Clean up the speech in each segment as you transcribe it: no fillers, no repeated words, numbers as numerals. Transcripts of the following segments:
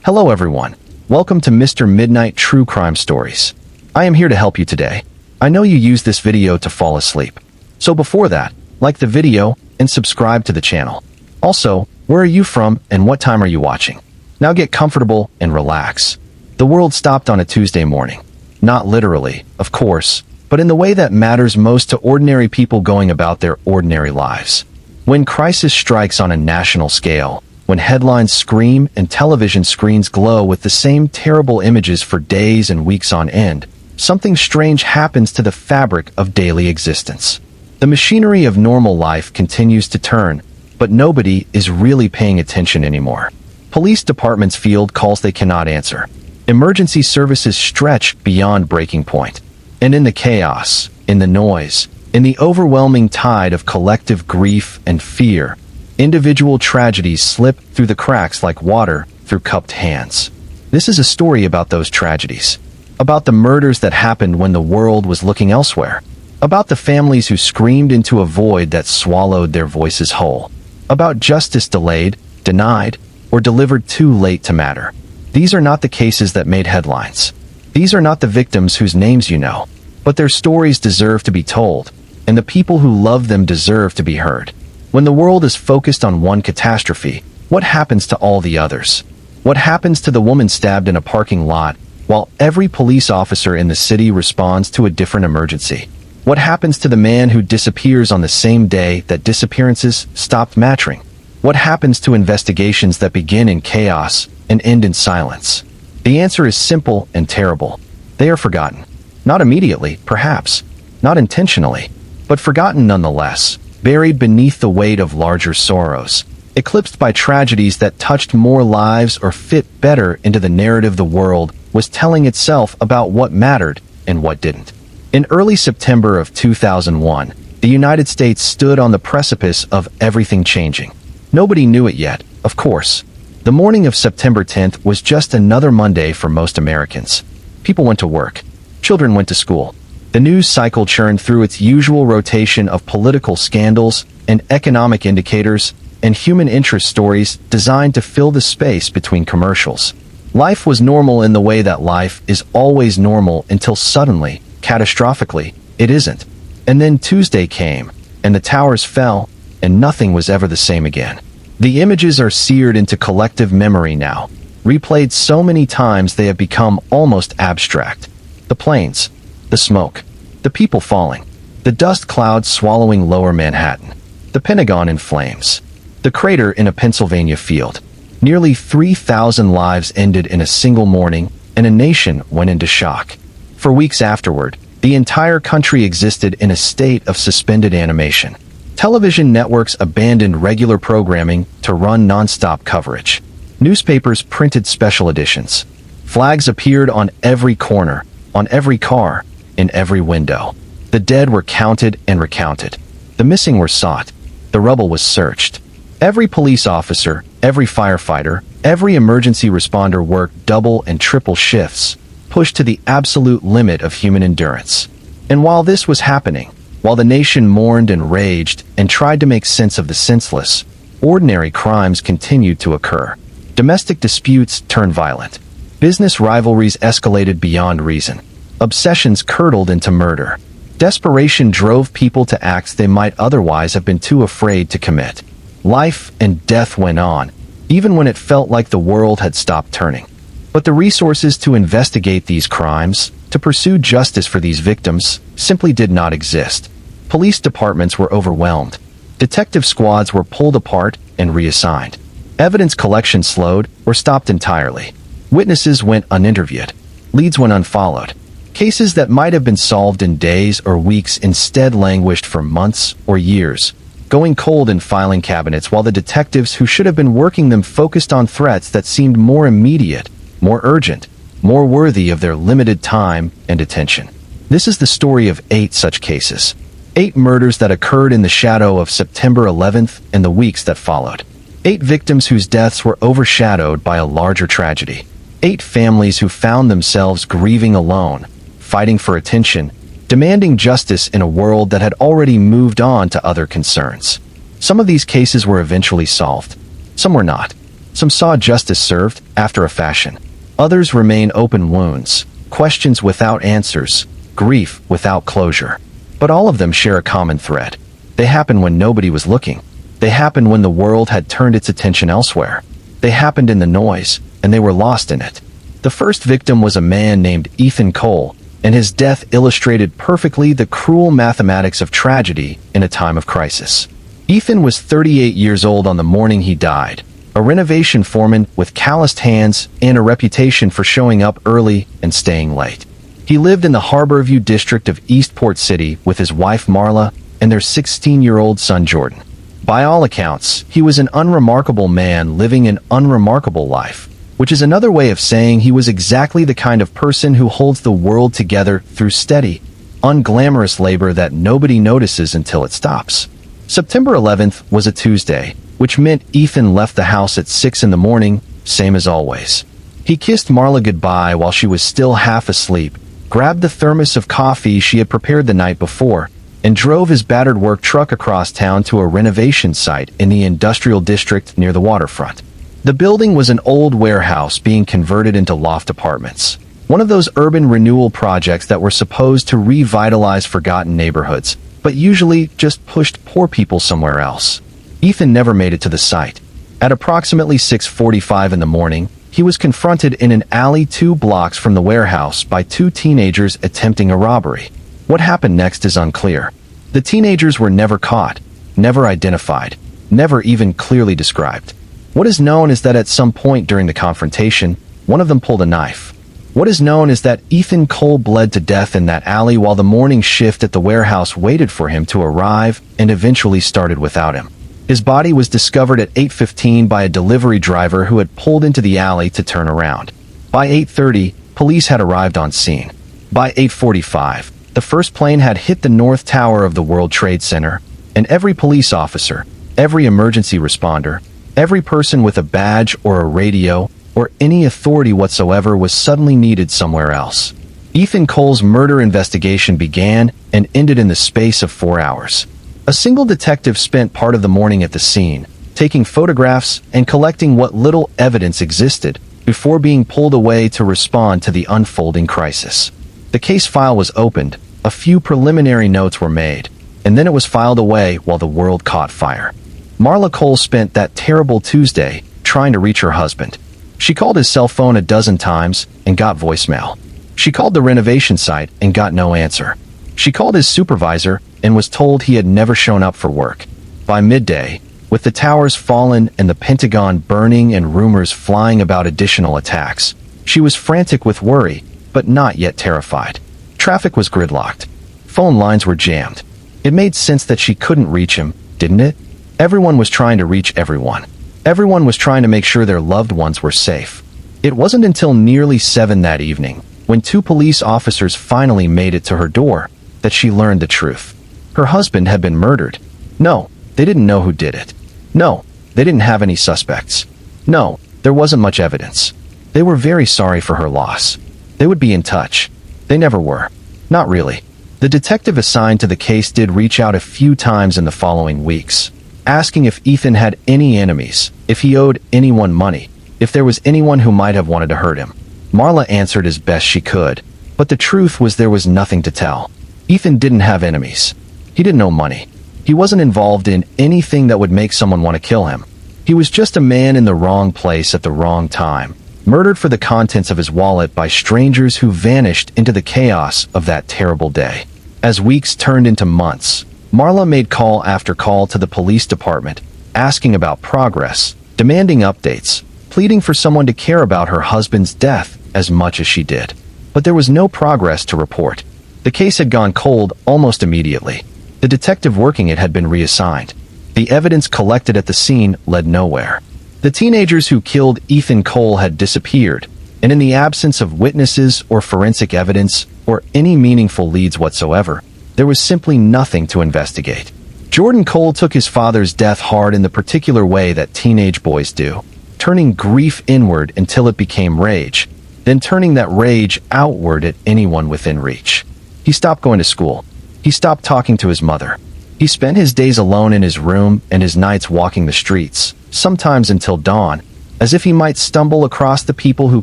Hello everyone. Welcome to Mr. Midnight True Crime Stories. I am here to help you today. I know you use this video to fall asleep. So before that, like the video and subscribe to the channel. Also, where are you from and what time are you watching? Now get comfortable and relax. The world stopped on a Tuesday morning. Not literally, of course, but in the way that matters most to ordinary people going about their ordinary lives. When crisis strikes on a national scale, when headlines scream and television screens glow with the same terrible images for days and weeks on end, something strange happens to the fabric of daily existence. The machinery of normal life continues to turn, but nobody is really paying attention anymore. Police departments field calls they cannot answer. Emergency services stretch beyond breaking point. And in the chaos, in the noise, in the overwhelming tide of collective grief and fear, individual tragedies slip through the cracks like water through cupped hands. This is a story about those tragedies. About the murders that happened when the world was looking elsewhere. About the families who screamed into a void that swallowed their voices whole. About justice delayed, denied, or delivered too late to matter. These are not the cases that made headlines. These are not the victims whose names you know. But their stories deserve to be told, and the people who love them deserve to be heard. When the world is focused on one catastrophe, what happens to all the others? What happens to the woman stabbed in a parking lot, while every police officer in the city responds to a different emergency? What happens to the man who disappears on the same day that disappearances stopped matching? What happens to investigations that begin in chaos and end in silence? The answer is simple and terrible. They are forgotten. Not immediately, perhaps. Not intentionally. But forgotten nonetheless. Buried beneath the weight of larger sorrows, eclipsed by tragedies that touched more lives or fit better into the narrative the world was telling itself about what mattered and what didn't. In early September of 2001, the United States stood on the precipice of everything changing. Nobody knew it yet, of course. The morning of September 10th was just another Monday for most Americans. People went to work. Children went to school. The news cycle churned through its usual rotation of political scandals and economic indicators and human interest stories designed to fill the space between commercials. Life was normal in the way that life is always normal until suddenly, catastrophically, it isn't. And then Tuesday came, and the towers fell, and nothing was ever the same again. The images are seared into collective memory now, replayed so many times they have become almost abstract. The planes. The smoke, the people falling, the dust clouds swallowing lower Manhattan, the Pentagon in flames, the crater in a Pennsylvania field. Nearly 3,000 lives ended in a single morning, and a nation went into shock. For weeks afterward, the entire country existed in a state of suspended animation. Television networks abandoned regular programming to run non-stop coverage. Newspapers printed special editions. Flags appeared on every corner, on every car, in every window. The dead were counted and recounted. The missing were sought. The rubble was searched. Every police officer, every firefighter, every emergency responder worked double and triple shifts, pushed to the absolute limit of human endurance. And while this was happening, while the nation mourned and raged and tried to make sense of the senseless, ordinary crimes continued to occur. Domestic disputes turned violent. Business rivalries escalated beyond reason. Obsessions curdled into murder. Desperation drove people to acts they might otherwise have been too afraid to commit. Life and death went on, even when it felt like the world had stopped turning. But the resources to investigate these crimes, to pursue justice for these victims, simply did not exist. Police departments were overwhelmed. Detective squads were pulled apart and reassigned. Evidence collection slowed or stopped entirely. Witnesses went uninterviewed. Leads went unfollowed. Cases that might have been solved in days or weeks instead languished for months or years, going cold in filing cabinets while the detectives who should have been working them focused on threats that seemed more immediate, more urgent, more worthy of their limited time and attention. This is the story of 8 such cases. 8 murders that occurred in the shadow of September 11th and the weeks that followed. 8 victims whose deaths were overshadowed by a larger tragedy. 8 families who found themselves grieving alone, fighting for attention, demanding justice in a world that had already moved on to other concerns. Some of these cases were eventually solved. Some were not. Some saw justice served, after a fashion. Others remain open wounds, questions without answers, grief without closure. But all of them share a common thread. They happened when nobody was looking. They happened when the world had turned its attention elsewhere. They happened in the noise, and they were lost in it. The first victim was a man named Ethan Cole, and his death illustrated perfectly the cruel mathematics of tragedy in a time of crisis. Ethan was 38 years old on the morning he died, a renovation foreman with calloused hands and a reputation for showing up early and staying late. He lived in the Harborview district of Eastport City with his wife Marla and their 16-year-old son Jordan. By all accounts, he was an unremarkable man living an unremarkable life, which is another way of saying he was exactly the kind of person who holds the world together through steady, unglamorous labor that nobody notices until it stops. September 11th was a Tuesday, which meant Ethan left the house at 6 in the morning, same as always. He kissed Marla goodbye while she was still half asleep, grabbed the thermos of coffee she had prepared the night before, and drove his battered work truck across town to a renovation site in the industrial district near the waterfront. The building was an old warehouse being converted into loft apartments, one of those urban renewal projects that were supposed to revitalize forgotten neighborhoods, but usually just pushed poor people somewhere else. Ethan never made it to the site. At approximately 6:45 in the morning, he was confronted in an alley 2 blocks from the warehouse by 2 teenagers attempting a robbery. What happened next is unclear. The teenagers were never caught, never identified, never even clearly described. What is known is that at some point during the confrontation, one of them pulled a knife. What is known is that Ethan Cole bled to death in that alley while the morning shift at the warehouse waited for him to arrive and eventually started without him. His body was discovered at 8:15 by a delivery driver who had pulled into the alley to turn around. By 8:30, police had arrived on scene. By 8:45, the first plane had hit the North Tower of the World Trade Center, and every police officer, every emergency responder, every person with a badge or a radio or any authority whatsoever was suddenly needed somewhere else. Ethan Cole's murder investigation began and ended in the space of 4 hours. A single detective spent part of the morning at the scene, taking photographs and collecting what little evidence existed before being pulled away to respond to the unfolding crisis. The case file was opened, a few preliminary notes were made, and then it was filed away while the world caught fire. Marla Cole spent that terrible Tuesday trying to reach her husband. She called his cell phone a dozen times and got voicemail. She called the renovation site and got no answer. She called his supervisor and was told he had never shown up for work. By midday, with the towers fallen and the Pentagon burning and rumors flying about additional attacks, she was frantic with worry, but not yet terrified. Traffic was gridlocked. Phone lines were jammed. It made sense that she couldn't reach him, didn't it? Everyone was trying to reach everyone. Everyone was trying to make sure their loved ones were safe. It wasn't until nearly 7 that evening, when 2 police officers finally made it to her door, that she learned the truth. Her husband had been murdered. No, they didn't know who did it. No, they didn't have any suspects. No, there wasn't much evidence. They were very sorry for her loss. They would be in touch. They never were. Not really. The detective assigned to the case did reach out a few times in the following weeks, asking if Ethan had any enemies, if he owed anyone money, if there was anyone who might have wanted to hurt him. Marla answered as best she could, but the truth was there was nothing to tell. Ethan didn't have enemies. He didn't owe money. He wasn't involved in anything that would make someone want to kill him. He was just a man in the wrong place at the wrong time, murdered for the contents of his wallet by strangers who vanished into the chaos of that terrible day. As weeks turned into months, Marla made call after call to the police department, asking about progress, demanding updates, pleading for someone to care about her husband's death as much as she did. But there was no progress to report. The case had gone cold almost immediately. The detective working it had been reassigned. The evidence collected at the scene led nowhere. The teenagers who killed Ethan Cole had disappeared, and in the absence of witnesses or forensic evidence or any meaningful leads whatsoever, there was simply nothing to investigate. Jordan Cole took his father's death hard in the particular way that teenage boys do, turning grief inward until it became rage, then turning that rage outward at anyone within reach. He stopped going to school. He stopped talking to his mother. He spent his days alone in his room and his nights walking the streets, sometimes until dawn, as if he might stumble across the people who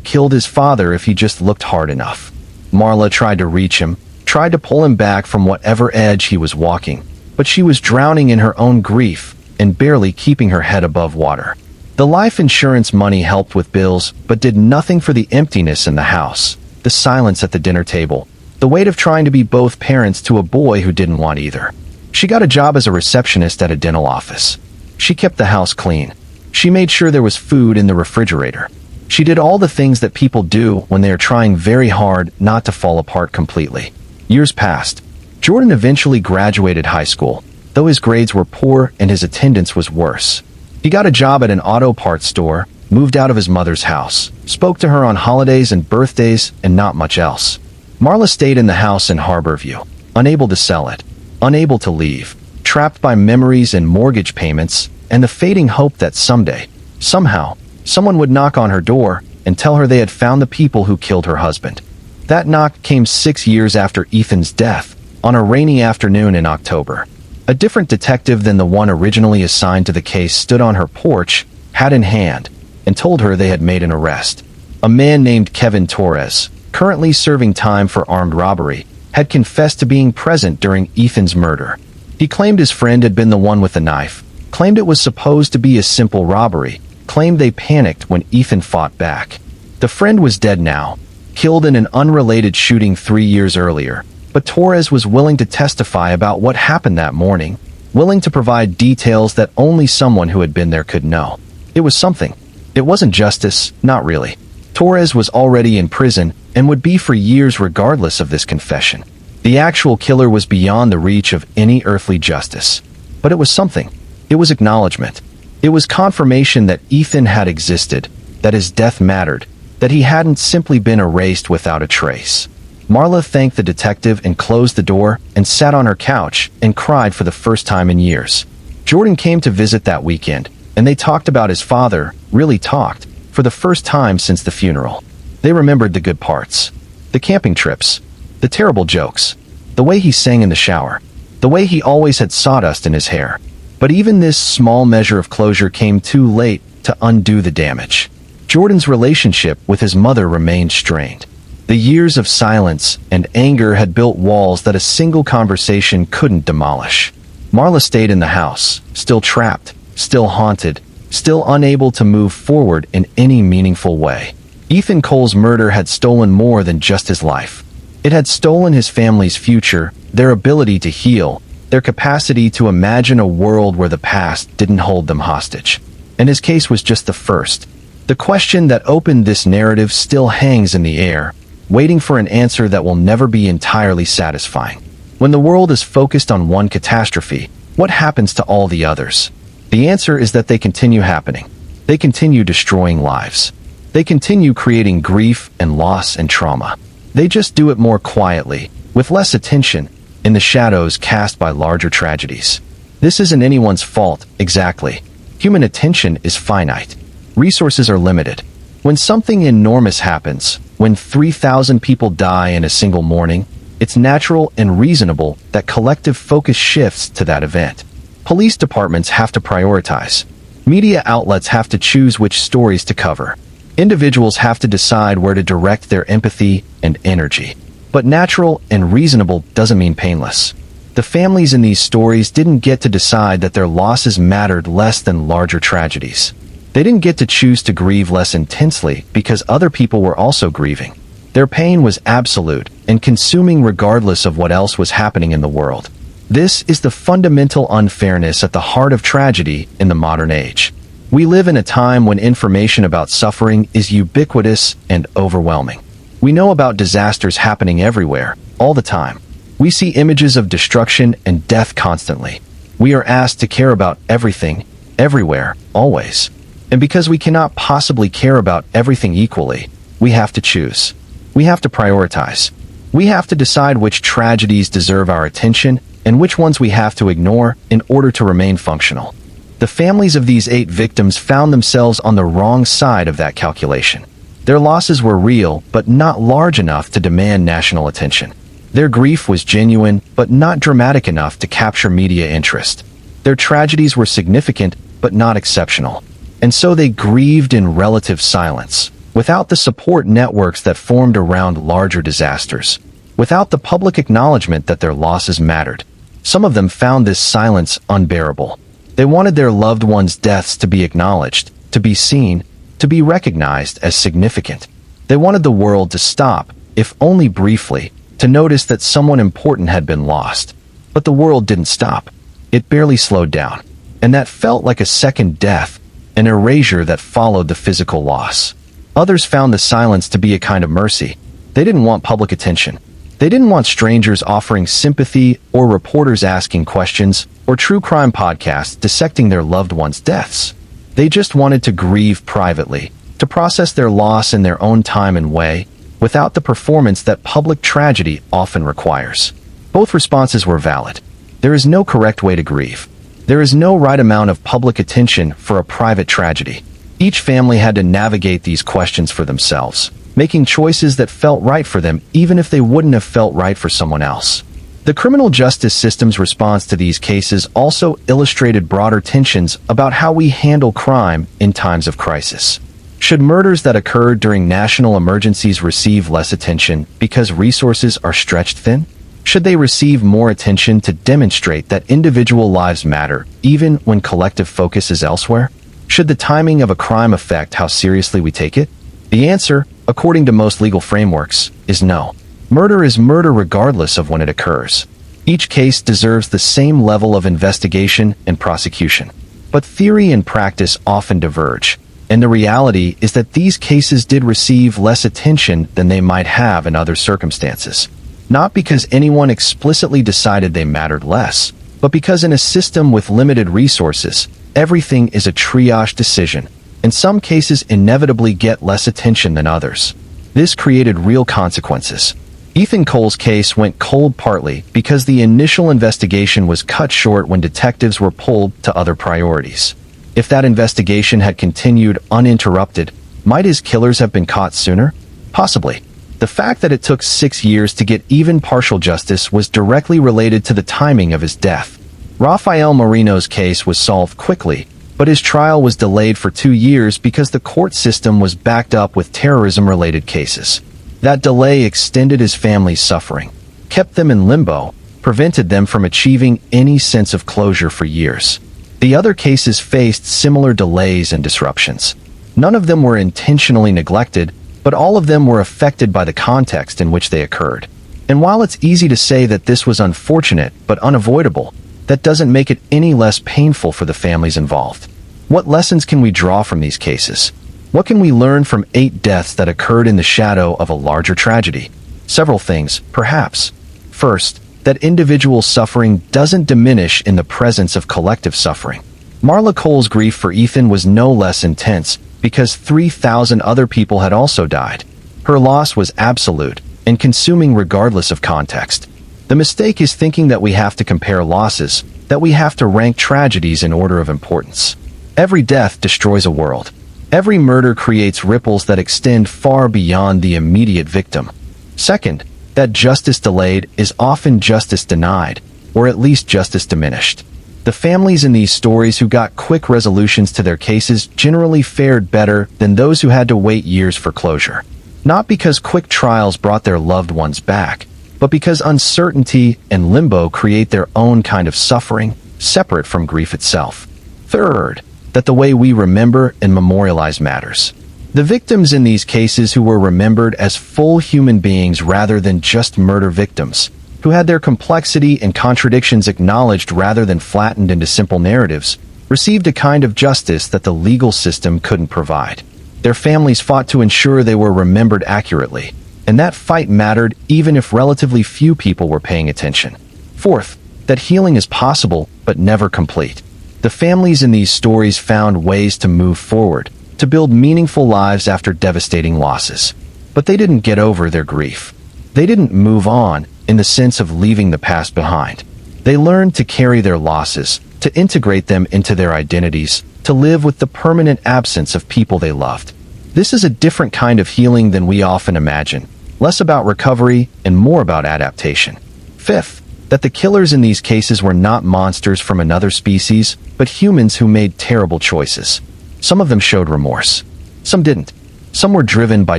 killed his father if he just looked hard enough. Marla tried to reach him, tried to pull him back from whatever edge he was walking, but she was drowning in her own grief and barely keeping her head above water. The life insurance money helped with bills, but did nothing for the emptiness in the house, the silence at the dinner table, the weight of trying to be both parents to a boy who didn't want either. She got a job as a receptionist at a dental office. She kept the house clean. She made sure there was food in the refrigerator. She did all the things that people do when they are trying very hard not to fall apart completely. Years passed. Jordan eventually graduated high school, though his grades were poor and his attendance was worse. He got a job at an auto parts store, moved out of his mother's house, spoke to her on holidays and birthdays, and not much else. Marla stayed in the house in Harborview, unable to sell it, unable to leave, trapped by memories and mortgage payments, and the fading hope that someday, somehow, someone would knock on her door and tell her they had found the people who killed her husband. That knock came 6 years after Ethan's death, on a rainy afternoon in October. A different detective than the one originally assigned to the case stood on her porch, hat in hand, and told her they had made an arrest. A man named Kevin Torres, currently serving time for armed robbery, had confessed to being present during Ethan's murder. He claimed his friend had been the one with the knife, claimed it was supposed to be a simple robbery, claimed they panicked when Ethan fought back. The friend was dead now, killed in an unrelated shooting 3 years earlier, but Torres was willing to testify about what happened that morning, willing to provide details that only someone who had been there could know. It was something. It wasn't justice, not really. Torres was already in prison and would be for years regardless of this confession. The actual killer was beyond the reach of any earthly justice. But it was something. It was acknowledgement. It was confirmation that Ethan had existed, that his death mattered, that he hadn't simply been erased without a trace. Marla thanked the detective and closed the door and sat on her couch and cried for the first time in years. Jordan came to visit that weekend, and they talked about his father, really talked, for the first time since the funeral. They remembered the good parts. The camping trips. The terrible jokes. The way he sang in the shower. The way he always had sawdust in his hair. But even this small measure of closure came too late to undo the damage. Jordan's relationship with his mother remained strained. The years of silence and anger had built walls that a single conversation couldn't demolish. Marla stayed in the house, still trapped, still haunted, still unable to move forward in any meaningful way. Ethan Cole's murder had stolen more than just his life. It had stolen his family's future, their ability to heal, their capacity to imagine a world where the past didn't hold them hostage. And his case was just the first. The question that opened this narrative still hangs in the air, waiting for an answer that will never be entirely satisfying. When the world is focused on one catastrophe, what happens to all the others? The answer is that they continue happening. They continue destroying lives. They continue creating grief and loss and trauma. They just do it more quietly, with less attention, in the shadows cast by larger tragedies. This isn't anyone's fault, exactly. Human attention is finite. Resources are limited. When something enormous happens, when 3,000 people die in a single morning, it's natural and reasonable that collective focus shifts to that event. Police departments have to prioritize. Media outlets have to choose which stories to cover. Individuals have to decide where to direct their empathy and energy. But natural and reasonable doesn't mean painless. The families in these stories didn't get to decide that their losses mattered less than larger tragedies. They didn't get to choose to grieve less intensely because other people were also grieving. Their pain was absolute and consuming regardless of what else was happening in the world. This is the fundamental unfairness at the heart of tragedy in the modern age. We live in a time when information about suffering is ubiquitous and overwhelming. We know about disasters happening everywhere, all the time. We see images of destruction and death constantly. We are asked to care about everything, everywhere, always. And because we cannot possibly care about everything equally, we have to choose. We have to prioritize. We have to decide which tragedies deserve our attention and which ones we have to ignore in order to remain functional. The families of these 8 victims found themselves on the wrong side of that calculation. Their losses were real, but not large enough to demand national attention. Their grief was genuine, but not dramatic enough to capture media interest. Their tragedies were significant, but not exceptional. And so they grieved in relative silence, without the support networks that formed around larger disasters, without the public acknowledgement that their losses mattered. Some of them found this silence unbearable. They wanted their loved ones' deaths to be acknowledged, to be seen, to be recognized as significant. They wanted the world to stop, if only briefly, to notice that someone important had been lost. But the world didn't stop. It barely slowed down. And that felt like a second death, an erasure that followed the physical loss. Others found the silence to be a kind of mercy. They didn't want public attention. They didn't want strangers offering sympathy or reporters asking questions or true crime podcasts dissecting their loved ones' deaths. They just wanted to grieve privately, to process their loss in their own time and way, without the performance that public tragedy often requires. Both responses were valid. There is no correct way to grieve. There is no right amount of public attention for a private tragedy. Each family had to navigate these questions for themselves, making choices that felt right for them even if they wouldn't have felt right for someone else. The criminal justice system's response to these cases also illustrated broader tensions about how we handle crime in times of crisis. Should murders that occurred during national emergencies receive less attention because resources are stretched thin? Should they receive more attention to demonstrate that individual lives matter, even when collective focus is elsewhere? Should the timing of a crime affect how seriously we take it? The answer, according to most legal frameworks, is no. Murder is murder regardless of when it occurs. Each case deserves the same level of investigation and prosecution. But theory and practice often diverge, and the reality is that these cases did receive less attention than they might have in other circumstances. Not because anyone explicitly decided they mattered less, but because in a system with limited resources, everything is a triage decision, and some cases inevitably get less attention than others. This created real consequences. Ethan Cole's case went cold partly because the initial investigation was cut short when detectives were pulled to other priorities. If that investigation had continued uninterrupted, might his killers have been caught sooner? Possibly. The fact that it took 6 years to get even partial justice was directly related to the timing of his death. Rafael Moreno's case was solved quickly, but his trial was delayed for 2 years because the court system was backed up with terrorism-related cases. That delay extended his family's suffering, kept them in limbo, prevented them from achieving any sense of closure for years. The other cases faced similar delays and disruptions. None of them were intentionally neglected, but all of them were affected by the context in which they occurred. And while it's easy to say that this was unfortunate but unavoidable, that doesn't make it any less painful for the families involved. What lessons can we draw from these cases? What can we learn from 8 deaths that occurred in the shadow of a larger tragedy? Several things, perhaps. First, that individual suffering doesn't diminish in the presence of collective suffering. Marla Cole's grief for Ethan was no less intense because 3,000 other people had also died. Her loss was absolute and consuming regardless of context. The mistake is thinking that we have to compare losses, that we have to rank tragedies in order of importance. Every death destroys a world. Every murder creates ripples that extend far beyond the immediate victim. Second, that justice delayed is often justice denied, or at least justice diminished. The families in these stories who got quick resolutions to their cases generally fared better than those who had to wait years for closure. Not because quick trials brought their loved ones back, but because uncertainty and limbo create their own kind of suffering, separate from grief itself. Third, that the way we remember and memorialize matters. The victims in these cases who were remembered as full human beings rather than just murder victims, who had their complexity and contradictions acknowledged rather than flattened into simple narratives, received a kind of justice that the legal system couldn't provide. Their families fought to ensure they were remembered accurately, and that fight mattered even if relatively few people were paying attention. Fourth, that healing is possible but never complete. The families in these stories found ways to move forward, to build meaningful lives after devastating losses. But they didn't get over their grief. They didn't move on in the sense of leaving the past behind. They learned to carry their losses, to integrate them into their identities, to live with the permanent absence of people they loved. This is a different kind of healing than we often imagine, less about recovery and more about adaptation. Fifth, that the killers in these cases were not monsters from another species, but humans who made terrible choices. Some of them showed remorse. Some didn't. Some were driven by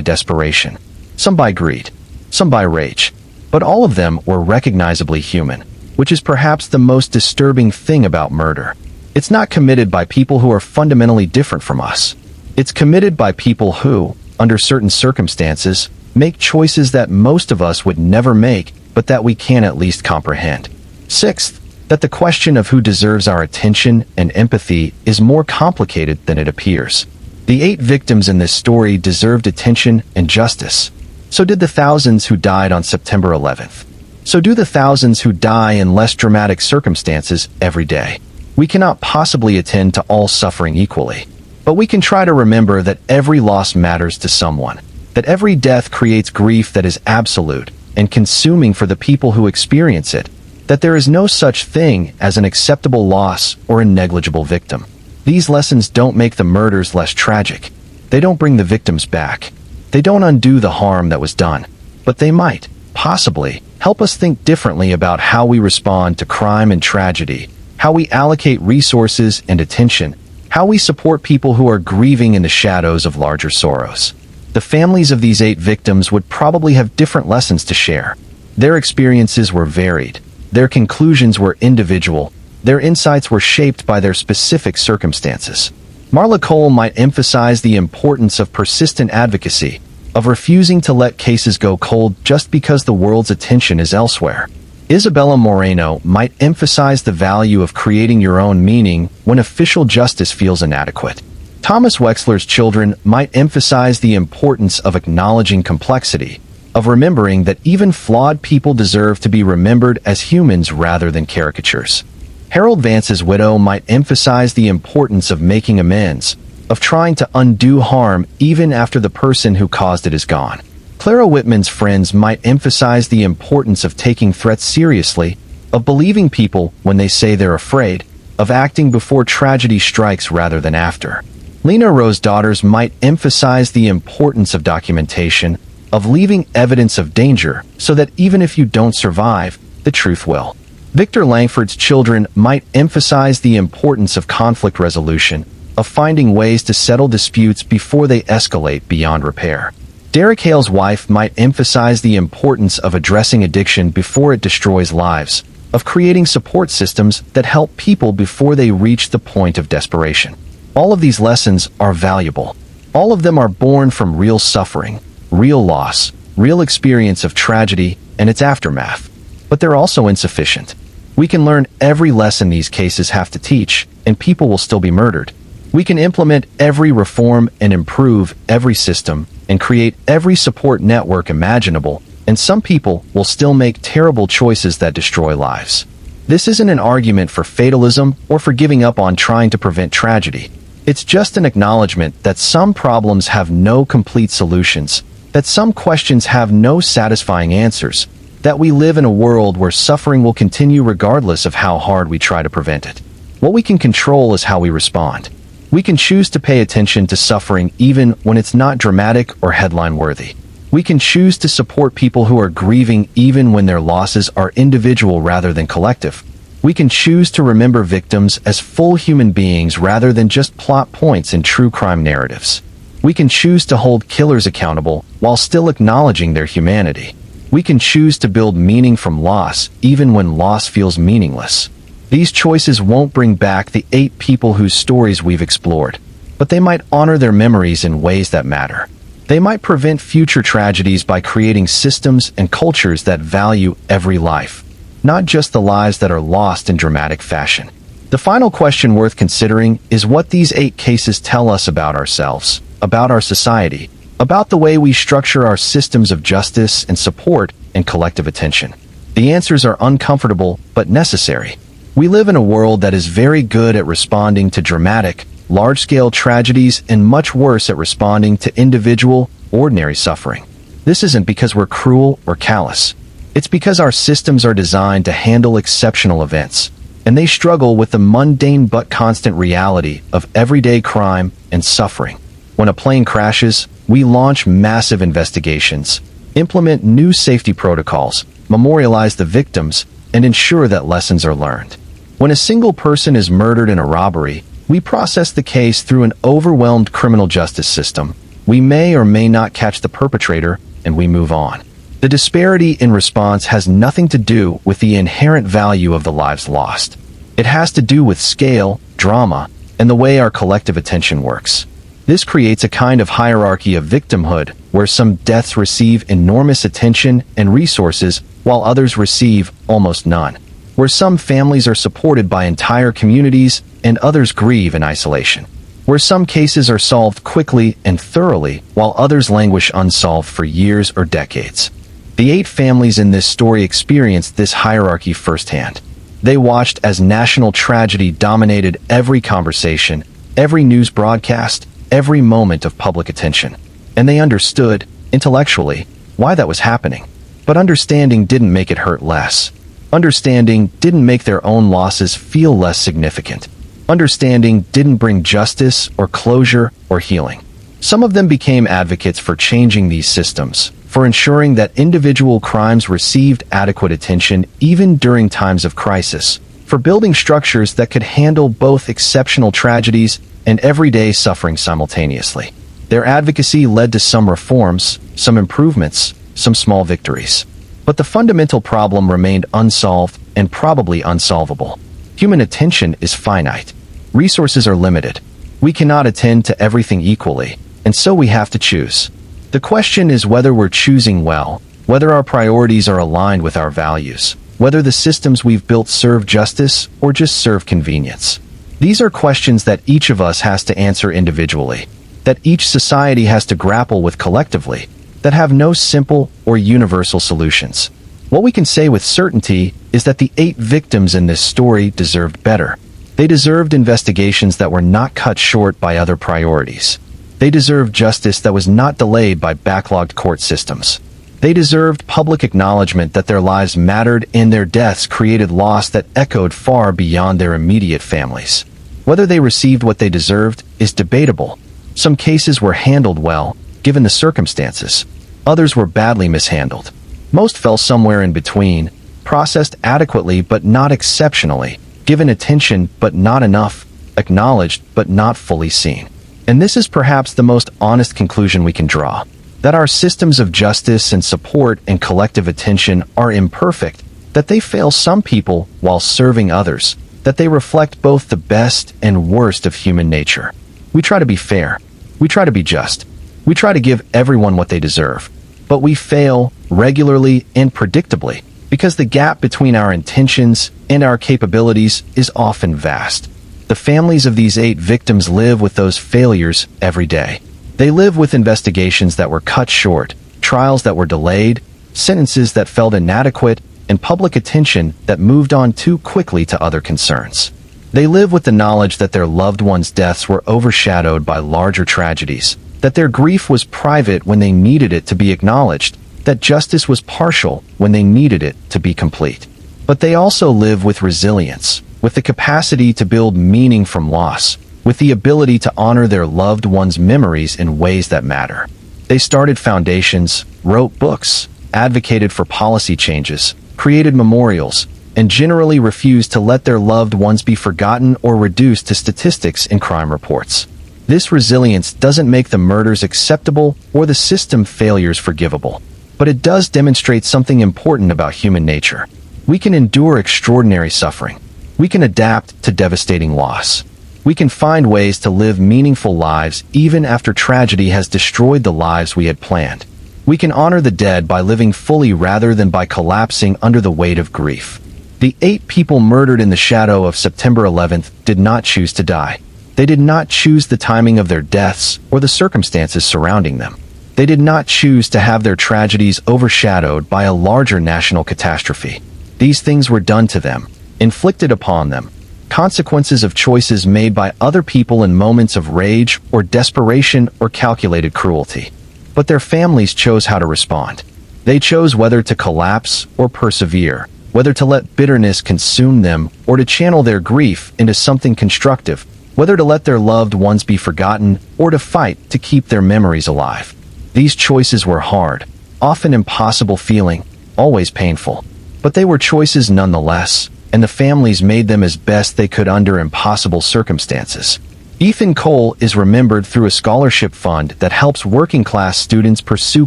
desperation. Some by greed. Some by rage. But all of them were recognizably human, which is perhaps the most disturbing thing about murder. It's not committed by people who are fundamentally different from us. It's committed by people who, under certain circumstances, make choices that most of us would never make, but that we can at least comprehend. Sixth, that the question of who deserves our attention and empathy is more complicated than it appears. The 8 victims in this story deserved attention and justice. So did the thousands who died on September 11th. So do the thousands who die in less dramatic circumstances every day. We cannot possibly attend to all suffering equally. But we can try to remember that every loss matters to someone, that every death creates grief that is absolute and consuming for the people who experience it, that there is no such thing as an acceptable loss or a negligible victim. These lessons don't make the murders less tragic. They don't bring the victims back. They don't undo the harm that was done, but they might, possibly, help us think differently about how we respond to crime and tragedy, how we allocate resources and attention, how we support people who are grieving in the shadows of larger sorrows. The families of these 8 victims would probably have different lessons to share. Their experiences were varied. Their conclusions were individual. Their insights were shaped by their specific circumstances. Marla Cole might emphasize the importance of persistent advocacy, of refusing to let cases go cold just because the world's attention is elsewhere. Isabella Moreno might emphasize the value of creating your own meaning when official justice feels inadequate. Thomas Wexler's children might emphasize the importance of acknowledging complexity, of remembering that even flawed people deserve to be remembered as humans rather than caricatures. Harold Vance's widow might emphasize the importance of making amends, of trying to undo harm even after the person who caused it is gone. Clara Whitman's friends might emphasize the importance of taking threats seriously, of believing people when they say they're afraid, of acting before tragedy strikes rather than after. Lena Rose's daughters might emphasize the importance of documentation, of leaving evidence of danger so that even if you don't survive, the truth will. Victor Langford's children might emphasize the importance of conflict resolution, of finding ways to settle disputes before they escalate beyond repair. Derek Hale's wife might emphasize the importance of addressing addiction before it destroys lives, of creating support systems that help people before they reach the point of desperation. All of these lessons are valuable. All of them are born from real suffering, real loss, real experience of tragedy and its aftermath. But they're also insufficient. We can learn every lesson these cases have to teach, and people will still be murdered. We can implement every reform and improve every system and create every support network imaginable, and some people will still make terrible choices that destroy lives. This isn't an argument for fatalism or for giving up on trying to prevent tragedy. It's just an acknowledgement that some problems have no complete solutions, that some questions have no satisfying answers, that we live in a world where suffering will continue regardless of how hard we try to prevent it. What we can control is how we respond. We can choose to pay attention to suffering even when it's not dramatic or headline-worthy. We can choose to support people who are grieving even when their losses are individual rather than collective. We can choose to remember victims as full human beings rather than just plot points in true crime narratives. We can choose to hold killers accountable while still acknowledging their humanity. We can choose to build meaning from loss, even when loss feels meaningless. These choices won't bring back the 8 people whose stories we've explored, but they might honor their memories in ways that matter. They might prevent future tragedies by creating systems and cultures that value every life, not just the lives that are lost in dramatic fashion. The final question worth considering is what these 8 cases tell us about ourselves, about our society, about the way we structure our systems of justice and support and collective attention. The answers are uncomfortable but necessary. We live in a world that is very good at responding to dramatic, large-scale tragedies and much worse at responding to individual, ordinary suffering. This isn't because we're cruel or callous. It's because our systems are designed to handle exceptional events, and they struggle with the mundane but constant reality of everyday crime and suffering. When a plane crashes, we launch massive investigations, implement new safety protocols, memorialize the victims, and ensure that lessons are learned. When a single person is murdered in a robbery, We process the case through an overwhelmed criminal justice system. We may or may not catch the perpetrator, and we move on. The disparity in response has nothing to do with the inherent value of the lives lost. It has to do with scale, drama, and the way our collective attention works. This creates a kind of hierarchy of victimhood, where some deaths receive enormous attention and resources, while others receive almost none. Where some families are supported by entire communities, and others grieve in isolation. Where some cases are solved quickly and thoroughly, while others languish unsolved for years or decades. The 8 families in this story experienced this hierarchy firsthand. They watched as national tragedy dominated every conversation, every news broadcast, every moment of public attention. And they understood, intellectually, why that was happening. But understanding didn't make it hurt less. Understanding didn't make their own losses feel less significant. Understanding didn't bring justice or closure or healing. Some of them became advocates for changing these systems, for ensuring that individual crimes received adequate attention even during times of crisis, for building structures that could handle both exceptional tragedies and everyday suffering simultaneously. Their advocacy led to some reforms, some improvements, some small victories. But the fundamental problem remained unsolved and probably unsolvable. Human attention is finite. Resources are limited. We cannot attend to everything equally, and so we have to choose. The question is whether we're choosing well, whether our priorities are aligned with our values, whether the systems we've built serve justice or just serve convenience. These are questions that each of us has to answer individually, that each society has to grapple with collectively, that have no simple or universal solutions. What we can say with certainty is that the 8 victims in this story deserved better. They deserved investigations that were not cut short by other priorities. They deserved justice that was not delayed by backlogged court systems. They deserved public acknowledgement that their lives mattered and their deaths created loss that echoed far beyond their immediate families. Whether they received what they deserved is debatable. Some cases were handled well, given the circumstances. Others were badly mishandled. Most fell somewhere in between, processed adequately but not exceptionally, given attention but not enough, acknowledged but not fully seen. And this is perhaps the most honest conclusion we can draw, that our systems of justice and support and collective attention are imperfect, that they fail some people while serving others, that they reflect both the best and worst of human nature. We try to be fair. We try to be just. We try to give everyone what they deserve. But we fail regularly and predictably because the gap between our intentions and our capabilities is often vast. The families of these 8 victims live with those failures every day. They live with investigations that were cut short, trials that were delayed, sentences that felt inadequate, and public attention that moved on too quickly to other concerns. They live with the knowledge that their loved ones' deaths were overshadowed by larger tragedies, that their grief was private when they needed it to be acknowledged, that justice was partial when they needed it to be complete. But they also live with resilience, with the capacity to build meaning from loss, with the ability to honor their loved ones' memories in ways that matter. They started foundations, wrote books, advocated for policy changes, created memorials, and generally refused to let their loved ones be forgotten or reduced to statistics in crime reports. This resilience doesn't make the murders acceptable or the system failures forgivable, but it does demonstrate something important about human nature. We can endure extraordinary suffering. We can adapt to devastating loss. We can find ways to live meaningful lives even after tragedy has destroyed the lives we had planned. We can honor the dead by living fully rather than by collapsing under the weight of grief. The 8 people murdered in the shadow of September 11th did not choose to die. They did not choose the timing of their deaths or the circumstances surrounding them. They did not choose to have their tragedies overshadowed by a larger national catastrophe. These things were done to them, inflicted upon them, consequences of choices made by other people in moments of rage or desperation or calculated cruelty. But their families chose how to respond. They chose whether to collapse or persevere, whether to let bitterness consume them or to channel their grief into something constructive, whether to let their loved ones be forgotten or to fight to keep their memories alive. These choices were hard, often impossible feeling, always painful. But they were choices nonetheless, and the families made them as best they could under impossible circumstances. Ethan Cole is remembered through a scholarship fund that helps working-class students pursue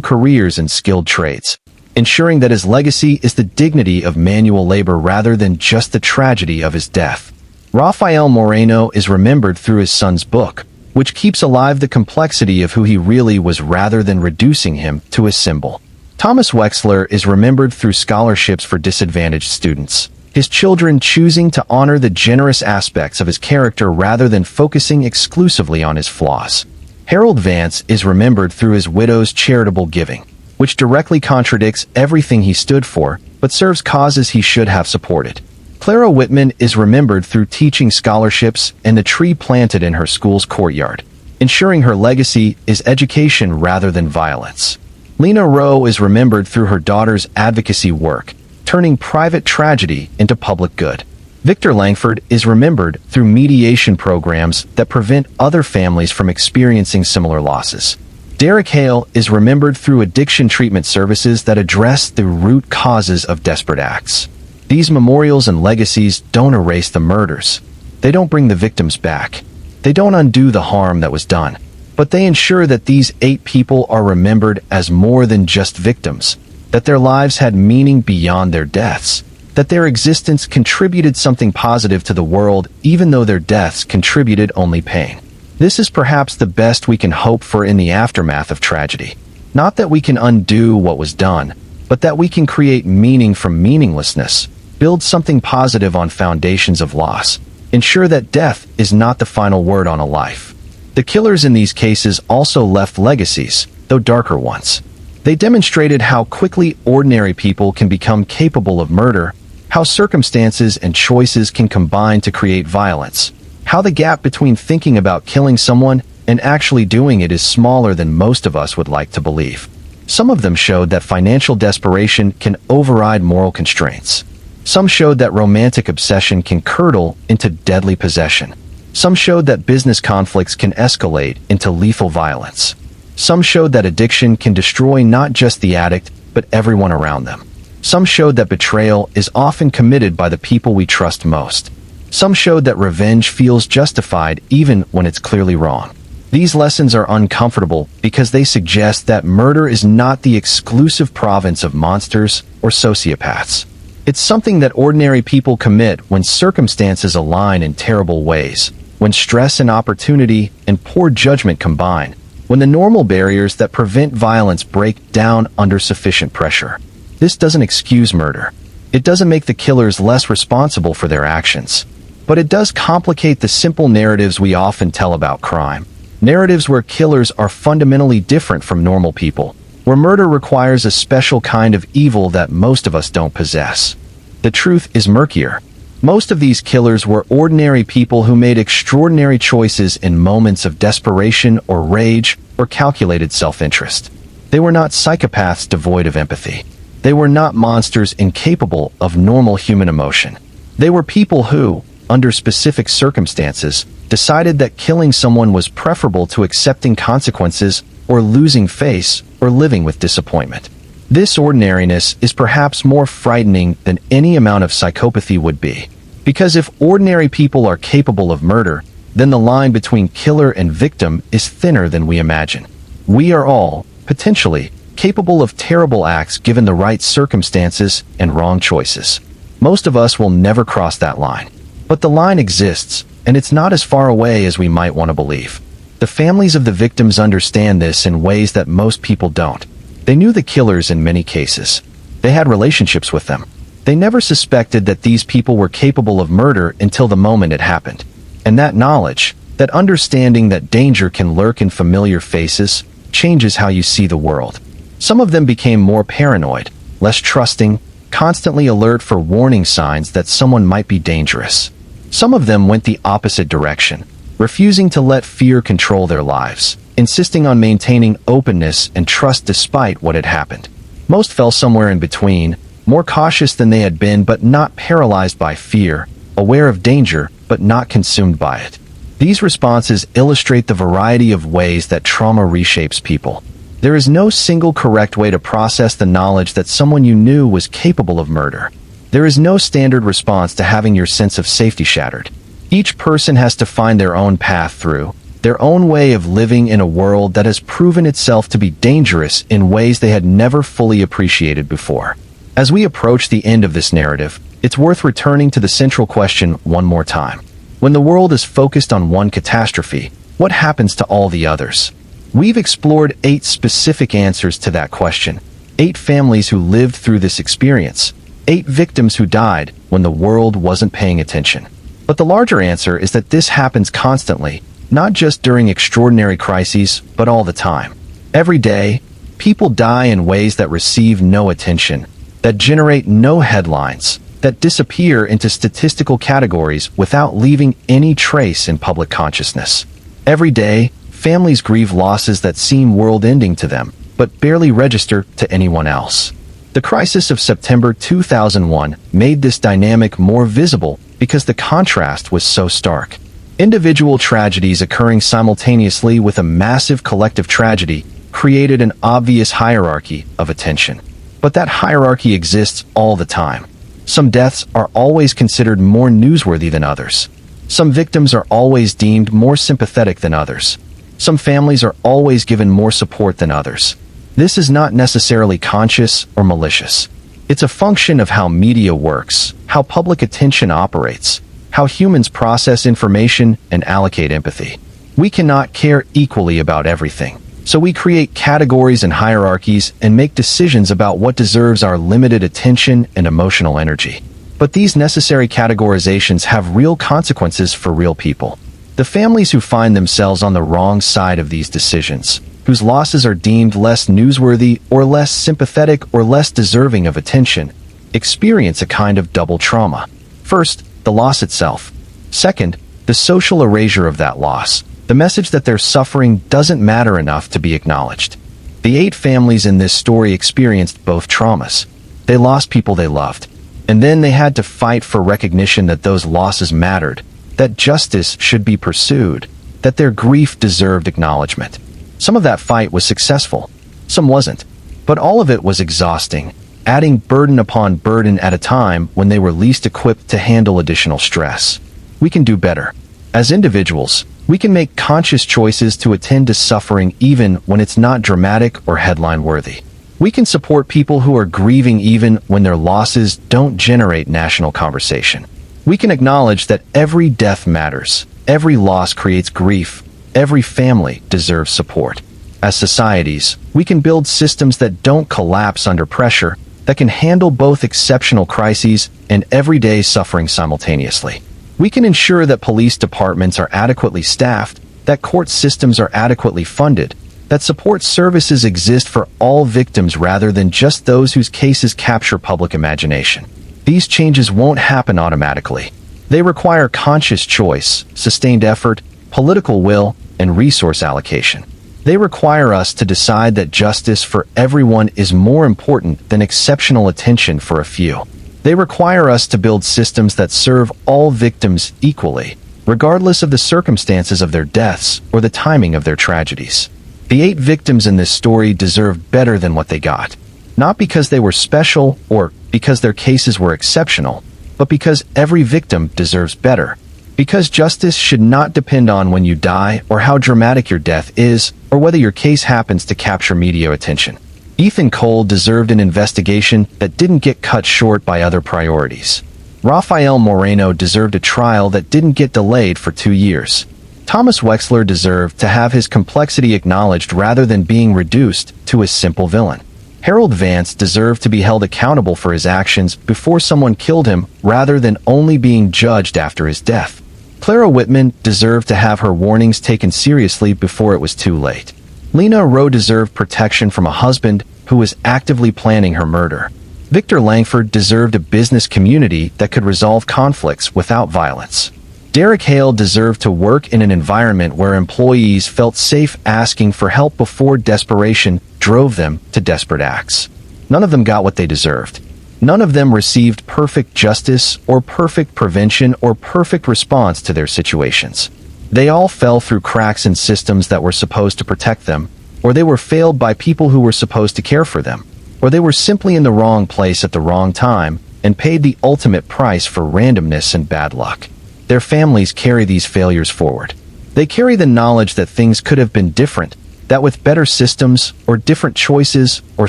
careers in skilled trades, ensuring that his legacy is the dignity of manual labor rather than just the tragedy of his death. Rafael Moreno is remembered through his son's book, which keeps alive the complexity of who he really was rather than reducing him to a symbol. Thomas Wexler is remembered through scholarships for disadvantaged students, his children choosing to honor the generous aspects of his character rather than focusing exclusively on his flaws. Harold Vance is remembered through his widow's charitable giving, which directly contradicts everything he stood for, but serves causes he should have supported. Clara Whitman is remembered through teaching scholarships and the tree planted in her school's courtyard, ensuring her legacy is education rather than violence. Lena Rowe is remembered through her daughter's advocacy work, turning private tragedy into public good. Victor Langford is remembered through mediation programs that prevent other families from experiencing similar losses. Derek Hale is remembered through addiction treatment services that address the root causes of desperate acts. These memorials and legacies don't erase the murders. They don't bring the victims back. They don't undo the harm that was done. But they ensure that these 8 people are remembered as more than just victims, that their lives had meaning beyond their deaths, that their existence contributed something positive to the world even though their deaths contributed only pain. This is perhaps the best we can hope for in the aftermath of tragedy. Not that we can undo what was done, but that we can create meaning from meaninglessness, build something positive on foundations of loss, ensure that death is not the final word on a life. The killers in these cases also left legacies, though darker ones. They demonstrated how quickly ordinary people can become capable of murder, how circumstances and choices can combine to create violence, how the gap between thinking about killing someone and actually doing it is smaller than most of us would like to believe. Some of them showed that financial desperation can override moral constraints. Some showed that romantic obsession can curdle into deadly possession. Some showed that business conflicts can escalate into lethal violence. Some showed that addiction can destroy not just the addict, but everyone around them. Some showed that betrayal is often committed by the people we trust most. Some showed that revenge feels justified even when it's clearly wrong. These lessons are uncomfortable because they suggest that murder is not the exclusive province of monsters or sociopaths. It's something that ordinary people commit when circumstances align in terrible ways, when stress and opportunity and poor judgment combine, when the normal barriers that prevent violence break down under sufficient pressure. This doesn't excuse murder. It doesn't make the killers less responsible for their actions. But it does complicate the simple narratives we often tell about crime. Narratives where killers are fundamentally different from normal people, where murder requires a special kind of evil that most of us don't possess. The truth is murkier. Most of these killers were ordinary people who made extraordinary choices in moments of desperation or rage or calculated self-interest. They were not psychopaths devoid of empathy. They were not monsters incapable of normal human emotion. They were people who, under specific circumstances, decided that killing someone was preferable to accepting consequences or losing face or living with disappointment. This ordinariness is perhaps more frightening than any amount of psychopathy would be. Because if ordinary people are capable of murder, then the line between killer and victim is thinner than we imagine. We are all, potentially, capable of terrible acts given the right circumstances and wrong choices. Most of us will never cross that line. But the line exists, and it's not as far away as we might want to believe. The families of the victims understand this in ways that most people don't. They knew the killers in many cases. They had relationships with them. They never suspected that these people were capable of murder until the moment it happened. And that knowledge, that understanding that danger can lurk in familiar faces, changes how you see the world. Some of them became more paranoid, less trusting, constantly alert for warning signs that someone might be dangerous. Some of them went the opposite direction, refusing to let fear control their lives, insisting on maintaining openness and trust despite what had happened. Most fell somewhere in between, more cautious than they had been but not paralyzed by fear, aware of danger but not consumed by it. These responses illustrate the variety of ways that trauma reshapes people. There is no single correct way to process the knowledge that someone you knew was capable of murder. There is no standard response to having your sense of safety shattered. Each person has to find their own path through, their own way of living in a world that has proven itself to be dangerous in ways they had never fully appreciated before. As we approach the end of this narrative, it's worth returning to the central question one more time. When the world is focused on one catastrophe, what happens to all the others? We've explored 8 specific answers to that question. 8 families who lived through this experience. 8 victims who died when the world wasn't paying attention. But the larger answer is that this happens constantly, not just during extraordinary crises, but all the time. Every day, people die in ways that receive no attention, that generate no headlines, that disappear into statistical categories without leaving any trace in public consciousness. Every day, families grieve losses that seem world-ending to them, but barely register to anyone else. The crisis of September 2001 made this dynamic more visible because the contrast was so stark. Individual tragedies occurring simultaneously with a massive collective tragedy created an obvious hierarchy of attention. But that hierarchy exists all the time. Some deaths are always considered more newsworthy than others. Some victims are always deemed more sympathetic than others. Some families are always given more support than others. This is not necessarily conscious or malicious. It's a function of how media works, how public attention operates, how humans process information and allocate empathy. We cannot care equally about everything, so we create categories and hierarchies and make decisions about what deserves our limited attention and emotional energy. But these necessary categorizations have real consequences for real people. The families who find themselves on the wrong side of these decisions, whose losses are deemed less newsworthy or less sympathetic or less deserving of attention, experience a kind of double trauma. First, the loss itself. Second, the social erasure of that loss, the message that their suffering doesn't matter enough to be acknowledged. The 8 families in this story experienced both traumas. They lost people they loved, and then they had to fight for recognition that those losses mattered, that justice should be pursued, that their grief deserved acknowledgement. Some of that fight was successful, some wasn't, but all of it was exhausting, adding burden upon burden at a time when they were least equipped to handle additional stress. We can do better. As individuals, we can make conscious choices to attend to suffering even when it's not dramatic or headline-worthy. We can support people who are grieving even when their losses don't generate national conversation. We can acknowledge that every death matters, every loss creates grief, every family deserves support. As societies, we can build systems that don't collapse under pressure, that can handle both exceptional crises and everyday suffering simultaneously. We can ensure that police departments are adequately staffed, that court systems are adequately funded, that support services exist for all victims rather than just those whose cases capture public imagination. These changes won't happen automatically. They require conscious choice, sustained effort, political will, and resource allocation. They require us to decide that justice for everyone is more important than exceptional attention for a few. They require us to build systems that serve all victims equally, regardless of the circumstances of their deaths or the timing of their tragedies. The 8 victims in this story deserve better than what they got, not because they were special or because their cases were exceptional, but because every victim deserves better. Because justice should not depend on when you die or how dramatic your death is or whether your case happens to capture media attention. Ethan Cole deserved an investigation that didn't get cut short by other priorities. Rafael Moreno deserved a trial that didn't get delayed for 2 years. Thomas Wexler deserved to have his complexity acknowledged rather than being reduced to a simple villain. Harold Vance deserved to be held accountable for his actions before someone killed him rather than only being judged after his death. Clara Whitman deserved to have her warnings taken seriously before it was too late. Lena Rowe deserved protection from a husband who was actively planning her murder. Victor Langford deserved a business community that could resolve conflicts without violence. Derek Hale deserved to work in an environment where employees felt safe asking for help before desperation drove them to desperate acts. None of them got what they deserved. None of them received perfect justice or perfect prevention or perfect response to their situations. They all fell through cracks in systems that were supposed to protect them, or they were failed by people who were supposed to care for them, or they were simply in the wrong place at the wrong time and paid the ultimate price for randomness and bad luck. Their families carry these failures forward. They carry the knowledge that things could have been different, that with better systems, or different choices, or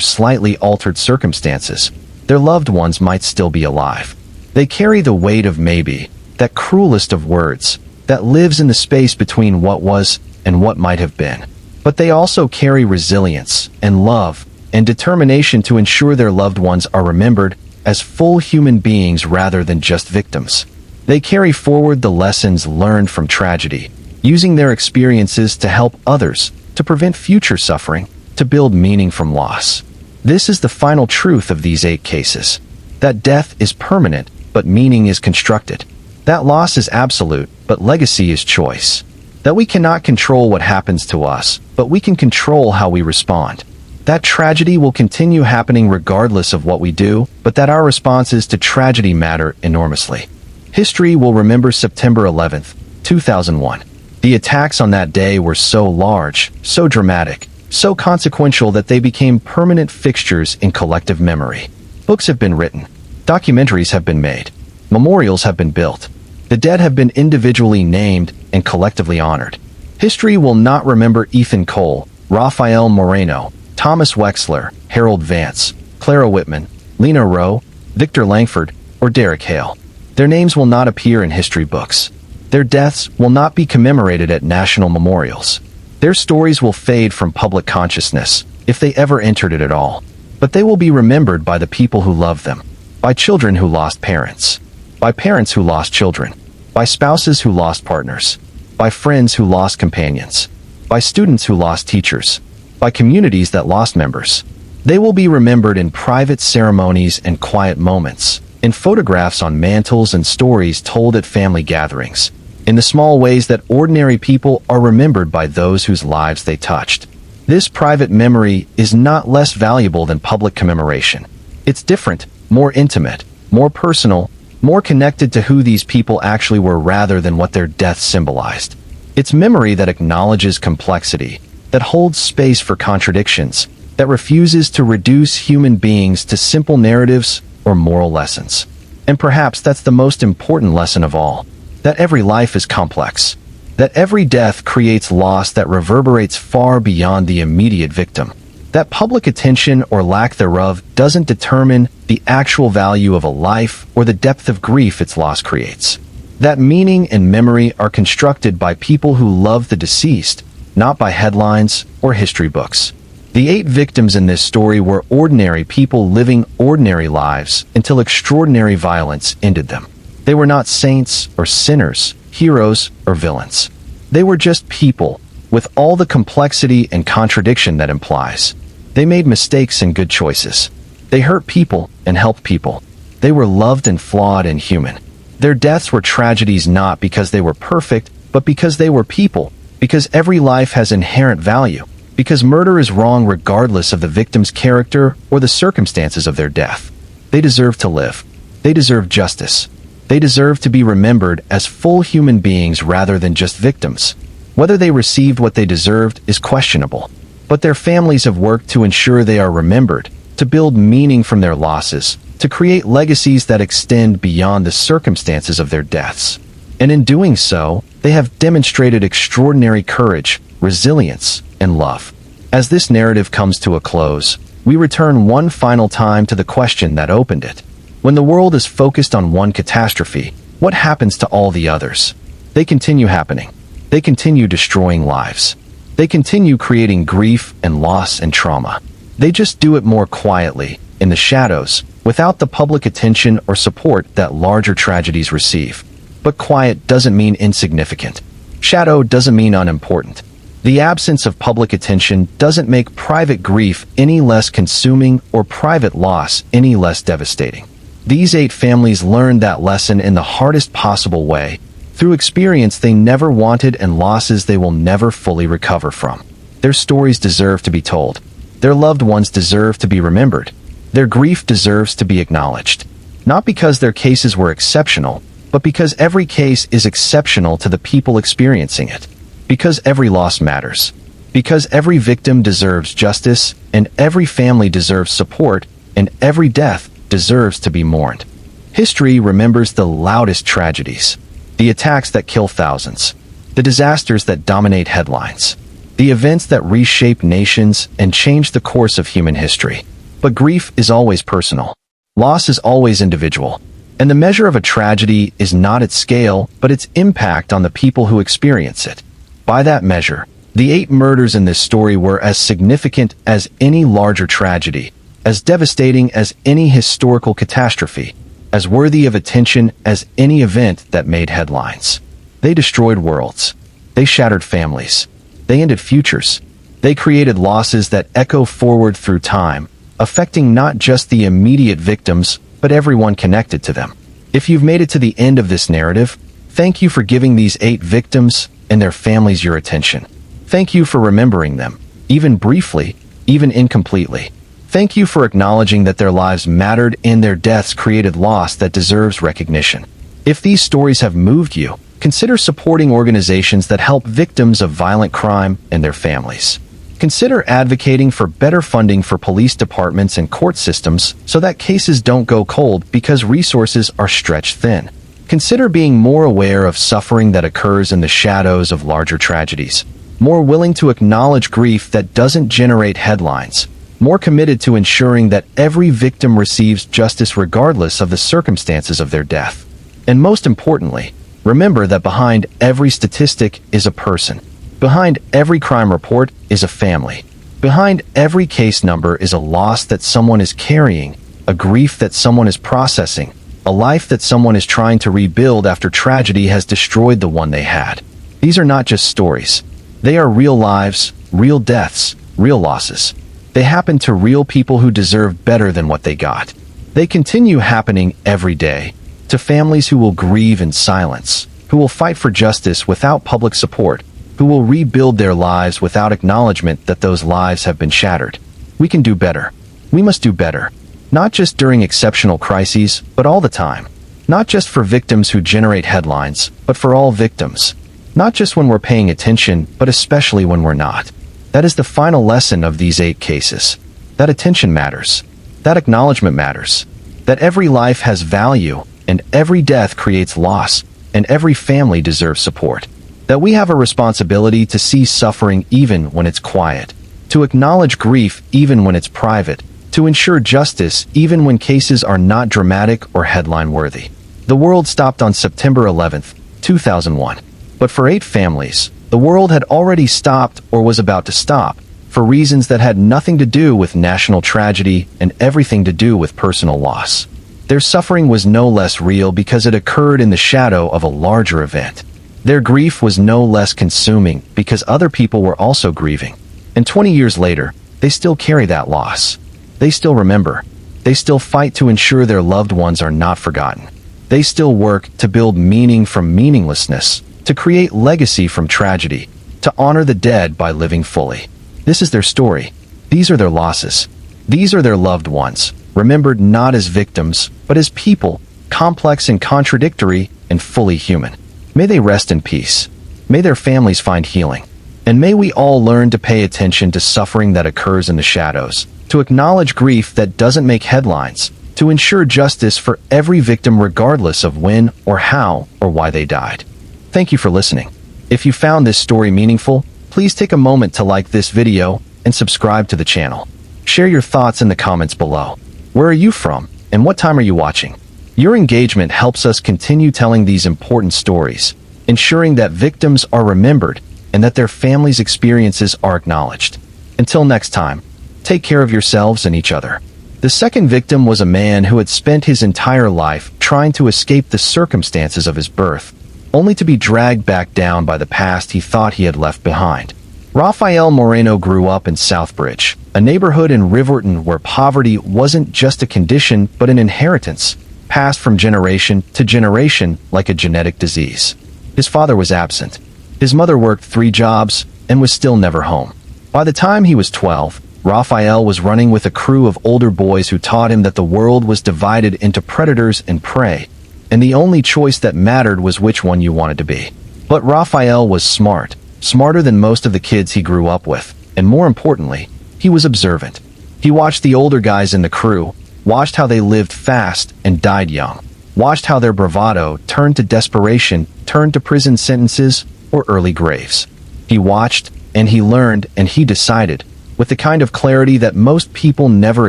slightly altered circumstances, their loved ones might still be alive. They carry the weight of maybe, that cruelest of words, that lives in the space between what was and what might have been. But they also carry resilience, and love, and determination to ensure their loved ones are remembered as full human beings rather than just victims. They carry forward the lessons learned from tragedy, using their experiences to help others, to prevent future suffering, to build meaning from loss. This is the final truth of these 8 cases. That death is permanent, but meaning is constructed. That loss is absolute, but legacy is choice. That we cannot control what happens to us, but we can control how we respond. That tragedy will continue happening regardless of what we do, but that our responses to tragedy matter enormously. History will remember September 11th, 2001. The attacks on that day were so large, so dramatic, so consequential that they became permanent fixtures in collective memory. Books have been written. Documentaries have been made. Memorials have been built. The dead have been individually named and collectively honored. History will not remember Ethan Cole, Rafael Moreno, Thomas Wexler, Harold Vance, Clara Whitman, Lena Rowe, Victor Langford, or Derek Hale. Their names will not appear in history books. Their deaths will not be commemorated at national memorials. Their stories will fade from public consciousness, if they ever entered it at all. But they will be remembered by the people who love them, by children who lost parents, by parents who lost children, by spouses who lost partners, by friends who lost companions, by students who lost teachers, by communities that lost members. They will be remembered in private ceremonies and quiet moments, in photographs on mantles and stories told at family gatherings, in the small ways that ordinary people are remembered by those whose lives they touched. This private memory is not less valuable than public commemoration. It's different, more intimate, more personal, more connected to who these people actually were rather than what their death symbolized. It's memory that acknowledges complexity, that holds space for contradictions, that refuses to reduce human beings to simple narratives or moral lessons. And perhaps that's the most important lesson of all, that every life is complex, that every death creates loss that reverberates far beyond the immediate victim, that public attention or lack thereof doesn't determine the actual value of a life or the depth of grief its loss creates, that meaning and memory are constructed by people who love the deceased, not by headlines or history books. The 8 victims in this story were ordinary people living ordinary lives until extraordinary violence ended them. They were not saints or sinners, heroes or villains. They were just people, with all the complexity and contradiction that implies. They made mistakes and good choices. They hurt people and helped people. They were loved and flawed and human. Their deaths were tragedies not because they were perfect, but because they were people, because every life has inherent value, because murder is wrong regardless of the victim's character or the circumstances of their death. They deserve to live. They deserve justice. They deserve to be remembered as full human beings rather than just victims. Whether they received what they deserved is questionable, but their families have worked to ensure they are remembered, to build meaning from their losses, to create legacies that extend beyond the circumstances of their deaths. And in doing so, they have demonstrated extraordinary courage, resilience, and love. As this narrative comes to a close, we return one final time to the question that opened it. When the world is focused on one catastrophe, what happens to all the others? They continue happening. They continue destroying lives. They continue creating grief and loss and trauma. They just do it more quietly, in the shadows, without the public attention or support that larger tragedies receive. But quiet doesn't mean insignificant. Shadow doesn't mean unimportant. The absence of public attention doesn't make private grief any less consuming or private loss any less devastating. These 8 families learned that lesson in the hardest possible way, through experience they never wanted and losses they will never fully recover from. Their stories deserve to be told. Their loved ones deserve to be remembered. Their grief deserves to be acknowledged. Not because their cases were exceptional, but because every case is exceptional to the people experiencing it. Because every loss matters. Because every victim deserves justice, and every family deserves support, and every death deserves to be mourned. History remembers the loudest tragedies, the attacks that kill thousands, the disasters that dominate headlines, the events that reshape nations and change the course of human history. But grief is always personal. Loss is always individual. And the measure of a tragedy is not its scale, but its impact on the people who experience it. By that measure, the 8 murders in this story were as significant as any larger tragedy, as devastating as any historical catastrophe, as worthy of attention as any event that made headlines. They destroyed worlds. They shattered families. They ended futures. They created losses that echo forward through time, affecting not just the immediate victims, but everyone connected to them. If you've made it to the end of this narrative, thank you for giving these 8 victims and their families your attention. Thank you for remembering them, even briefly, even incompletely. Thank you for acknowledging that their lives mattered and their deaths created loss that deserves recognition. If these stories have moved you, consider supporting organizations that help victims of violent crime and their families. Consider advocating for better funding for police departments and court systems so that cases don't go cold because resources are stretched thin. Consider being more aware of suffering that occurs in the shadows of larger tragedies, more willing to acknowledge grief that doesn't generate headlines, more committed to ensuring that every victim receives justice regardless of the circumstances of their death. And most importantly, remember that behind every statistic is a person. Behind every crime report is a family. Behind every case number is a loss that someone is carrying, a grief that someone is processing, a life that someone is trying to rebuild after tragedy has destroyed the one they had. These are not just stories. They are real lives, real deaths, real losses. They happen to real people who deserve better than what they got. They continue happening every day, to families who will grieve in silence, who will fight for justice without public support, who will rebuild their lives without acknowledgement that those lives have been shattered. We can do better. We must do better. Not just during exceptional crises, but all the time. Not just for victims who generate headlines, but for all victims. Not just when we're paying attention, but especially when we're not. That is the final lesson of these 8 cases. That attention matters. That acknowledgement matters. That every life has value, and every death creates loss, and every family deserves support. That we have a responsibility to see suffering even when it's quiet, to acknowledge grief even when it's private, to ensure justice even when cases are not dramatic or headline-worthy. The world stopped on September 11th, 2001. But for 8 families, the world had already stopped or was about to stop, for reasons that had nothing to do with national tragedy and everything to do with personal loss. Their suffering was no less real because it occurred in the shadow of a larger event. Their grief was no less consuming because other people were also grieving. And 20 years later, they still carry that loss. They still remember. They still fight to ensure their loved ones are not forgotten. They still work to build meaning from meaninglessness, to create legacy from tragedy, to honor the dead by living fully. This is their story. These are their losses. These are their loved ones, remembered not as victims, but as people, complex and contradictory and fully human. May they rest in peace. May their families find healing. And may we all learn to pay attention to suffering that occurs in the shadows, to acknowledge grief that doesn't make headlines, to ensure justice for every victim regardless of when or how or why they died. Thank you for listening. If you found this story meaningful, please take a moment to like this video and subscribe to the channel. Share your thoughts in the comments below. Where are you from, and what time are you watching? Your engagement helps us continue telling these important stories, ensuring that victims are remembered and that their families' experiences are acknowledged. Until next time, take care of yourselves and each other. The second victim was a man who had spent his entire life trying to escape the circumstances of his birth, only to be dragged back down by the past he thought he had left behind. Rafael Moreno grew up in Southbridge, a neighborhood in Riverton where poverty wasn't just a condition but an inheritance, passed from generation to generation like a genetic disease. His father was absent. His mother worked 3 jobs and was still never home. By the time he was 12, Rafael was running with a crew of older boys who taught him that the world was divided into predators and prey, and the only choice that mattered was which one you wanted to be. But Rafael was smart, smarter than most of the kids he grew up with, and more importantly, he was observant. He watched the older guys in the crew, watched how they lived fast and died young. watched how their bravado turned to desperation, turned to prison sentences or early graves. He watched, and he learned, and he decided, with the kind of clarity that most people never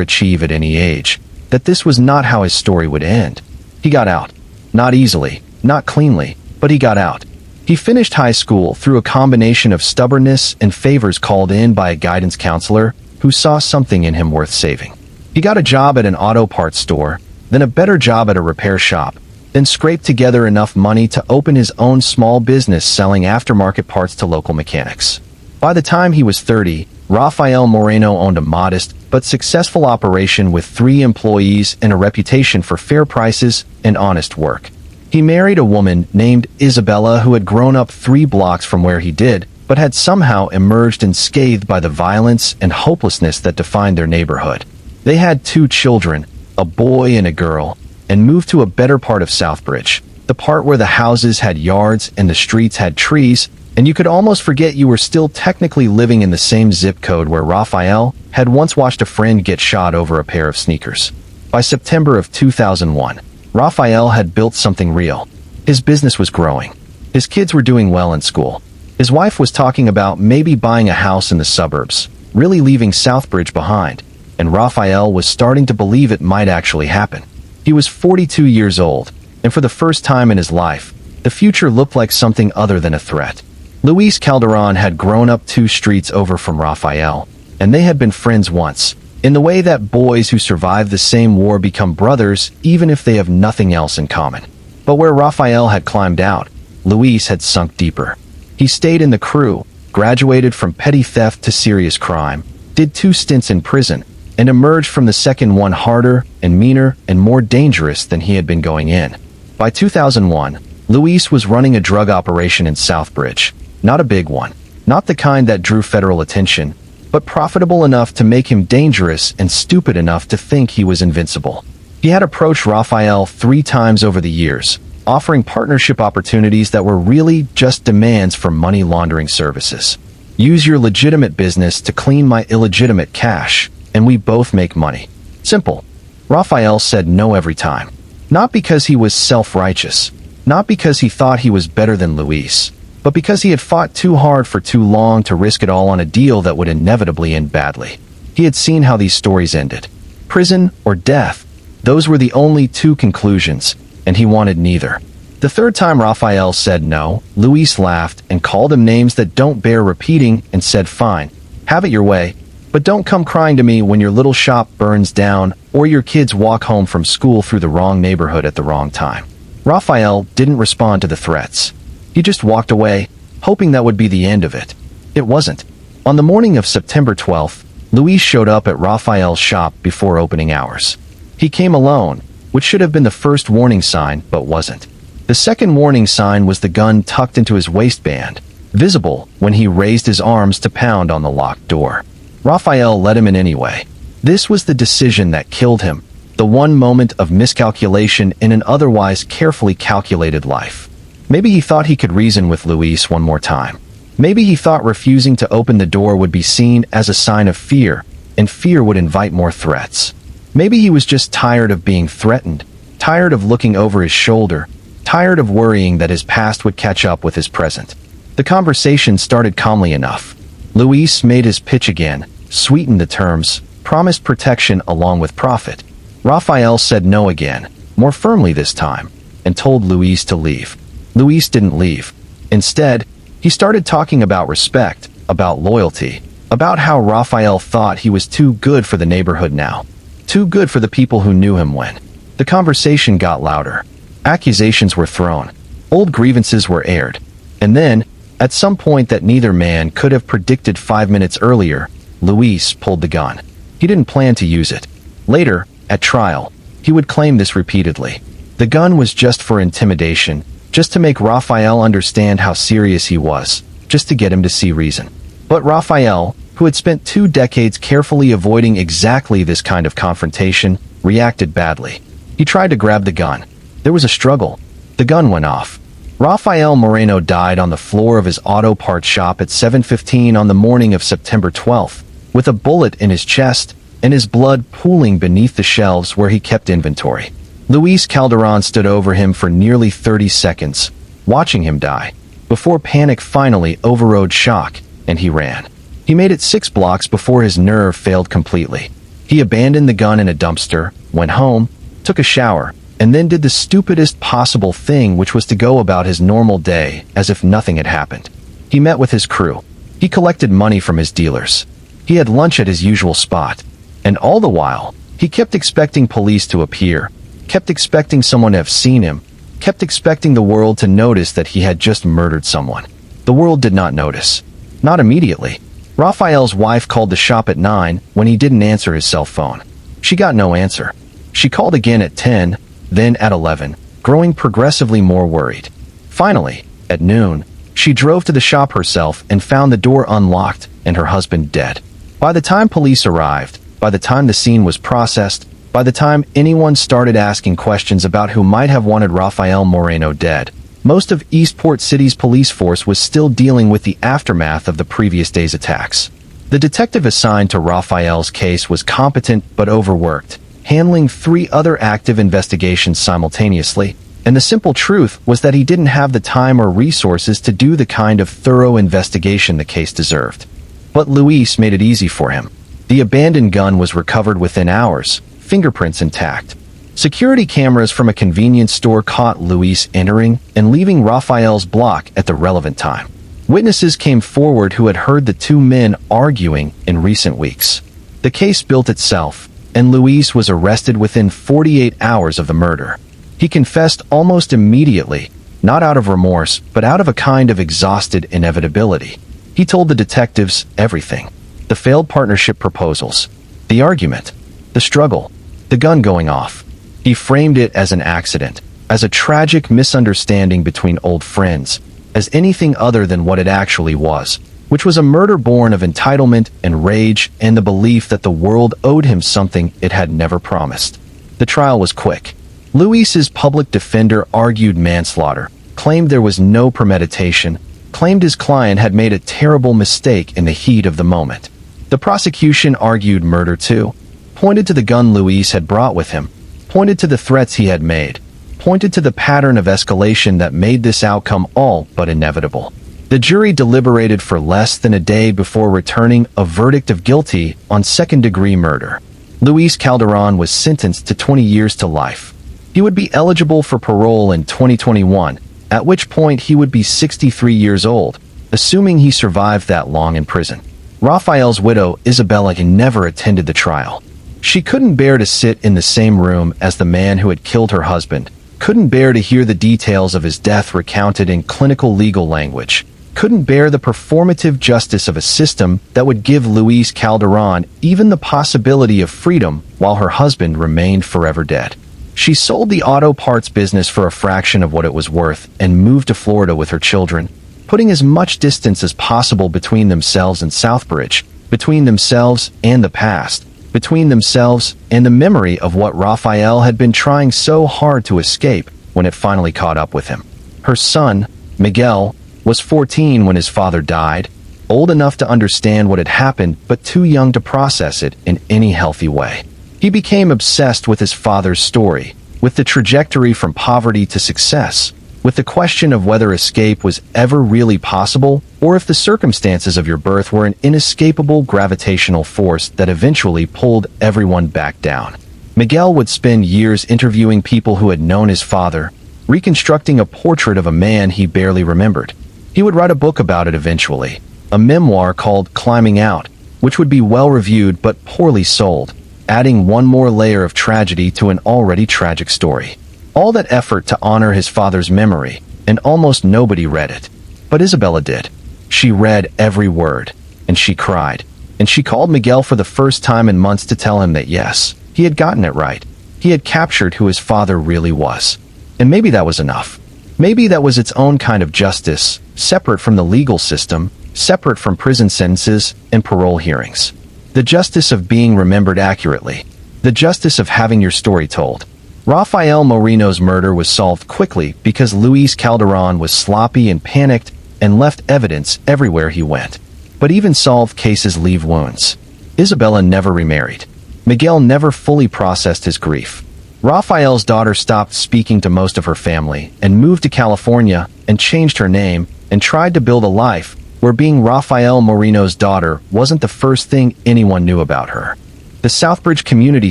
achieve at any age, that this was not how his story would end. He got out. Not easily, not cleanly, but he got out. He finished high school through a combination of stubbornness and favors called in by a guidance counselor who saw something in him worth saving. He got a job at an auto parts store, then a better job at a repair shop, then scraped together enough money to open his own small business selling aftermarket parts to local mechanics. By the time he was 30, Rafael Moreno owned a modest but successful operation with 3 employees and a reputation for fair prices and honest work. He married a woman named Isabella who had grown up 3 blocks from where he did, but had somehow emerged unscathed by the violence and hopelessness that defined their neighborhood. They had 2 children, a boy and a girl, and moved to a better part of Southbridge, the part where the houses had yards and the streets had trees, and you could almost forget you were still technically living in the same zip code where Rafael had once watched a friend get shot over a pair of sneakers. By September of 2001, Rafael had built something real. His business was growing. His kids were doing well in school. His wife was talking about maybe buying a house in the suburbs, really leaving Southbridge behind, and Rafael was starting to believe it might actually happen. He was 42 years old, and for the first time in his life, the future looked like something other than a threat. Luis Calderon had grown up 2 streets over from Rafael, and they had been friends once, in the way that boys who survive the same war become brothers even if they have nothing else in common. But where Rafael had climbed out, Luis had sunk deeper. He stayed in the crew, graduated from petty theft to serious crime, did 2 stints in prison, and emerged from the second one harder and meaner and more dangerous than he had been going in. By 2001, Luis was running a drug operation in Southbridge. Not a big one, not the kind that drew federal attention, but profitable enough to make him dangerous and stupid enough to think he was invincible. He had approached Rafael 3 times over the years, offering partnership opportunities that were really just demands for money laundering services. Use your legitimate business to clean my illegitimate cash, and we both make money. Simple. Rafael said no every time. Not because he was self-righteous, not because he thought he was better than Luis, but because he had fought too hard for too long to risk it all on a deal that would inevitably end badly. He had seen how these stories ended. Prison or death. Those were the only 2 conclusions, and he wanted neither. The 3rd time Rafael said no, Luis laughed and called him names that don't bear repeating and said, "Fine, have it your way, but don't come crying to me when your little shop burns down or your kids walk home from school through the wrong neighborhood at the wrong time." Rafael didn't respond to the threats. He just walked away, hoping that would be the end of it. It wasn't. On the morning of September 12th, Luis showed up at Rafael's shop before opening hours. He came alone, which should have been the first warning sign, but wasn't. The second warning sign was the gun tucked into his waistband, visible when he raised his arms to pound on the locked door. Rafael let him in anyway. This was the decision that killed him, the one moment of miscalculation in an otherwise carefully calculated life. Maybe he thought he could reason with Luis one more time. Maybe he thought refusing to open the door would be seen as a sign of fear, and fear would invite more threats. Maybe he was just tired of being threatened, tired of looking over his shoulder, tired of worrying that his past would catch up with his present. The conversation started calmly enough. Luis made his pitch again, sweetened the terms, promised protection along with profit. Rafael said no again, more firmly this time, and told Luis to leave. Luis didn't leave. Instead, he started talking about respect, about loyalty, about how Rafael thought he was too good for the neighborhood now, too good for the people who knew him when. The conversation got louder. Accusations were thrown. Old grievances were aired. And then, at some point that neither man could have predicted 5 minutes earlier, Luis pulled the gun. He didn't plan to use it. Later, at trial, he would claim this repeatedly. The gun was just for intimidation, just to make Rafael understand how serious he was, just to get him to see reason. But Rafael, who had spent 2 decades carefully avoiding exactly this kind of confrontation, reacted badly. He tried to grab the gun. There was a struggle. The gun went off. Rafael Moreno died on the floor of his auto parts shop at 7:15 on the morning of September 12th, with a bullet in his chest and his blood pooling beneath the shelves where he kept inventory. Luis Calderon stood over him for nearly 30 seconds, watching him die, before panic finally overrode shock, and he ran. He made it 6 blocks before his nerve failed completely. He abandoned the gun in a dumpster, went home, took a shower, and then did the stupidest possible thing, which was to go about his normal day as if nothing had happened. He met with his crew. He collected money from his dealers. He had lunch at his usual spot. And all the while, he kept expecting police to appear, kept expecting someone to have seen him, kept expecting the world to notice that he had just murdered someone. The world did not notice. Not immediately. Raphael's wife called the shop at 9 when he didn't answer his cell phone. She got no answer. She called again at 10, then at 11, growing progressively more worried. Finally, at noon, she drove to the shop herself and found the door unlocked and her husband dead. By the time police arrived, by the time the scene was processed, by the time anyone started asking questions about who might have wanted Rafael Moreno dead, most of Eastport City's police force was still dealing with the aftermath of the previous day's attacks. The detective assigned to Rafael's case was competent but overworked, handling 3 other active investigations simultaneously, and the simple truth was that he didn't have the time or resources to do the kind of thorough investigation the case deserved. But Luis made it easy for him. The abandoned gun was recovered within hours, fingerprints intact. Security cameras from a convenience store caught Luis entering and leaving Rafael's block at the relevant time. Witnesses came forward who had heard the 2 men arguing in recent weeks. The case built itself, and Luis was arrested within 48 hours of the murder. He confessed almost immediately, not out of remorse, but out of a kind of exhausted inevitability. He told the detectives everything. The failed partnership proposals, the argument, the struggle, the gun going off. He framed it as an accident, as a tragic misunderstanding between old friends, as anything other than what it actually was, which was a murder born of entitlement and rage and the belief that the world owed him something it had never promised. The trial was quick. Luis's public defender argued manslaughter, claimed there was no premeditation, claimed his client had made a terrible mistake in the heat of the moment. The prosecution argued murder too, pointed to the gun Luis had brought with him, pointed to the threats he had made, pointed to the pattern of escalation that made this outcome all but inevitable. The jury deliberated for less than a day before returning a verdict of guilty on second-degree murder. Luis Calderon was sentenced to 20 years to life. He would be eligible for parole in 2021, at which point he would be 63 years old, assuming he survived that long in prison. Rafael's widow, Isabella, never attended the trial. She couldn't bear to sit in the same room as the man who had killed her husband, couldn't bear to hear the details of his death recounted in clinical legal language, couldn't bear the performative justice of a system that would give Luis Calderon even the possibility of freedom while her husband remained forever dead. She sold the auto parts business for a fraction of what it was worth and moved to Florida with her children, putting as much distance as possible between themselves and Southbridge, between themselves and the past, between themselves and the memory of what Rafael had been trying so hard to escape when it finally caught up with him. Her son, Miguel, was 14 when his father died, old enough to understand what had happened but too young to process it in any healthy way. He became obsessed with his father's story, with the trajectory from poverty to success, with the question of whether escape was ever really possible, or if the circumstances of your birth were an inescapable gravitational force that eventually pulled everyone back down. Miguel would spend years interviewing people who had known his father, reconstructing a portrait of a man he barely remembered. He would write a book about it eventually, a memoir called Climbing Out, which would be well-reviewed but poorly sold, adding one more layer of tragedy to an already tragic story. All that effort to honor his father's memory, and almost nobody read it. But Isabella did. She read every word, and she cried, and she called Miguel for the first time in months to tell him that yes, he had gotten it right. He had captured who his father really was. And maybe that was enough. Maybe that was its own kind of justice, separate from the legal system, separate from prison sentences and parole hearings. The justice of being remembered accurately. The justice of having your story told. Rafael Moreno's murder was solved quickly because Luis Calderon was sloppy and panicked and left evidence everywhere he went. But even solved cases leave wounds. Isabella never remarried. Miguel never fully processed his grief. Raphael's daughter stopped speaking to most of her family and moved to California and changed her name and tried to build a life where being Rafael Moreno's daughter wasn't the first thing anyone knew about her. The Southbridge community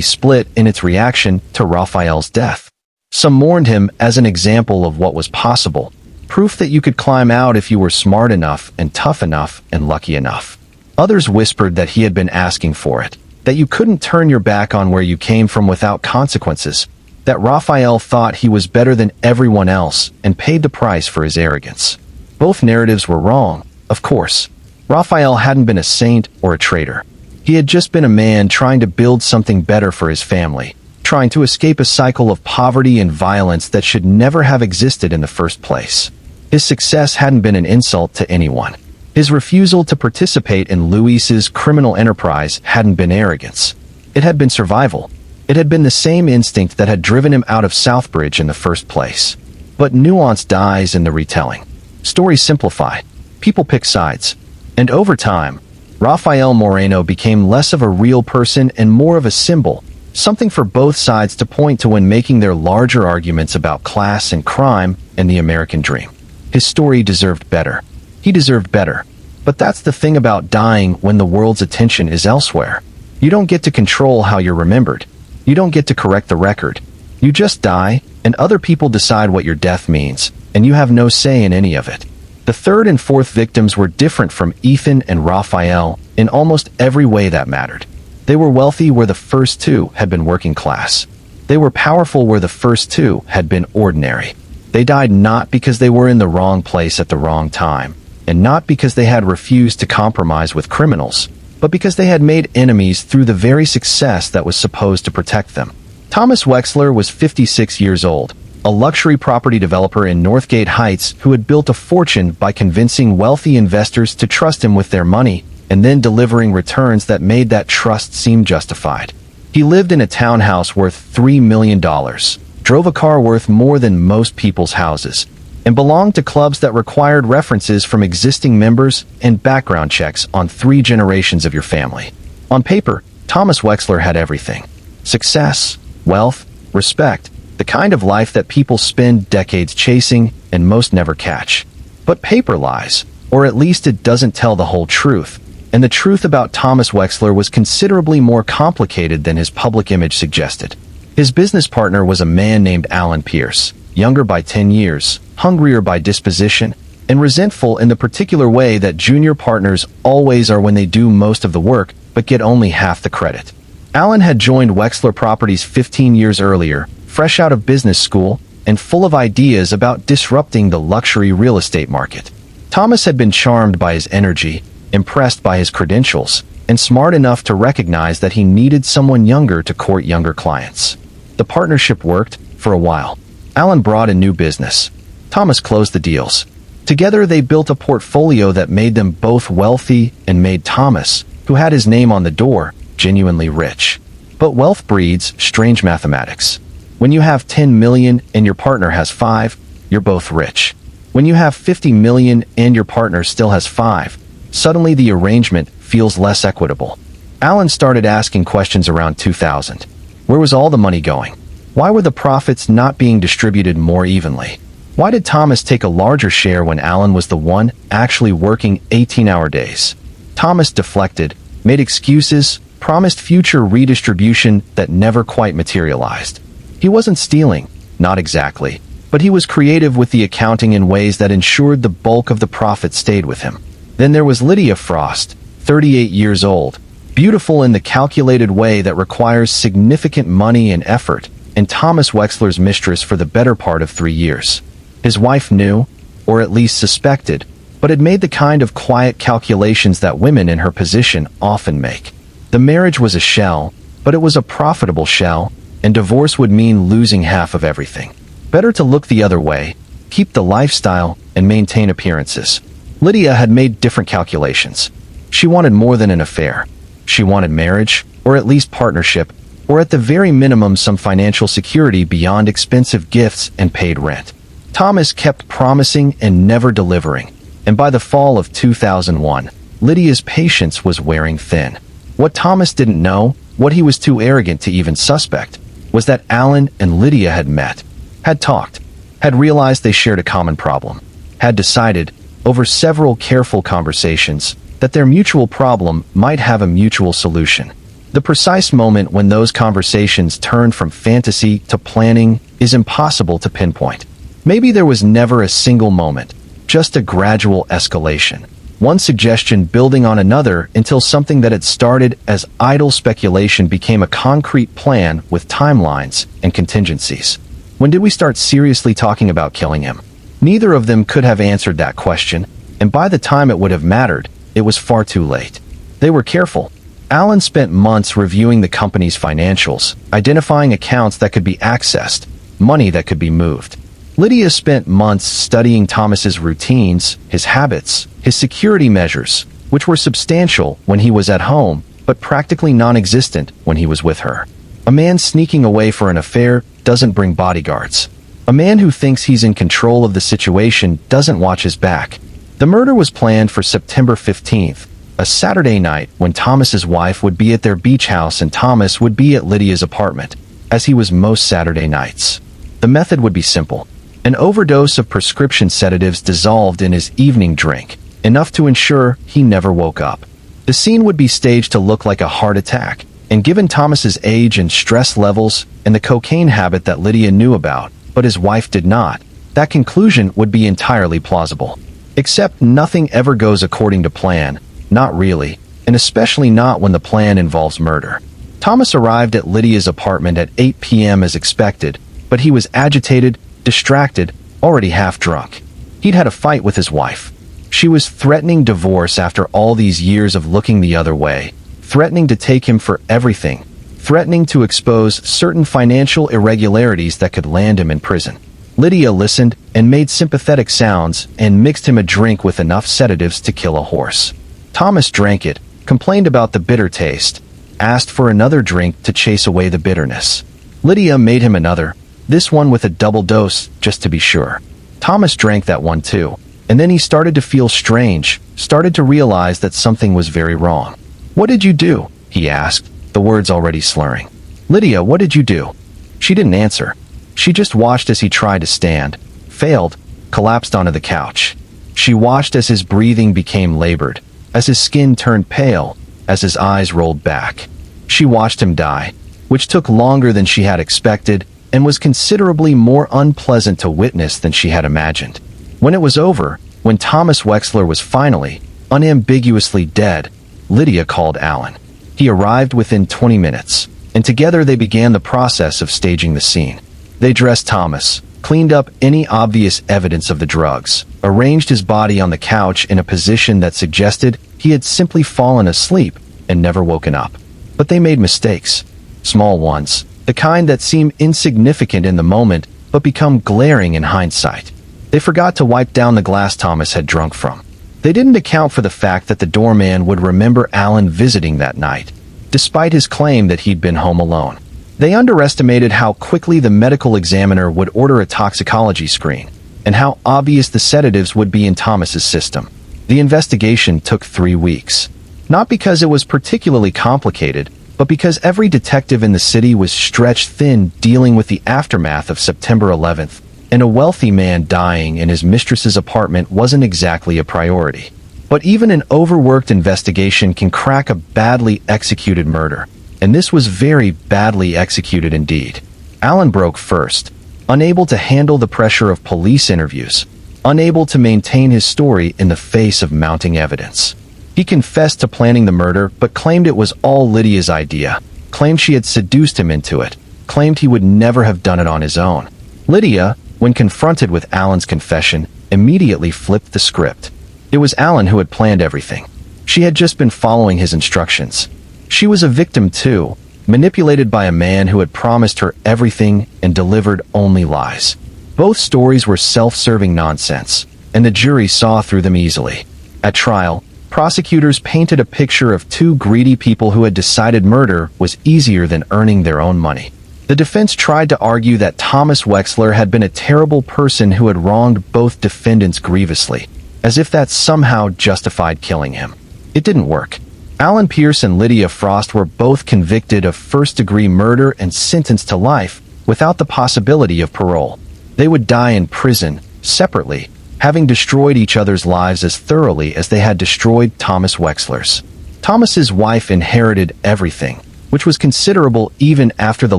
split in its reaction to Raphael's death. Some mourned him as an example of what was possible, proof that you could climb out if you were smart enough and tough enough and lucky enough. Others whispered that he had been asking for it, that you couldn't turn your back on where you came from without consequences, that Raphael thought he was better than everyone else and paid the price for his arrogance. Both narratives were wrong, of course. Raphael hadn't been a saint or a traitor. He had just been a man trying to build something better for his family, trying to escape a cycle of poverty and violence that should never have existed in the first place. His success hadn't been an insult to anyone. His refusal to participate in Luis's criminal enterprise hadn't been arrogance. It had been survival. It had been the same instinct that had driven him out of Southbridge in the first place. But nuance dies in the retelling. Stories simplify. People pick sides. And over time, Rafael Moreno became less of a real person and more of a symbol, something for both sides to point to when making their larger arguments about class and crime and the American dream. His story deserved better. He deserved better. But that's the thing about dying when the world's attention is elsewhere. You don't get to control how you're remembered. You don't get to correct the record. You just die, and other people decide what your death means, and you have no say in any of it. The third and fourth victims were different from Ethan and Raphael in almost every way that mattered. They were wealthy where the first two had been working class. They were powerful where the first two had been ordinary. They died not because they were in the wrong place at the wrong time, and not because they had refused to compromise with criminals, but because they had made enemies through the very success that was supposed to protect them. Thomas Wexler was 56 years old, a luxury property developer in Northgate Heights who had built a fortune by convincing wealthy investors to trust him with their money and then delivering returns that made that trust seem justified. He lived in a townhouse worth $3 million, drove a car worth more than most people's houses, and belonged to clubs that required references from existing members and background checks on 3 generations of your family. On paper, Thomas Wexler had everything: success, wealth, respect, the kind of life that people spend decades chasing and most never catch. But paper lies, or at least it doesn't tell the whole truth, and the truth about Thomas Wexler was considerably more complicated than his public image suggested. His business partner was a man named Alan Pierce, younger by 10 years, hungrier by disposition, and resentful in the particular way that junior partners always are when they do most of the work but get only half the credit. Alan had joined Wexler Properties 15 years earlier, fresh out of business school, and full of ideas about disrupting the luxury real estate market. Thomas had been charmed by his energy, impressed by his credentials, and smart enough to recognize that he needed someone younger to court younger clients. The partnership worked for a while. Alan brought in new business. Thomas closed the deals. Together they built a portfolio that made them both wealthy and made Thomas, who had his name on the door, genuinely rich. But wealth breeds strange mathematics. When you have 10 million and your partner has 5, you're both rich. When you have 50 million and your partner still has 5, suddenly the arrangement feels less equitable. Alan started asking questions around 2000. Where was all the money going? Why were the profits not being distributed more evenly? Why did Thomas take a larger share when Alan was the one actually working 18-hour days? Thomas deflected, made excuses, promised future redistribution that never quite materialized. He wasn't stealing, not exactly, but he was creative with the accounting in ways that ensured the bulk of the profit stayed with him. Then there was Lydia Frost, 38 years old, beautiful in the calculated way that requires significant money and effort, and Thomas Wexler's mistress for the better part of 3 years. His wife knew, or at least suspected, but had made the kind of quiet calculations that women in her position often make. The marriage was a shell, but it was a profitable shell, and divorce would mean losing half of everything. Better to look the other way, keep the lifestyle, and maintain appearances. Lydia had made different calculations. She wanted more than an affair. She wanted marriage, or at least partnership, or at the very minimum some financial security beyond expensive gifts and paid rent. Thomas kept promising and never delivering, and by the fall of 2001, Lydia's patience was wearing thin. What Thomas didn't know, what he was too arrogant to even suspect, was that Alan and Lydia had met, had talked, had realized they shared a common problem, had decided, over several careful conversations, that their mutual problem might have a mutual solution. The precise moment when those conversations turned from fantasy to planning is impossible to pinpoint. Maybe there was never a single moment, just a gradual escalation. One suggestion building on another until something that had started as idle speculation became a concrete plan with timelines and contingencies. When did we start seriously talking about killing him? Neither of them could have answered that question, and by the time it would have mattered, it was far too late. They were careful. Alan spent months reviewing the company's financials, identifying accounts that could be accessed, money that could be moved. Lydia spent months studying Thomas's routines, his habits, his security measures, which were substantial when he was at home, but practically non-existent when he was with her. A man sneaking away for an affair doesn't bring bodyguards. A man who thinks he's in control of the situation doesn't watch his back. The murder was planned for September 15th, a Saturday night when Thomas's wife would be at their beach house and Thomas would be at Lydia's apartment, as he was most Saturday nights. The method would be simple. An overdose of prescription sedatives dissolved in his evening drink, enough to ensure he never woke up. The scene would be staged to look like a heart attack, and given Thomas's age and stress levels and the cocaine habit that Lydia knew about, but his wife did not, that conclusion would be entirely plausible. Except nothing ever goes according to plan, not really, and especially not when the plan involves murder. Thomas arrived at Lydia's apartment at 8 p.m. as expected, but he was agitated, distracted, already half drunk. He'd had a fight with his wife. She was threatening divorce after all these years of looking the other way, threatening to take him for everything, threatening to expose certain financial irregularities that could land him in prison. Lydia listened and made sympathetic sounds and mixed him a drink with enough sedatives to kill a horse. Thomas drank it, complained about the bitter taste, asked for another drink to chase away the bitterness. Lydia made him another, this one with a double dose, just to be sure. Thomas drank that one too, and then he started to feel strange, started to realize that something was very wrong. "What did you do?" he asked, the words already slurring. "Lydia, what did you do?" She didn't answer. She just watched as he tried to stand, failed, collapsed onto the couch. She watched as his breathing became labored, as his skin turned pale, as his eyes rolled back. She watched him die, which took longer than she had expected and was considerably more unpleasant to witness than she had imagined. When it was over, when Thomas Wexler was finally, unambiguously dead, Lydia called Alan. He arrived within 20 minutes, and together they began the process of staging the scene. They dressed Thomas, cleaned up any obvious evidence of the drugs, arranged his body on the couch in a position that suggested he had simply fallen asleep and never woken up. But they made mistakes. Small ones, the kind that seem insignificant in the moment but become glaring in hindsight. They forgot to wipe down the glass Thomas had drunk from. They didn't account for the fact that the doorman would remember Alan visiting that night, despite his claim that he'd been home alone. They underestimated how quickly the medical examiner would order a toxicology screen, and how obvious the sedatives would be in Thomas's system. The investigation took 3 weeks. Not because it was particularly complicated, but because every detective in the city was stretched thin dealing with the aftermath of September 11th, and a wealthy man dying in his mistress's apartment wasn't exactly a priority. But even an overworked investigation can crack a badly executed murder, and this was very badly executed indeed. Alan broke first, unable to handle the pressure of police interviews, unable to maintain his story in the face of mounting evidence. He confessed to planning the murder, but claimed it was all Lydia's idea, claimed she had seduced him into it, claimed he would never have done it on his own. Lydia, when confronted with Alan's confession, immediately flipped the script. It was Alan who had planned everything. She had just been following his instructions. She was a victim too, manipulated by a man who had promised her everything and delivered only lies. Both stories were self-serving nonsense, and the jury saw through them easily. At trial, prosecutors painted a picture of two greedy people who had decided murder was easier than earning their own money. The defense tried to argue that Thomas Wexler had been a terrible person who had wronged both defendants grievously, as if that somehow justified killing him. It didn't work. Alan Pierce and Lydia Frost were both convicted of first-degree murder and sentenced to life without the possibility of parole. They would die in prison, separately, having destroyed each other's lives as thoroughly as they had destroyed Thomas Wexler's. Thomas's wife inherited everything, which was considerable even after the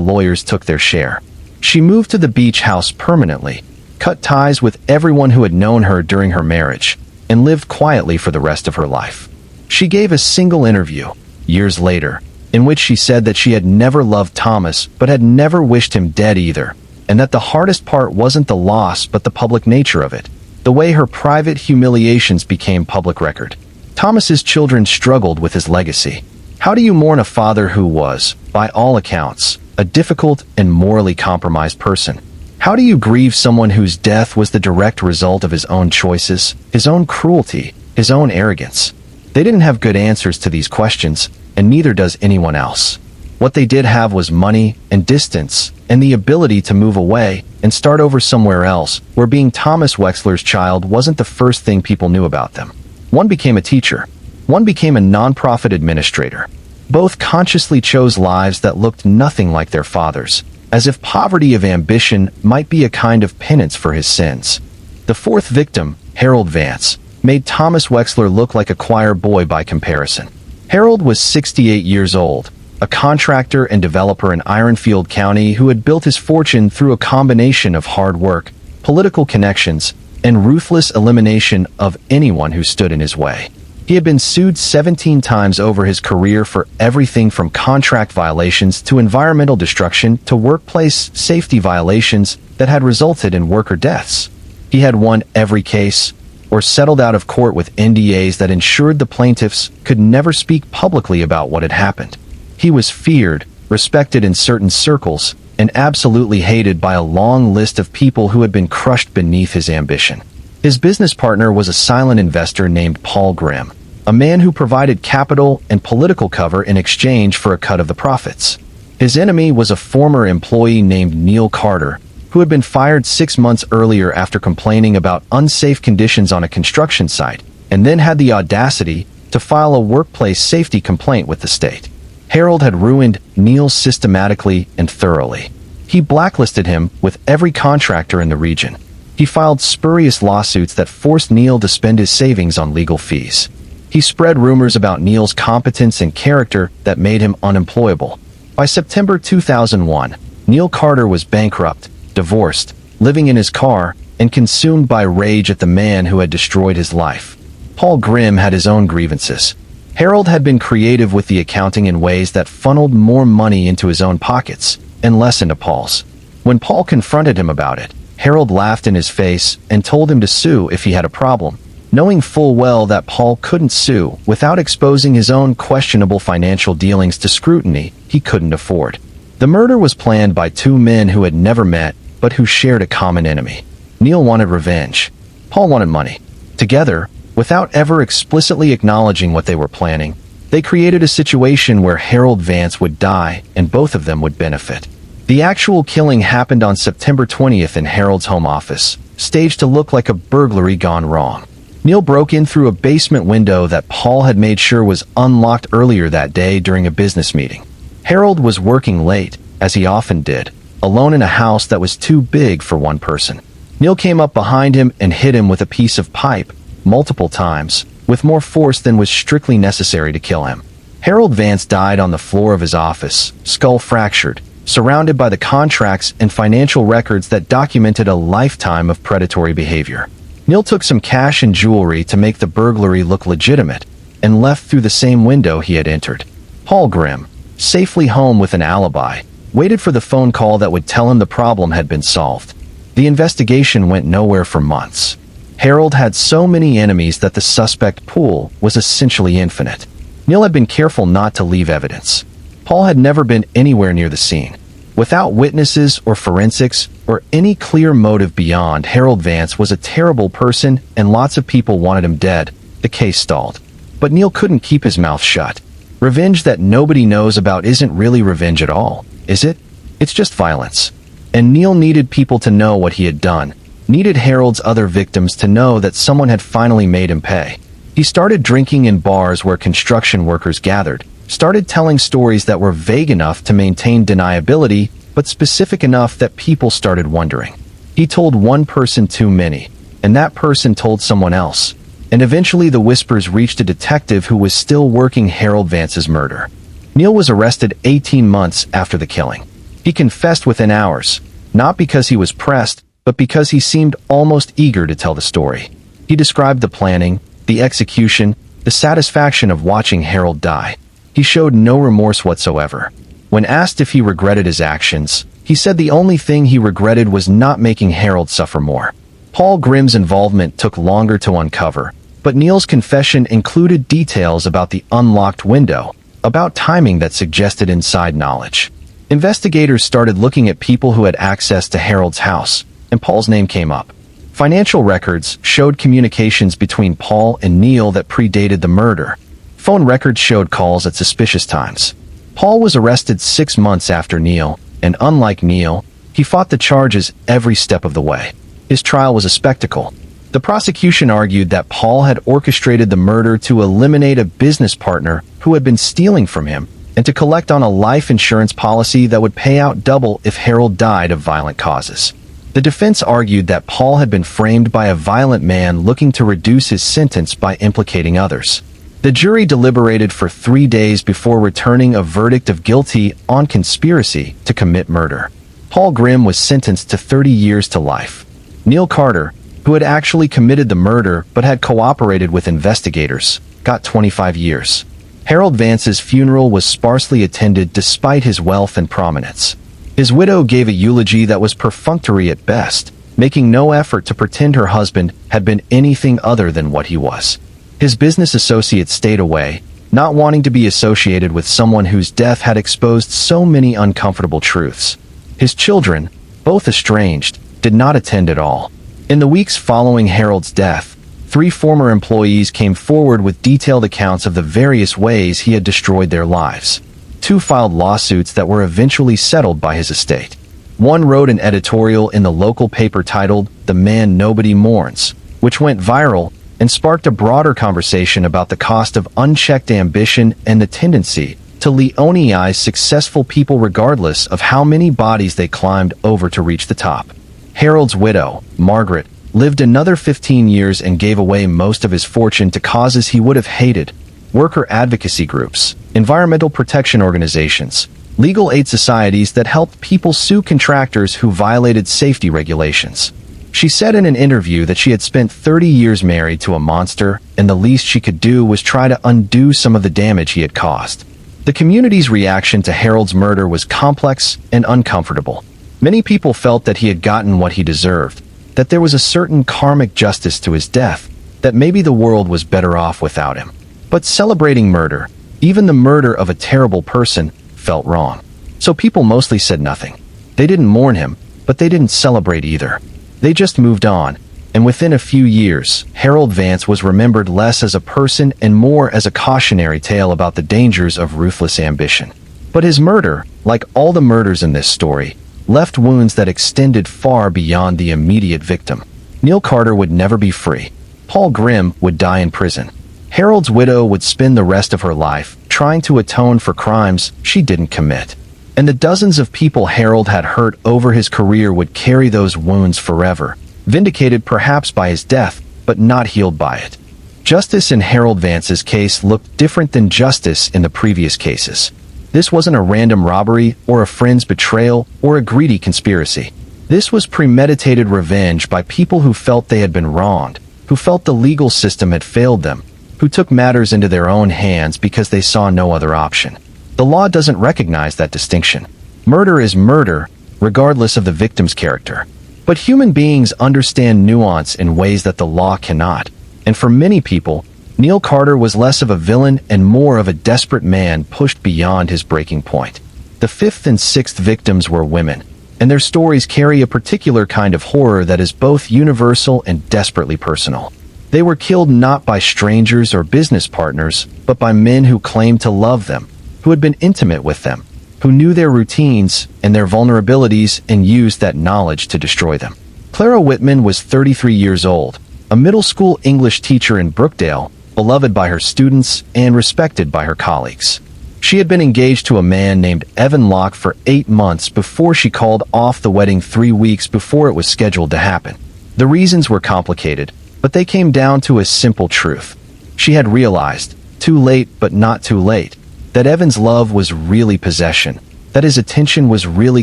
lawyers took their share. She moved to the beach house permanently, cut ties with everyone who had known her during her marriage, and lived quietly for the rest of her life. She gave a single interview, years later, in which she said that she had never loved Thomas but had never wished him dead either, and that the hardest part wasn't the loss but the public nature of it, the way her private humiliations became public record. Thomas's children struggled with his legacy. How do you mourn a father who was, by all accounts, a difficult and morally compromised person? How do you grieve someone whose death was the direct result of his own choices, his own cruelty, his own arrogance? They didn't have good answers to these questions, and neither does anyone else. What they did have was money and distance, and the ability to move away and start over somewhere else, where being Thomas Wexler's child wasn't the first thing people knew about them. One became a teacher. One became a nonprofit administrator. Both consciously chose lives that looked nothing like their father's, as if poverty of ambition might be a kind of penance for his sins. The fourth victim, Harold Vance, made Thomas Wexler look like a choir boy by comparison. Harold was 68 years old, a contractor and developer in Ironfield County who had built his fortune through a combination of hard work, political connections, and ruthless elimination of anyone who stood in his way. He had been sued 17 times over his career for everything from contract violations to environmental destruction to workplace safety violations that had resulted in worker deaths. He had won every case, or settled out of court with NDAs that ensured the plaintiffs could never speak publicly about what had happened. He was feared, respected in certain circles, and absolutely hated by a long list of people who had been crushed beneath his ambition. His business partner was a silent investor named Paul Grimm, a man who provided capital and political cover in exchange for a cut of the profits. His enemy was a former employee named Neil Carter, who had been fired 6 months earlier after complaining about unsafe conditions on a construction site, and then had the audacity to file a workplace safety complaint with the state. Harold had ruined Neil systematically and thoroughly. He blacklisted him with every contractor in the region. He filed spurious lawsuits that forced Neil to spend his savings on legal fees. He spread rumors about Neil's competence and character that made him unemployable. By September 2001, Neil Carter was bankrupt, divorced, living in his car, and consumed by rage at the man who had destroyed his life. Paul Grimm had his own grievances. Harold had been creative with the accounting in ways that funneled more money into his own pockets and less into Paul's. When Paul confronted him about it, Harold laughed in his face and told him to sue if he had a problem, knowing full well that Paul couldn't sue without exposing his own questionable financial dealings to scrutiny he couldn't afford. The murder was planned by two men who had never met but who shared a common enemy. Neil wanted revenge. Paul wanted money. Together, without ever explicitly acknowledging what they were planning, they created a situation where Harold Vance would die and both of them would benefit. The actual killing happened on September 20th in Harold's home office, staged to look like a burglary gone wrong. Neil broke in through a basement window that Paul had made sure was unlocked earlier that day during a business meeting. Harold was working late, as he often did, alone in a house that was too big for one person. Neil came up behind him and hit him with a piece of pipe, multiple times, with more force than was strictly necessary to kill him. Harold Vance died on the floor of his office, skull fractured, surrounded by the contracts and financial records that documented a lifetime of predatory behavior. Neil took some cash and jewelry to make the burglary look legitimate, and left through the same window he had entered. Paul Grimm, safely home with an alibi, waited for the phone call that would tell him the problem had been solved. The investigation went nowhere for months. Harold had so many enemies that the suspect pool was essentially infinite. Neil had been careful not to leave evidence. Paul had never been anywhere near the scene. Without witnesses or forensics or any clear motive beyond Harold Vance was a terrible person and lots of people wanted him dead, the case stalled. But Neil couldn't keep his mouth shut. Revenge that nobody knows about isn't really revenge at all, is it? It's just violence. And Neil needed people to know what he had done, needed Harold's other victims to know that someone had finally made him pay. He started drinking in bars where construction workers gathered, started telling stories that were vague enough to maintain deniability, but specific enough that people started wondering. He told one person too many, and that person told someone else. And eventually the whispers reached a detective who was still working Harold Vance's murder. Neil was arrested 18 months after the killing. He confessed within hours, not because he was pressed, but because he seemed almost eager to tell the story. He described the planning, the execution, the satisfaction of watching Harold die. He showed no remorse whatsoever. When asked if he regretted his actions, he said the only thing he regretted was not making Harold suffer more. Paul Grimm's involvement took longer to uncover, but Neil's confession included details about the unlocked window, about timing that suggested inside knowledge. Investigators started looking at people who had access to Harold's house, and Paul's name came up. Financial records showed communications between Paul and Neil that predated the murder. Phone records showed calls at suspicious times. Paul was arrested 6 months after Neil, and unlike Neil, he fought the charges every step of the way. His trial was a spectacle. The prosecution argued that Paul had orchestrated the murder to eliminate a business partner who had been stealing from him, and to collect on a life insurance policy that would pay out double if Harold died of violent causes. The defense argued that Paul had been framed by a violent man looking to reduce his sentence by implicating others. The jury deliberated for 3 days before returning a verdict of guilty on conspiracy to commit murder. Paul Grimm was sentenced to 30 years to life. Neil Carter, who had actually committed the murder but had cooperated with investigators, got 25 years. Harold Vance's funeral was sparsely attended despite his wealth and prominence. His widow gave a eulogy that was perfunctory at best, making no effort to pretend her husband had been anything other than what he was. His business associates stayed away, not wanting to be associated with someone whose death had exposed so many uncomfortable truths. His children, both estranged, did not attend at all. In the weeks following Harold's death, 3 former employees came forward with detailed accounts of the various ways he had destroyed their lives. 2 filed lawsuits that were eventually settled by his estate. One wrote an editorial in the local paper titled "The Man Nobody Mourns," which went viral and sparked a broader conversation about the cost of unchecked ambition and the tendency to Leoneize successful people regardless of how many bodies they climbed over to reach the top. Harold's widow, Margaret, lived another 15 years and gave away most of his fortune to causes he would have hated: worker advocacy groups, environmental protection organizations, legal aid societies that helped people sue contractors who violated safety regulations. She said in an interview that she had spent 30 years married to a monster, and the least she could do was try to undo some of the damage he had caused. The community's reaction to Harold's murder was complex and uncomfortable. Many people felt that he had gotten what he deserved, that there was a certain karmic justice to his death, that maybe the world was better off without him. But celebrating murder, even the murder of a terrible person, felt wrong. So people mostly said nothing. They didn't mourn him, but they didn't celebrate either. They just moved on, and within a few years, Harold Vance was remembered less as a person and more as a cautionary tale about the dangers of ruthless ambition. But his murder, like all the murders in this story, left wounds that extended far beyond the immediate victim. Neil Carter would never be free. Paul Grimm would die in prison. Harold's widow would spend the rest of her life trying to atone for crimes she didn't commit. And the dozens of people Harold had hurt over his career would carry those wounds forever, vindicated perhaps by his death, but not healed by it. Justice in Harold Vance's case looked different than justice in the previous cases. This wasn't a random robbery or a friend's betrayal or a greedy conspiracy. This was premeditated revenge by people who felt they had been wronged, who felt the legal system had failed them, who took matters into their own hands because they saw no other option. The law doesn't recognize that distinction. Murder is murder, regardless of the victim's character. But human beings understand nuance in ways that the law cannot. And for many people, Neil Carter was less of a villain and more of a desperate man pushed beyond his breaking point. The 5th and 6th victims were women, and their stories carry a particular kind of horror that is both universal and desperately personal. They were killed not by strangers or business partners, but by men who claimed to love them, who had been intimate with them, who knew their routines and their vulnerabilities and used that knowledge to destroy them. Clara Whitman was 33 years old, a middle school English teacher in Brookdale, beloved by her students and respected by her colleagues. She had been engaged to a man named Evan Locke for 8 months before she called off the wedding 3 weeks before it was scheduled to happen. The reasons were complicated, but they came down to a simple truth. She had realized, too late but not too late, that Evan's love was really possession, that his attention was really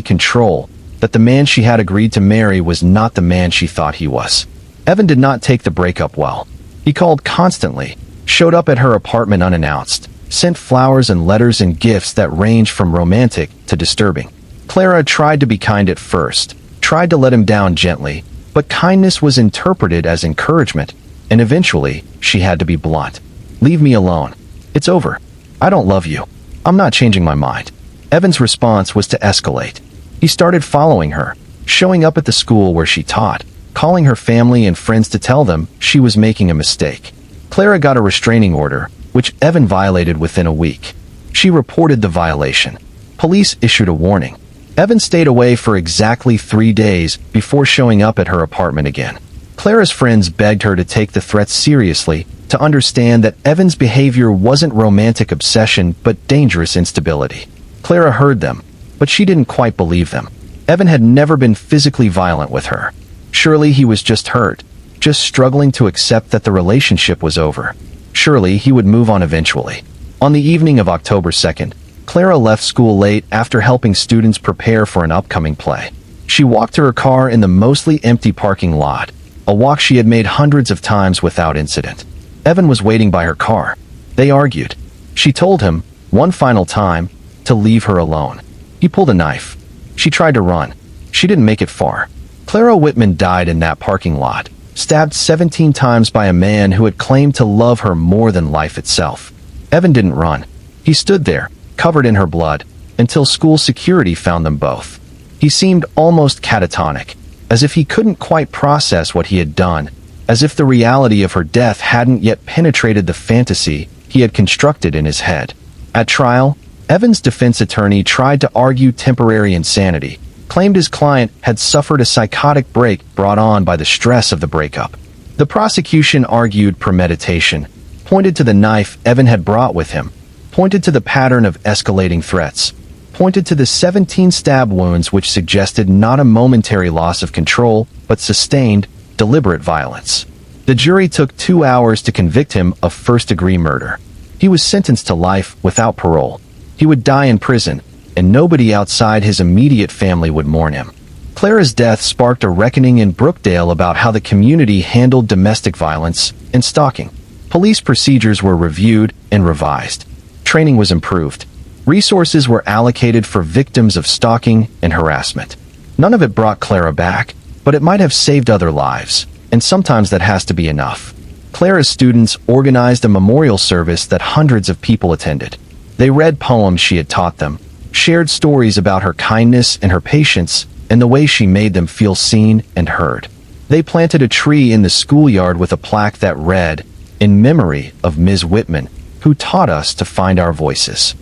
control, that the man she had agreed to marry was not the man she thought he was. Evan did not take the breakup well. He called constantly, showed up at her apartment unannounced, sent flowers and letters and gifts that ranged from romantic to disturbing. Clara tried to be kind at first, tried to let him down gently, but kindness was interpreted as encouragement, and eventually, she had to be blunt. "Leave me alone. It's over. I don't love you. I'm not changing my mind." Evan's response was to escalate. He started following her, showing up at the school where she taught, calling her family and friends to tell them she was making a mistake. Clara got a restraining order, which Evan violated within a week. She reported the violation. Police issued a warning. Evan stayed away for exactly 3 days before showing up at her apartment again. Clara's friends begged her to take the threats seriously, to understand that Evan's behavior wasn't romantic obsession but dangerous instability. Clara heard them, but she didn't quite believe them. Evan had never been physically violent with her. Surely he was just hurt, just struggling to accept that the relationship was over. Surely he would move on eventually. On the evening of October 2nd, Clara left school late after helping students prepare for an upcoming play. She walked to her car in the mostly empty parking lot, a walk she had made hundreds of times without incident. Evan was waiting by her car. They argued. She told him, one final time, to leave her alone. He pulled a knife. She tried to run. She didn't make it far. Clara Whitman died in that parking lot, stabbed 17 times by a man who had claimed to love her more than life itself. Evan didn't run. He stood there, covered in her blood, until school security found them both. He seemed almost catatonic, as if he couldn't quite process what he had done, as if the reality of her death hadn't yet penetrated the fantasy he had constructed in his head. At trial, Evan's defense attorney tried to argue temporary insanity, claimed his client had suffered a psychotic break brought on by the stress of the breakup. The prosecution argued premeditation, pointed to the knife Evan had brought with him, pointed to the pattern of escalating threats, pointed to the 17 stab wounds which suggested not a momentary loss of control, but sustained, deliberate violence. The jury took 2 hours to convict him of first-degree murder. He was sentenced to life without parole. He would die in prison, and nobody outside his immediate family would mourn him. Clara's death sparked a reckoning in Brookdale about how the community handled domestic violence and stalking. Police procedures were reviewed and revised. Training was improved. Resources were allocated for victims of stalking and harassment. None of it brought Clara back, but it might have saved other lives, and sometimes that has to be enough. Clara's students organized a memorial service that hundreds of people attended. They read poems she had taught them, shared stories about her kindness and her patience, and the way she made them feel seen and heard. They planted a tree in the schoolyard with a plaque that read, "In memory of Ms. Whitman, who taught us to find our voices."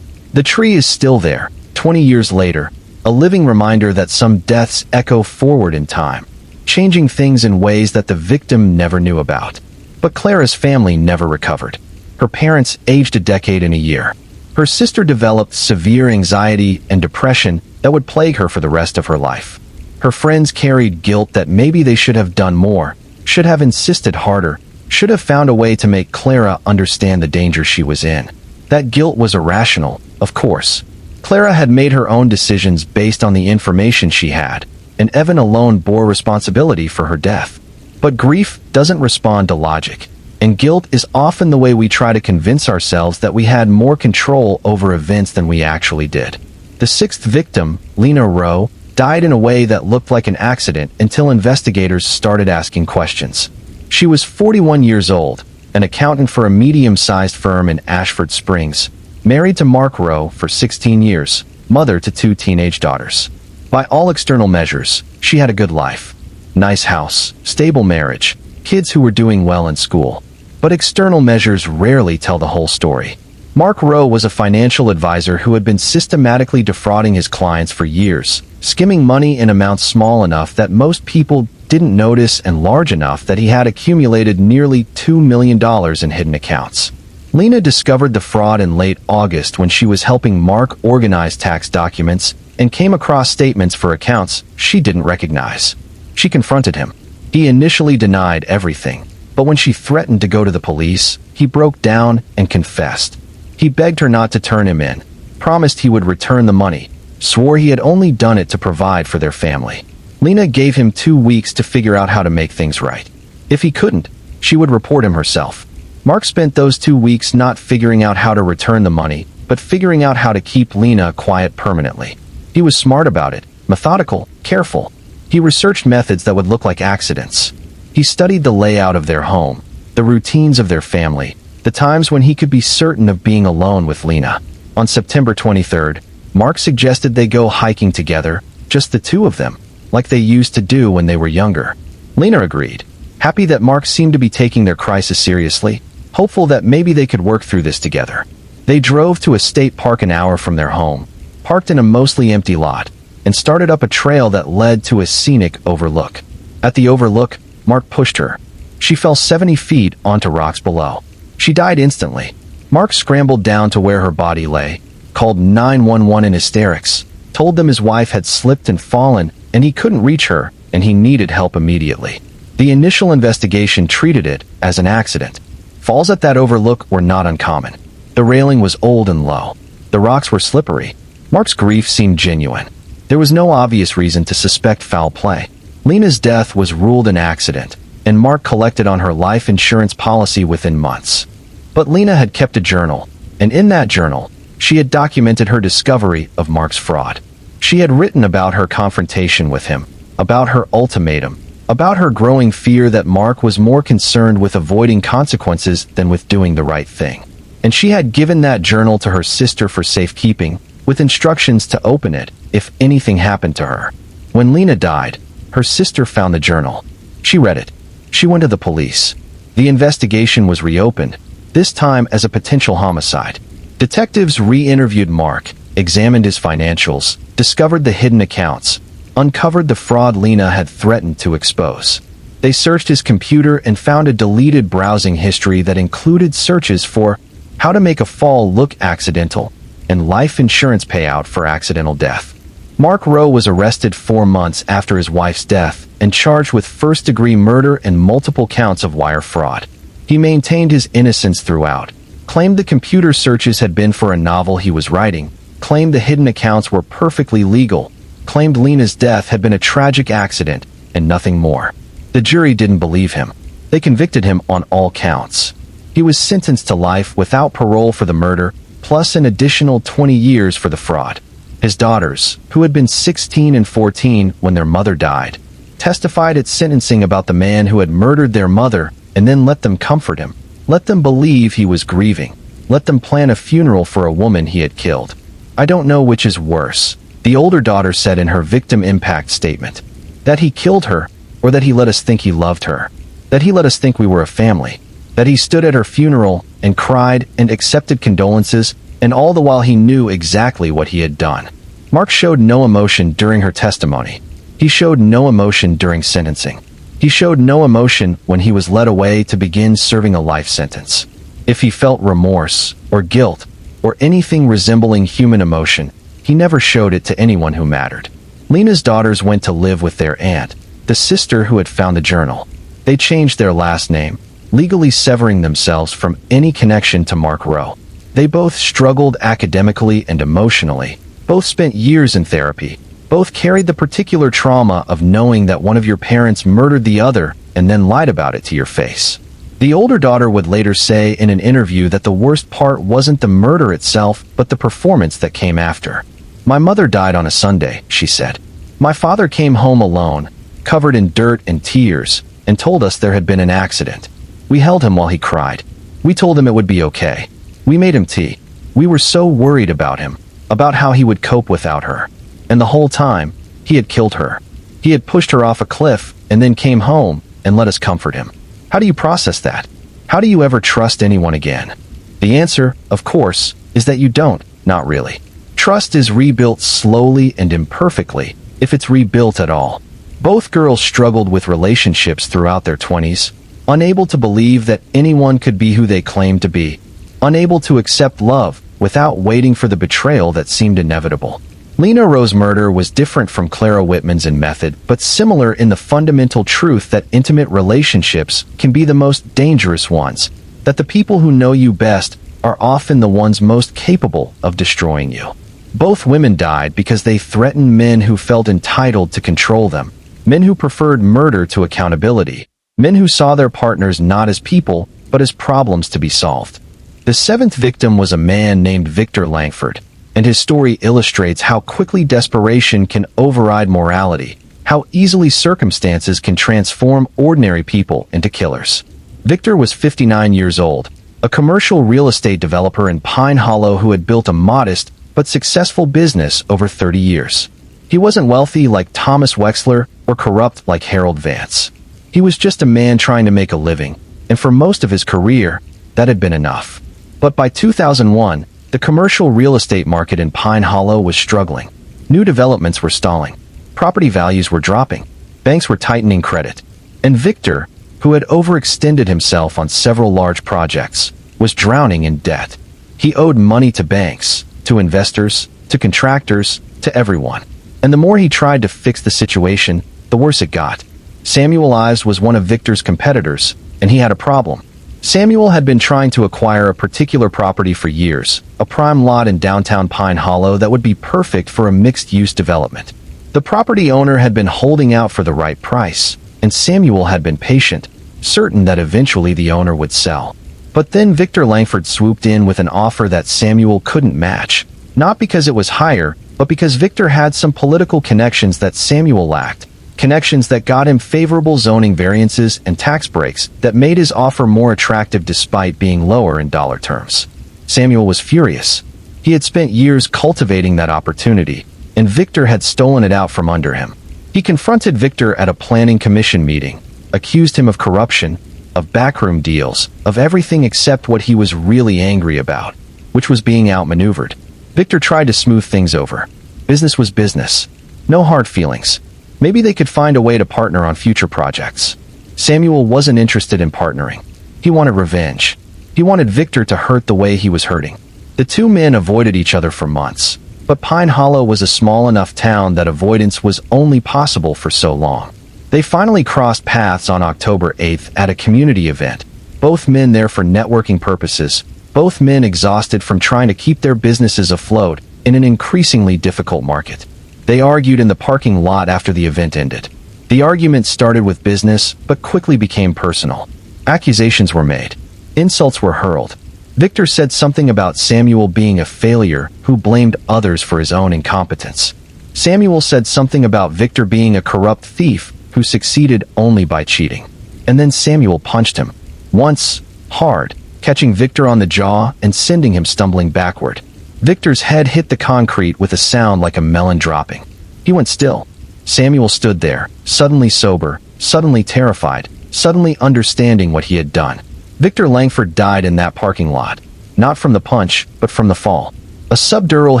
The tree is still there, 20 years later, a living reminder that some deaths echo forward in time, changing things in ways that the victim never knew about. But Clara's family never recovered. Her parents aged a decade and a year. Her sister developed severe anxiety and depression that would plague her for the rest of her life. Her friends carried guilt that maybe they should have done more, should have insisted harder, should have found a way to make Clara understand the danger she was in. That guilt was irrational, of course. Clara had made her own decisions based on the information she had, and Evan alone bore responsibility for her death. But grief doesn't respond to logic, and guilt is often the way we try to convince ourselves that we had more control over events than we actually did. The sixth victim, Lena Rowe, died in a way that looked like an accident until investigators started asking questions. She was 41 years old, an accountant for a medium-sized firm in Ashford Springs, married to Mark Rowe for 16 years, mother to 2 teenage daughters. By all external measures, she had a good life. Nice house, stable marriage, kids who were doing well in school. But external measures rarely tell the whole story. Mark Rowe was a financial advisor who had been systematically defrauding his clients for years, skimming money in amounts small enough that most people didn't notice, and large enough that he had accumulated nearly $2 million in hidden accounts. Lena discovered the fraud in late August when she was helping Mark organize tax documents and came across statements for accounts she didn't recognize. She confronted him. He initially denied everything, but when she threatened to go to the police, he broke down and confessed. He begged her not to turn him in, promised he would return the money, swore he had only done it to provide for their family. Lena gave him 2 weeks to figure out how to make things right. If he couldn't, she would report him herself. Mark spent those 2 weeks not figuring out how to return the money, but figuring out how to keep Lena quiet permanently. He was smart about it, methodical, careful. He researched methods that would look like accidents. He studied the layout of their home, the routines of their family, the times when he could be certain of being alone with Lena. On September 23rd, Mark suggested they go hiking together, just the two of them, like they used to do when they were younger. Lena agreed, happy that Mark seemed to be taking their crisis seriously, hopeful that maybe they could work through this together. They drove to a state park an hour from their home, parked in a mostly empty lot, and started up a trail that led to a scenic overlook. At the overlook, Mark pushed her. She fell 70 feet onto rocks below. She died instantly. Mark scrambled down to where her body lay, called 911 in hysterics, told them his wife had slipped and fallen, and he couldn't reach her, and he needed help immediately. The initial investigation treated it as an accident. Falls at that overlook were not uncommon. The railing was old and low. The rocks were slippery. Mark's grief seemed genuine. There was no obvious reason to suspect foul play. Lena's death was ruled an accident, and Mark collected on her life insurance policy within months. But Lena had kept a journal, and in that journal, she had documented her discovery of Mark's fraud. She had written about her confrontation with him, about her ultimatum, about her growing fear that Mark was more concerned with avoiding consequences than with doing the right thing. And she had given that journal to her sister for safekeeping, with instructions to open it if anything happened to her. When Lena died, her sister found the journal. She read it. She went to the police. The investigation was reopened, this time as a potential homicide. Detectives re-interviewed Mark, examined his financials, discovered the hidden accounts, uncovered the fraud Lena had threatened to expose. They searched his computer and found a deleted browsing history that included searches for how to make a fall look accidental and life insurance payout for accidental death. Mark Rowe was arrested 4 months after his wife's death and charged with first-degree murder and multiple counts of wire fraud. He maintained his innocence throughout, claimed the computer searches had been for a novel he was writing, claimed the hidden accounts were perfectly legal, claimed Lena's death had been a tragic accident, and nothing more. The jury didn't believe him. They convicted him on all counts. He was sentenced to life without parole for the murder, plus an additional 20 years for the fraud. His daughters, who had been 16 and 14 when their mother died, testified at sentencing about the man who had murdered their mother and then let them comfort him, let them believe he was grieving, let them plan a funeral for a woman he had killed. I don't know which is worse, the older daughter said in her victim impact statement. That he killed her, or that he let us think he loved her. That he let us think we were a family. That he stood at her funeral and cried and accepted condolences, and all the while he knew exactly what he had done. Mark showed no emotion during her testimony. He showed no emotion during sentencing. He showed no emotion when he was led away to begin serving a life sentence. If he felt remorse, or guilt, or anything resembling human emotion, he never showed it to anyone who mattered. Lena's daughters went to live with their aunt, the sister who had found the journal. They changed their last name, legally severing themselves from any connection to Mark Rowe. They both struggled academically and emotionally, both spent years in therapy, both carried the particular trauma of knowing that one of your parents murdered the other and then lied about it to your face. The older daughter would later say in an interview that the worst part wasn't the murder itself, but the performance that came after. My mother died on a Sunday, she said. My father came home alone, covered in dirt and tears, and told us there had been an accident. We held him while he cried. We told him it would be okay. We made him tea. We were so worried about him, about how he would cope without her. And the whole time, he had killed her. He had pushed her off a cliff and then came home and let us comfort him. How do you process that? How do you ever trust anyone again? The answer, of course, is that you don't, not really. Trust is rebuilt slowly and imperfectly, if it's rebuilt at all. Both girls struggled with relationships throughout their 20s, unable to believe that anyone could be who they claimed to be, unable to accept love without waiting for the betrayal that seemed inevitable. Lena Rose's murder was different from Clara Whitman's in method, but similar in the fundamental truth that intimate relationships can be the most dangerous ones, that the people who know you best are often the ones most capable of destroying you. Both women died because they threatened men who felt entitled to control them, men who preferred murder to accountability, men who saw their partners not as people, but as problems to be solved. The seventh victim was a man named Victor Langford, and his story illustrates how quickly desperation can override morality, how easily circumstances can transform ordinary people into killers. Victor was 59 years old, a commercial real estate developer in Pine Hollow who had built a modest but successful business over 30 years. He wasn't wealthy like Thomas Wexler or corrupt like Harold Vance. He was just a man trying to make a living, and for most of his career, that had been enough. But by 2001, the commercial real estate market in Pine Hollow was struggling. New developments were stalling. Property values were dropping. Banks were tightening credit. And Victor, who had overextended himself on several large projects, was drowning in debt. He owed money to banks, to investors, to contractors, to everyone. And the more he tried to fix the situation, the worse it got. Samuel Ives was one of Victor's competitors, and he had a problem. Samuel had been trying to acquire a particular property for years, a prime lot in downtown Pine Hollow that would be perfect for a mixed-use development. The property owner had been holding out for the right price, and Samuel had been patient, certain that eventually the owner would sell. But then Victor Langford swooped in with an offer that Samuel couldn't match, not because it was higher, but because Victor had some political connections that Samuel lacked. Connections that got him favorable zoning variances and tax breaks that made his offer more attractive despite being lower in dollar terms. Samuel was furious. He had spent years cultivating that opportunity, and Victor had stolen it out from under him. He confronted Victor at a planning commission meeting, accused him of corruption, of backroom deals, of everything except what he was really angry about, which was being outmaneuvered. Victor tried to smooth things over. Business was business. No hard feelings. Maybe they could find a way to partner on future projects. Samuel wasn't interested in partnering. He wanted revenge. He wanted Victor to hurt the way he was hurting. The two men avoided each other for months, but Pine Hollow was a small enough town that avoidance was only possible for so long. They finally crossed paths on October 8th at a community event, both men there for networking purposes, both men exhausted from trying to keep their businesses afloat in an increasingly difficult market. They argued in the parking lot after the event ended. The argument started with business, but quickly became personal. Accusations were made. Insults were hurled. Victor said something about Samuel being a failure who blamed others for his own incompetence. Samuel said something about Victor being a corrupt thief who succeeded only by cheating. And then Samuel punched him. Once, hard, catching Victor on the jaw and sending him stumbling backward. Victor's head hit the concrete with a sound like a melon dropping. He went still. Samuel stood there, suddenly sober, suddenly terrified, suddenly understanding what he had done. Victor Langford died in that parking lot, not from the punch, but from the fall. A subdural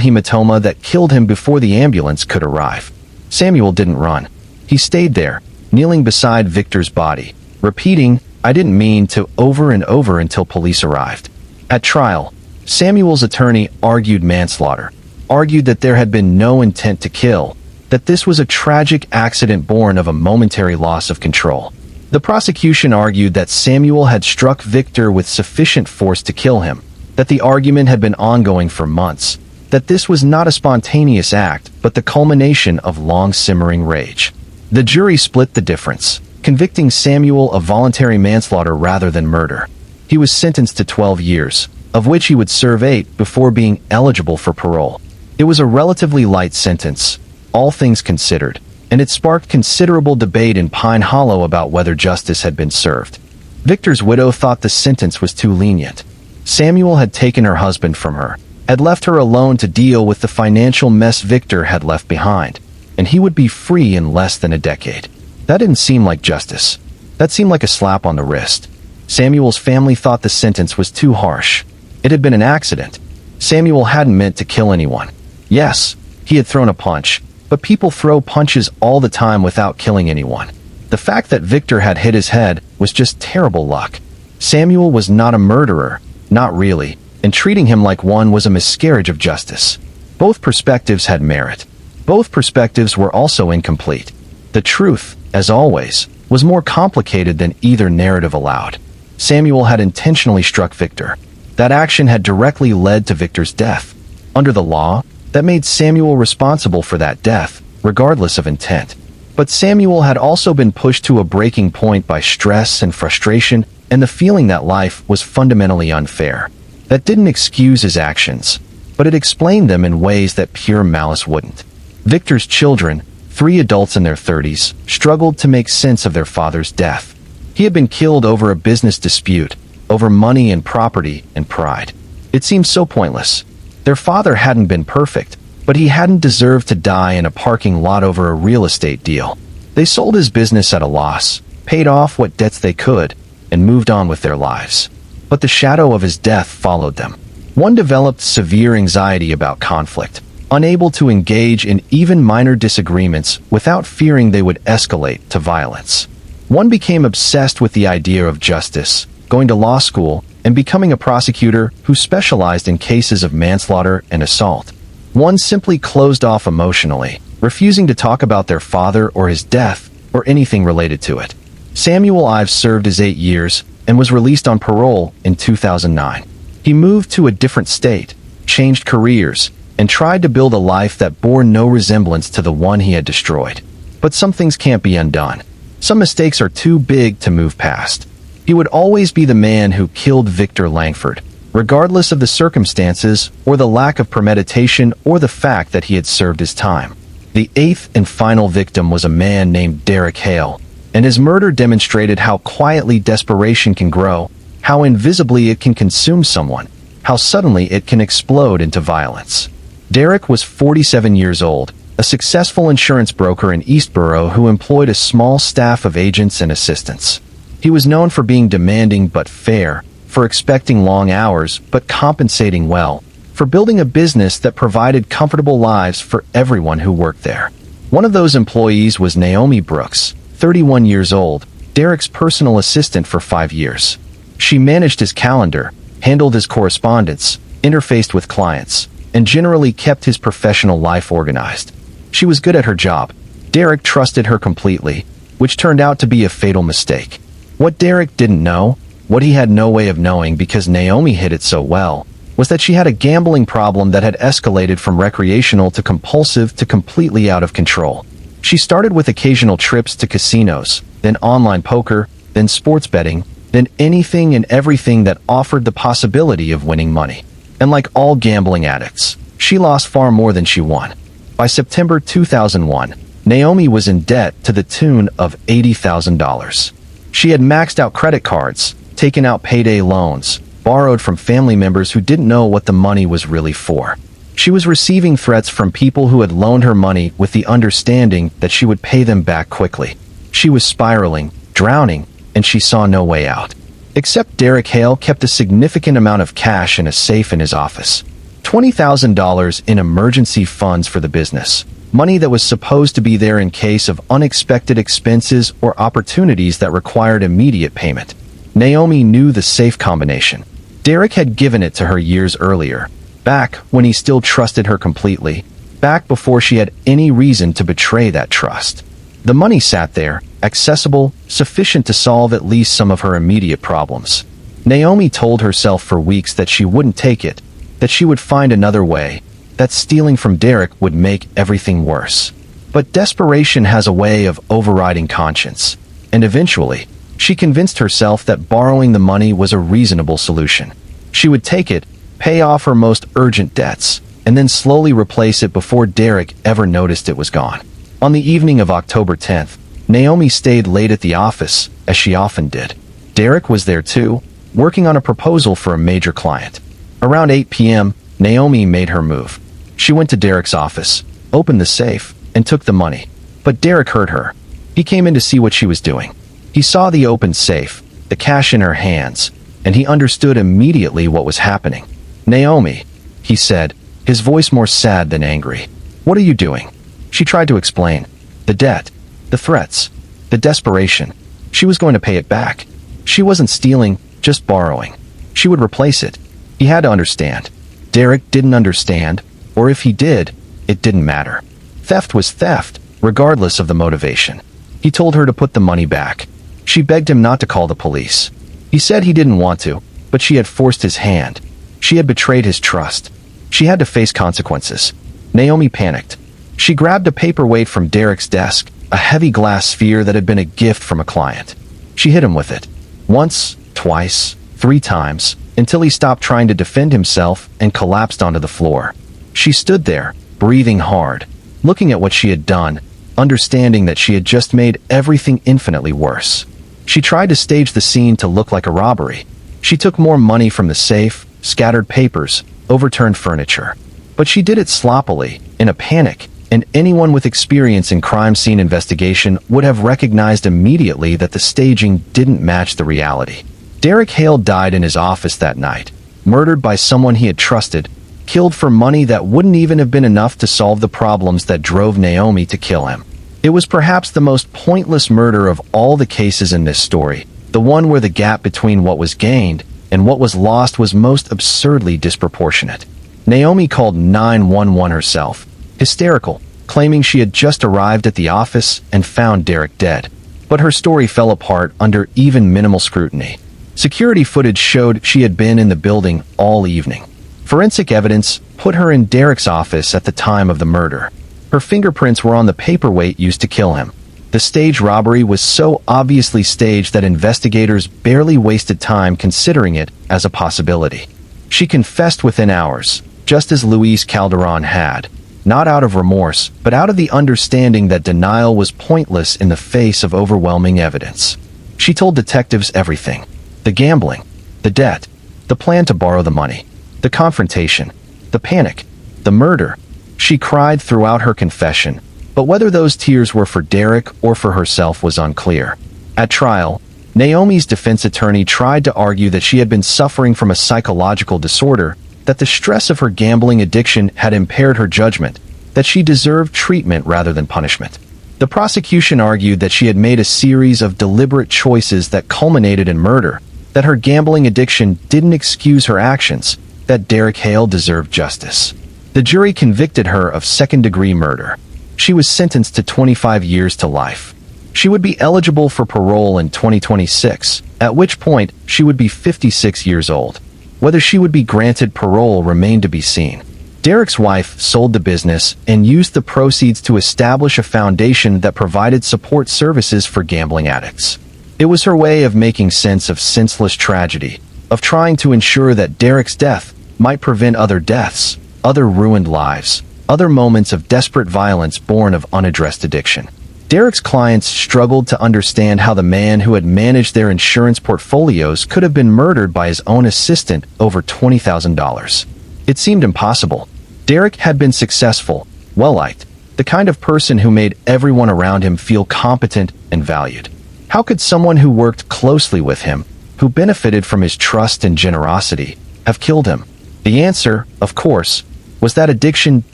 hematoma that killed him before the ambulance could arrive. Samuel didn't run. He stayed there, kneeling beside Victor's body, repeating, "I didn't mean to," over and over until police arrived. At trial, Samuel's attorney argued manslaughter, argued that there had been no intent to kill, that this was a tragic accident born of a momentary loss of control. The prosecution argued that Samuel had struck Victor with sufficient force to kill him, that the argument had been ongoing for months, that this was not a spontaneous act, but the culmination of long-simmering rage. The jury split the difference, convicting Samuel of voluntary manslaughter rather than murder. He was sentenced to 12 years, of which he would serve 8 before being eligible for parole. It was a relatively light sentence, all things considered, and it sparked considerable debate in Pine Hollow about whether justice had been served. Victor's widow thought the sentence was too lenient. Samuel had taken her husband from her, had left her alone to deal with the financial mess Victor had left behind, and he would be free in less than a decade. That didn't seem like justice. That seemed like a slap on the wrist. Samuel's family thought the sentence was too harsh. It had been an accident. Samuel hadn't meant to kill anyone. Yes, he had thrown a punch, but people throw punches all the time without killing anyone. The fact that Victor had hit his head was just terrible luck. Samuel was not a murderer, not really, and treating him like one was a miscarriage of justice. Both perspectives had merit. Both perspectives were also incomplete. The truth, as always, was more complicated than either narrative allowed. Samuel had intentionally struck Victor. That action had directly led to Victor's death. Under the law, that made Samuel responsible for that death, regardless of intent. But Samuel had also been pushed to a breaking point by stress and frustration and the feeling that life was fundamentally unfair. That didn't excuse his actions, but it explained them in ways that pure malice wouldn't. Victor's children, 3 adults in their 30s, struggled to make sense of their father's death. He had been killed over a business dispute, over money and property and pride. It seemed so pointless. Their father hadn't been perfect, but he hadn't deserved to die in a parking lot over a real estate deal. They sold his business at a loss, paid off what debts they could, and moved on with their lives. But the shadow of his death followed them. One developed severe anxiety about conflict, unable to engage in even minor disagreements without fearing they would escalate to violence. One became obsessed with the idea of justice, going to law school, and becoming a prosecutor who specialized in cases of manslaughter and assault. One simply closed off emotionally, refusing to talk about their father or his death or anything related to it. Samuel Ives served his 8 years and was released on parole in 2009. He moved to a different state, changed careers, and tried to build a life that bore no resemblance to the one he had destroyed. But some things can't be undone. Some mistakes are too big to move past. He would always be the man who killed Victor Langford, regardless of the circumstances or the lack of premeditation or the fact that he had served his time. The 8th and final victim was a man named Derek Hale, and his murder demonstrated how quietly desperation can grow, how invisibly it can consume someone, how suddenly it can explode into violence. Derek was 47 years old, a successful insurance broker in Eastborough who employed a small staff of agents and assistants. He was known for being demanding but fair, for expecting long hours but compensating well, for building a business that provided comfortable lives for everyone who worked there. One of those employees was Naomi Brooks, 31 years old, Derek's personal assistant for 5 years. She managed his calendar, handled his correspondence, interfaced with clients, and generally kept his professional life organized. She was good at her job. Derek trusted her completely, which turned out to be a fatal mistake. What Derek didn't know, what he had no way of knowing because Naomi hid it so well, was that she had a gambling problem that had escalated from recreational to compulsive to completely out of control. She started with occasional trips to casinos, then online poker, then sports betting, then anything and everything that offered the possibility of winning money. And like all gambling addicts, she lost far more than she won. By September 2001, Naomi was in debt to the tune of $80,000. She had maxed out credit cards, taken out payday loans, borrowed from family members who didn't know what the money was really for. She was receiving threats from people who had loaned her money with the understanding that she would pay them back quickly. She was spiraling, drowning, and she saw no way out. Except Derek Hale kept a significant amount of cash in a safe in his office. $20,000 in emergency funds for the business. Money that was supposed to be there in case of unexpected expenses or opportunities that required immediate payment. Naomi knew the safe combination. Derek had given it to her years earlier, back when he still trusted her completely, back before she had any reason to betray that trust. The money sat there, accessible, sufficient to solve at least some of her immediate problems. Naomi told herself for weeks that she wouldn't take it, that she would find another way, that stealing from Derek would make everything worse. But desperation has a way of overriding conscience, and eventually, she convinced herself that borrowing the money was a reasonable solution. She would take it, pay off her most urgent debts, and then slowly replace it before Derek ever noticed it was gone. On the evening of October 10th, Naomi stayed late at the office, as she often did. Derek was there too, working on a proposal for a major client. Around 8 p.m., Naomi made her move. She went to Derek's office, opened the safe, and took the money. But Derek heard her. He came in to see what she was doing. He saw the open safe, the cash in her hands, and he understood immediately what was happening. "Naomi," he said, his voice more sad than angry. "What are you doing?" She tried to explain. The debt, the threats, the desperation. She was going to pay it back. She wasn't stealing, just borrowing. She would replace it. He had to understand. Derek didn't understand, or if he did, it didn't matter. Theft was theft, regardless of the motivation. He told her to put the money back. She begged him not to call the police. He said he didn't want to, but she had forced his hand. She had betrayed his trust. She had to face consequences. Naomi panicked. She grabbed a paperweight from Derek's desk, a heavy glass sphere that had been a gift from a client. She hit him with it. Once, twice, 3 times, until he stopped trying to defend himself and collapsed onto the floor. She stood there, breathing hard, looking at what she had done, understanding that she had just made everything infinitely worse. She tried to stage the scene to look like a robbery. She took more money from the safe, scattered papers, overturned furniture. But she did it sloppily, in a panic, and anyone with experience in crime scene investigation would have recognized immediately that the staging didn't match the reality. Derek Hale died in his office that night, murdered by someone he had trusted, killed for money that wouldn't even have been enough to solve the problems that drove Naomi to kill him. It was perhaps the most pointless murder of all the cases in this story, the one where the gap between what was gained and what was lost was most absurdly disproportionate. Naomi called 911 herself, hysterical, claiming she had just arrived at the office and found Derek dead. But her story fell apart under even minimal scrutiny. Security footage showed she had been in the building all evening. Forensic evidence put her in Derek's office at the time of the murder. Her fingerprints were on the paperweight used to kill him. The staged robbery was so obviously staged that investigators barely wasted time considering it as a possibility. She confessed within hours, just as Luis Calderon had, not out of remorse, but out of the understanding that denial was pointless in the face of overwhelming evidence. She told detectives everything. The gambling, the debt, the plan to borrow the money, the confrontation, the panic, the murder. She cried throughout her confession, but whether those tears were for Derek or for herself was unclear. At trial, Naomi's defense attorney tried to argue that she had been suffering from a psychological disorder, that the stress of her gambling addiction had impaired her judgment, that she deserved treatment rather than punishment. The prosecution argued that she had made a series of deliberate choices that culminated in murder, that her gambling addiction didn't excuse her actions, that Derek Hale deserved justice. The jury convicted her of second-degree murder. She was sentenced to 25 years to life. She would be eligible for parole in 2026, at which point she would be 56 years old. Whether she would be granted parole remained to be seen. Derek's wife sold the business and used the proceeds to establish a foundation that provided support services for gambling addicts. It was her way of making sense of senseless tragedy, of trying to ensure that Derek's death might prevent other deaths, other ruined lives, other moments of desperate violence born of unaddressed addiction. Derek's clients struggled to understand how the man who had managed their insurance portfolios could have been murdered by his own assistant over $20,000. It seemed impossible. Derek had been successful, well-liked, the kind of person who made everyone around him feel competent and valued. How could someone who worked closely with him, who benefited from his trust and generosity, have killed him? The answer, of course, was that addiction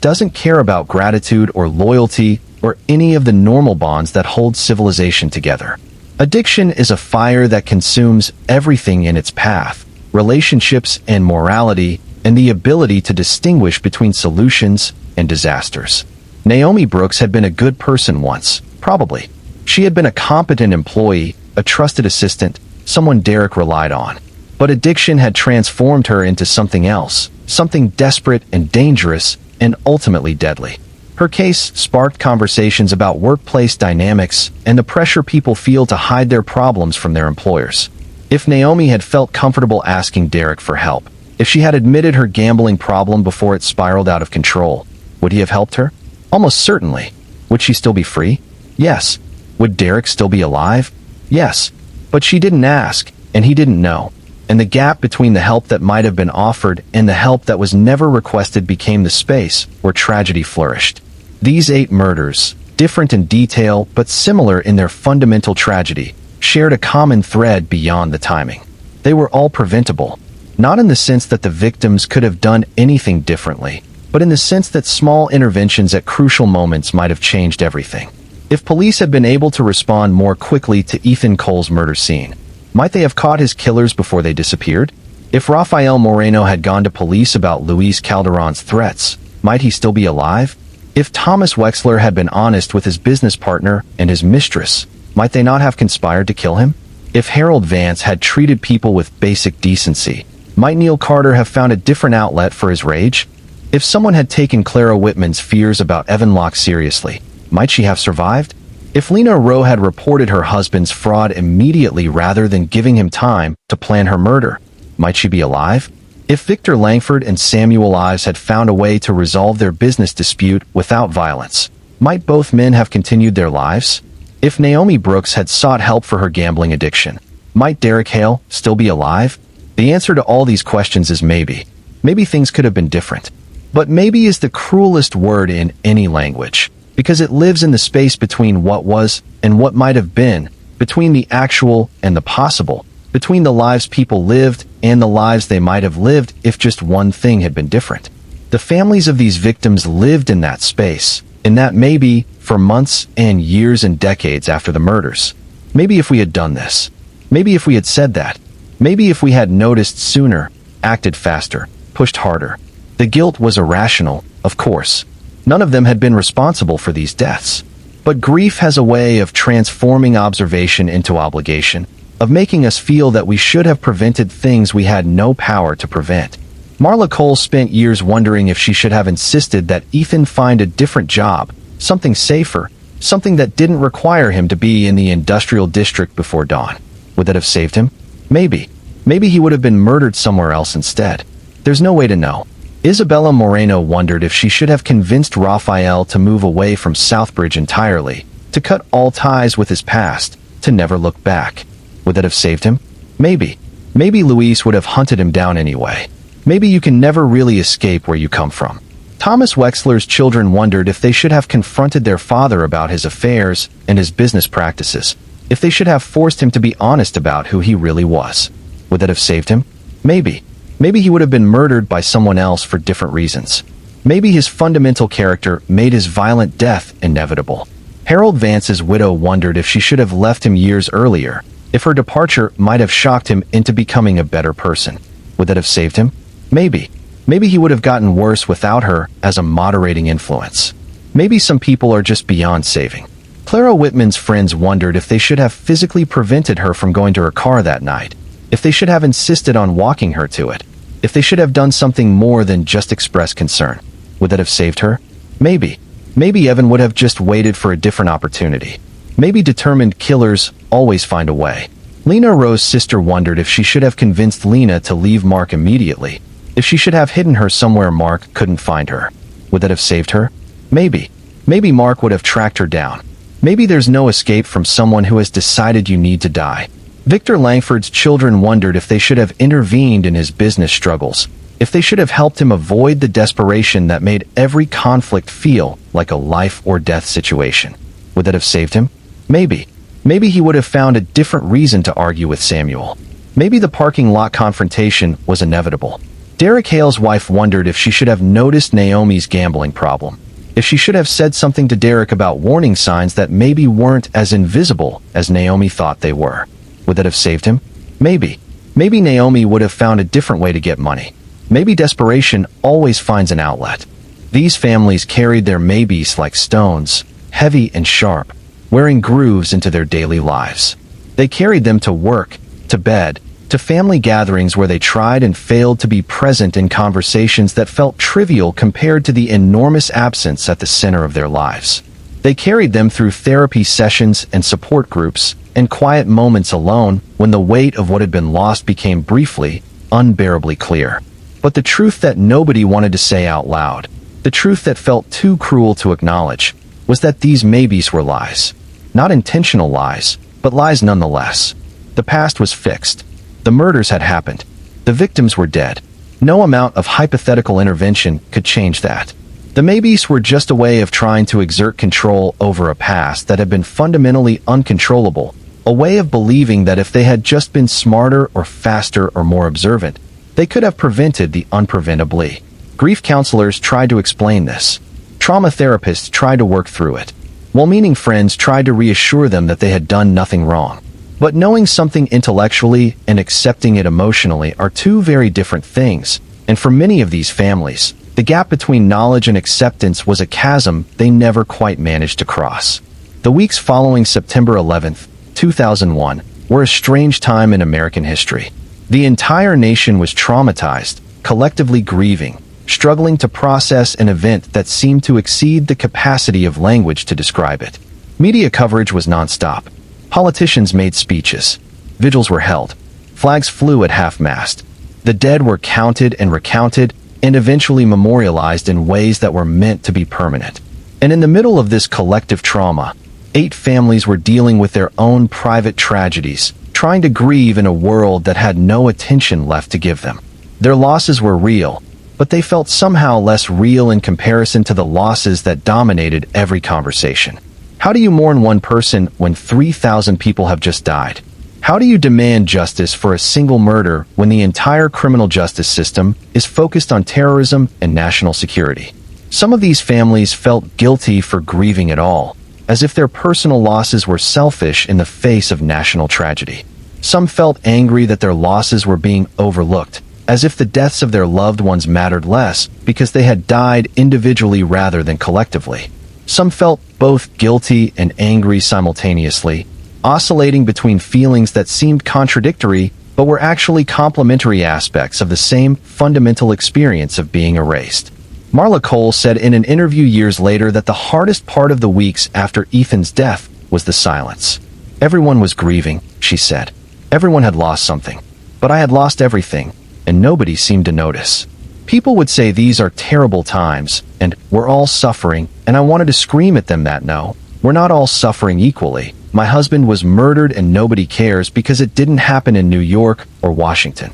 doesn't care about gratitude or loyalty or any of the normal bonds that hold civilization together. Addiction is a fire that consumes everything in its path, relationships and morality, and the ability to distinguish between solutions and disasters. Naomi Brooks had been a good person once, probably. She had been a competent employee, a trusted assistant, someone Derek relied on. But addiction had transformed her into something else, something desperate and dangerous and ultimately deadly. Her case sparked conversations about workplace dynamics and the pressure people feel to hide their problems from their employers. If Naomi had felt comfortable asking Derek for help, if she had admitted her gambling problem before it spiraled out of control, would he have helped her? Almost certainly. Would she still be free? Yes. Would Derek still be alive? Yes. But she didn't ask, and he didn't know. And the gap between the help that might have been offered and the help that was never requested became the space where tragedy flourished. These 8 murders, different in detail but similar in their fundamental tragedy, shared a common thread beyond the timing. They were all preventable, not in the sense that the victims could have done anything differently, but in the sense that small interventions at crucial moments might have changed everything. If police had been able to respond more quickly to Ethan Cole's murder scene, might they have caught his killers before they disappeared? If Rafael Moreno had gone to police about Luis Calderon's threats, might he still be alive? If Thomas Wexler had been honest with his business partner and his mistress, might they not have conspired to kill him? If Harold Vance had treated people with basic decency, might Neil Carter have found a different outlet for his rage? If someone had taken Clara Whitman's fears about Evan Locke seriously, might she have survived? If Lena Rowe had reported her husband's fraud immediately rather than giving him time to plan her murder, might she be alive? If Victor Langford and Samuel Ives had found a way to resolve their business dispute without violence, might both men have continued their lives? If Naomi Brooks had sought help for her gambling addiction, might Derek Hale still be alive? The answer to all these questions is maybe. Maybe things could have been different. But maybe is the cruelest word in any language, because it lives in the space between what was and what might have been, between the actual and the possible, between the lives people lived and the lives they might have lived if just one thing had been different. The families of these victims lived in that space, in that maybe, for months and years and decades after the murders. Maybe if we had done this. Maybe if we had said that. Maybe if we had noticed sooner, acted faster, pushed harder. The guilt was irrational, of course. None of them had been responsible for these deaths. But grief has a way of transforming observation into obligation, of making us feel that we should have prevented things we had no power to prevent. Marla Cole spent years wondering if she should have insisted that Ethan find a different job, something safer, something that didn't require him to be in the industrial district before dawn. Would that have saved him? Maybe. Maybe he would have been murdered somewhere else instead. There's no way to know. Isabella Moreno wondered if she should have convinced Rafael to move away from Southbridge entirely, to cut all ties with his past, to never look back. Would that have saved him? Maybe. Maybe Luis would have hunted him down anyway. Maybe you can never really escape where you come from. Thomas Wexler's children wondered if they should have confronted their father about his affairs and his business practices, if they should have forced him to be honest about who he really was. Would that have saved him? Maybe. Maybe he would have been murdered by someone else for different reasons. Maybe his fundamental character made his violent death inevitable. Harold Vance's widow wondered if she should have left him years earlier, if her departure might have shocked him into becoming a better person. Would that have saved him? Maybe. Maybe he would have gotten worse without her as a moderating influence. Maybe some people are just beyond saving. Clara Whitman's friends wondered if they should have physically prevented her from going to her car that night, if they should have insisted on walking her to it, if they should have done something more than just express concern. Would that have saved her? Maybe. Maybe Evan would have just waited for a different opportunity. Maybe determined killers always find a way. Lena Rowe's sister wondered if she should have convinced Lena to leave Mark immediately, if she should have hidden her somewhere Mark couldn't find her. Would that have saved her? Maybe. Maybe Mark would have tracked her down. Maybe there's no escape from someone who has decided you need to die. Victor Langford's children wondered if they should have intervened in his business struggles, if they should have helped him avoid the desperation that made every conflict feel like a life-or-death situation. Would that have saved him? Maybe. Maybe he would have found a different reason to argue with Samuel. Maybe the parking lot confrontation was inevitable. Derek Hale's wife wondered if she should have noticed Naomi's gambling problem, if she should have said something to Derek about warning signs that maybe weren't as invisible as Naomi thought they were. Would that have saved him? Maybe. Maybe Naomi would have found a different way to get money. Maybe desperation always finds an outlet. These families carried their maybes like stones, heavy and sharp, wearing grooves into their daily lives. They carried them to work, to bed, to family gatherings where they tried and failed to be present in conversations that felt trivial compared to the enormous absence at the center of their lives. They carried them through therapy sessions and support groups, and quiet moments alone when the weight of what had been lost became briefly, unbearably clear. But the truth that nobody wanted to say out loud, the truth that felt too cruel to acknowledge, was that these maybes were lies. Not intentional lies, but lies nonetheless. The past was fixed. The murders had happened. The victims were dead. No amount of hypothetical intervention could change that. The maybes were just a way of trying to exert control over a past that had been fundamentally uncontrollable, a way of believing that if they had just been smarter or faster or more observant, they could have prevented the unpreventably. Grief counselors tried to explain this. Trauma therapists tried to work through it. Well-meaning friends tried to reassure them that they had done nothing wrong. But knowing something intellectually and accepting it emotionally are two very different things, and for many of these families, the gap between knowledge and acceptance was a chasm they never quite managed to cross. The weeks following September 11th, 2001, were a strange time in American history. The entire nation was traumatized, collectively grieving, struggling to process an event that seemed to exceed the capacity of language to describe it. Media coverage was nonstop. Politicians made speeches. Vigils were held. Flags flew at half-mast. The dead were counted and recounted, and eventually memorialized in ways that were meant to be permanent. And in the middle of this collective trauma, 8 families were dealing with their own private tragedies, trying to grieve in a world that had no attention left to give them. Their losses were real, but they felt somehow less real in comparison to the losses that dominated every conversation. How do you mourn one person when 3,000 people have just died? How do you demand justice for a single murder when the entire criminal justice system is focused on terrorism and national security? Some of these families felt guilty for grieving at all, as if their personal losses were selfish in the face of national tragedy. Some felt angry that their losses were being overlooked, as if the deaths of their loved ones mattered less because they had died individually rather than collectively. Some felt both guilty and angry simultaneously, oscillating between feelings that seemed contradictory but were actually complementary aspects of the same fundamental experience of being erased. Marla Cole said in an interview years later that the hardest part of the weeks after Ethan's death was the silence. Everyone was grieving, she said. Everyone had lost something. But I had lost everything, and nobody seemed to notice. People would say these are terrible times, and we're all suffering, and I wanted to scream at them that no, we're not all suffering equally. My husband was murdered and nobody cares because it didn't happen in New York or Washington.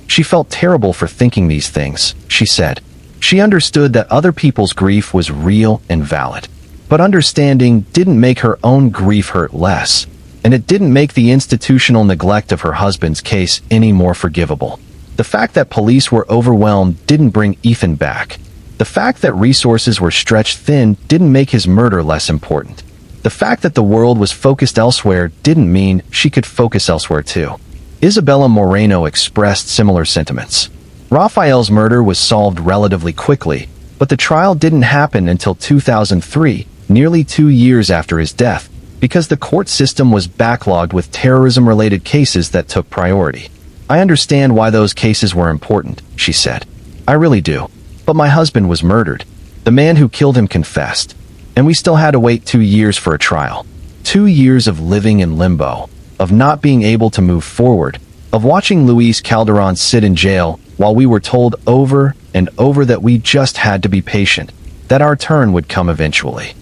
She felt terrible for thinking these things, she said. She understood that other people's grief was real and valid. But understanding didn't make her own grief hurt less, and it didn't make the institutional neglect of her husband's case any more forgivable. The fact that police were overwhelmed didn't bring Ethan back. The fact that resources were stretched thin didn't make his murder less important. The fact that the world was focused elsewhere didn't mean she could focus elsewhere too. Isabella Moreno expressed similar sentiments. Rafael's murder was solved relatively quickly, but the trial didn't happen until 2003, nearly 2 years after his death, because the court system was backlogged with terrorism-related cases that took priority. I understand why those cases were important, she said. I really do. But my husband was murdered. The man who killed him confessed. And we still had to wait 2 years for a trial. 2 years of living in limbo, of not being able to move forward, of watching Luis Calderon sit in jail while we were told over and over that we just had to be patient, that our turn would come eventually.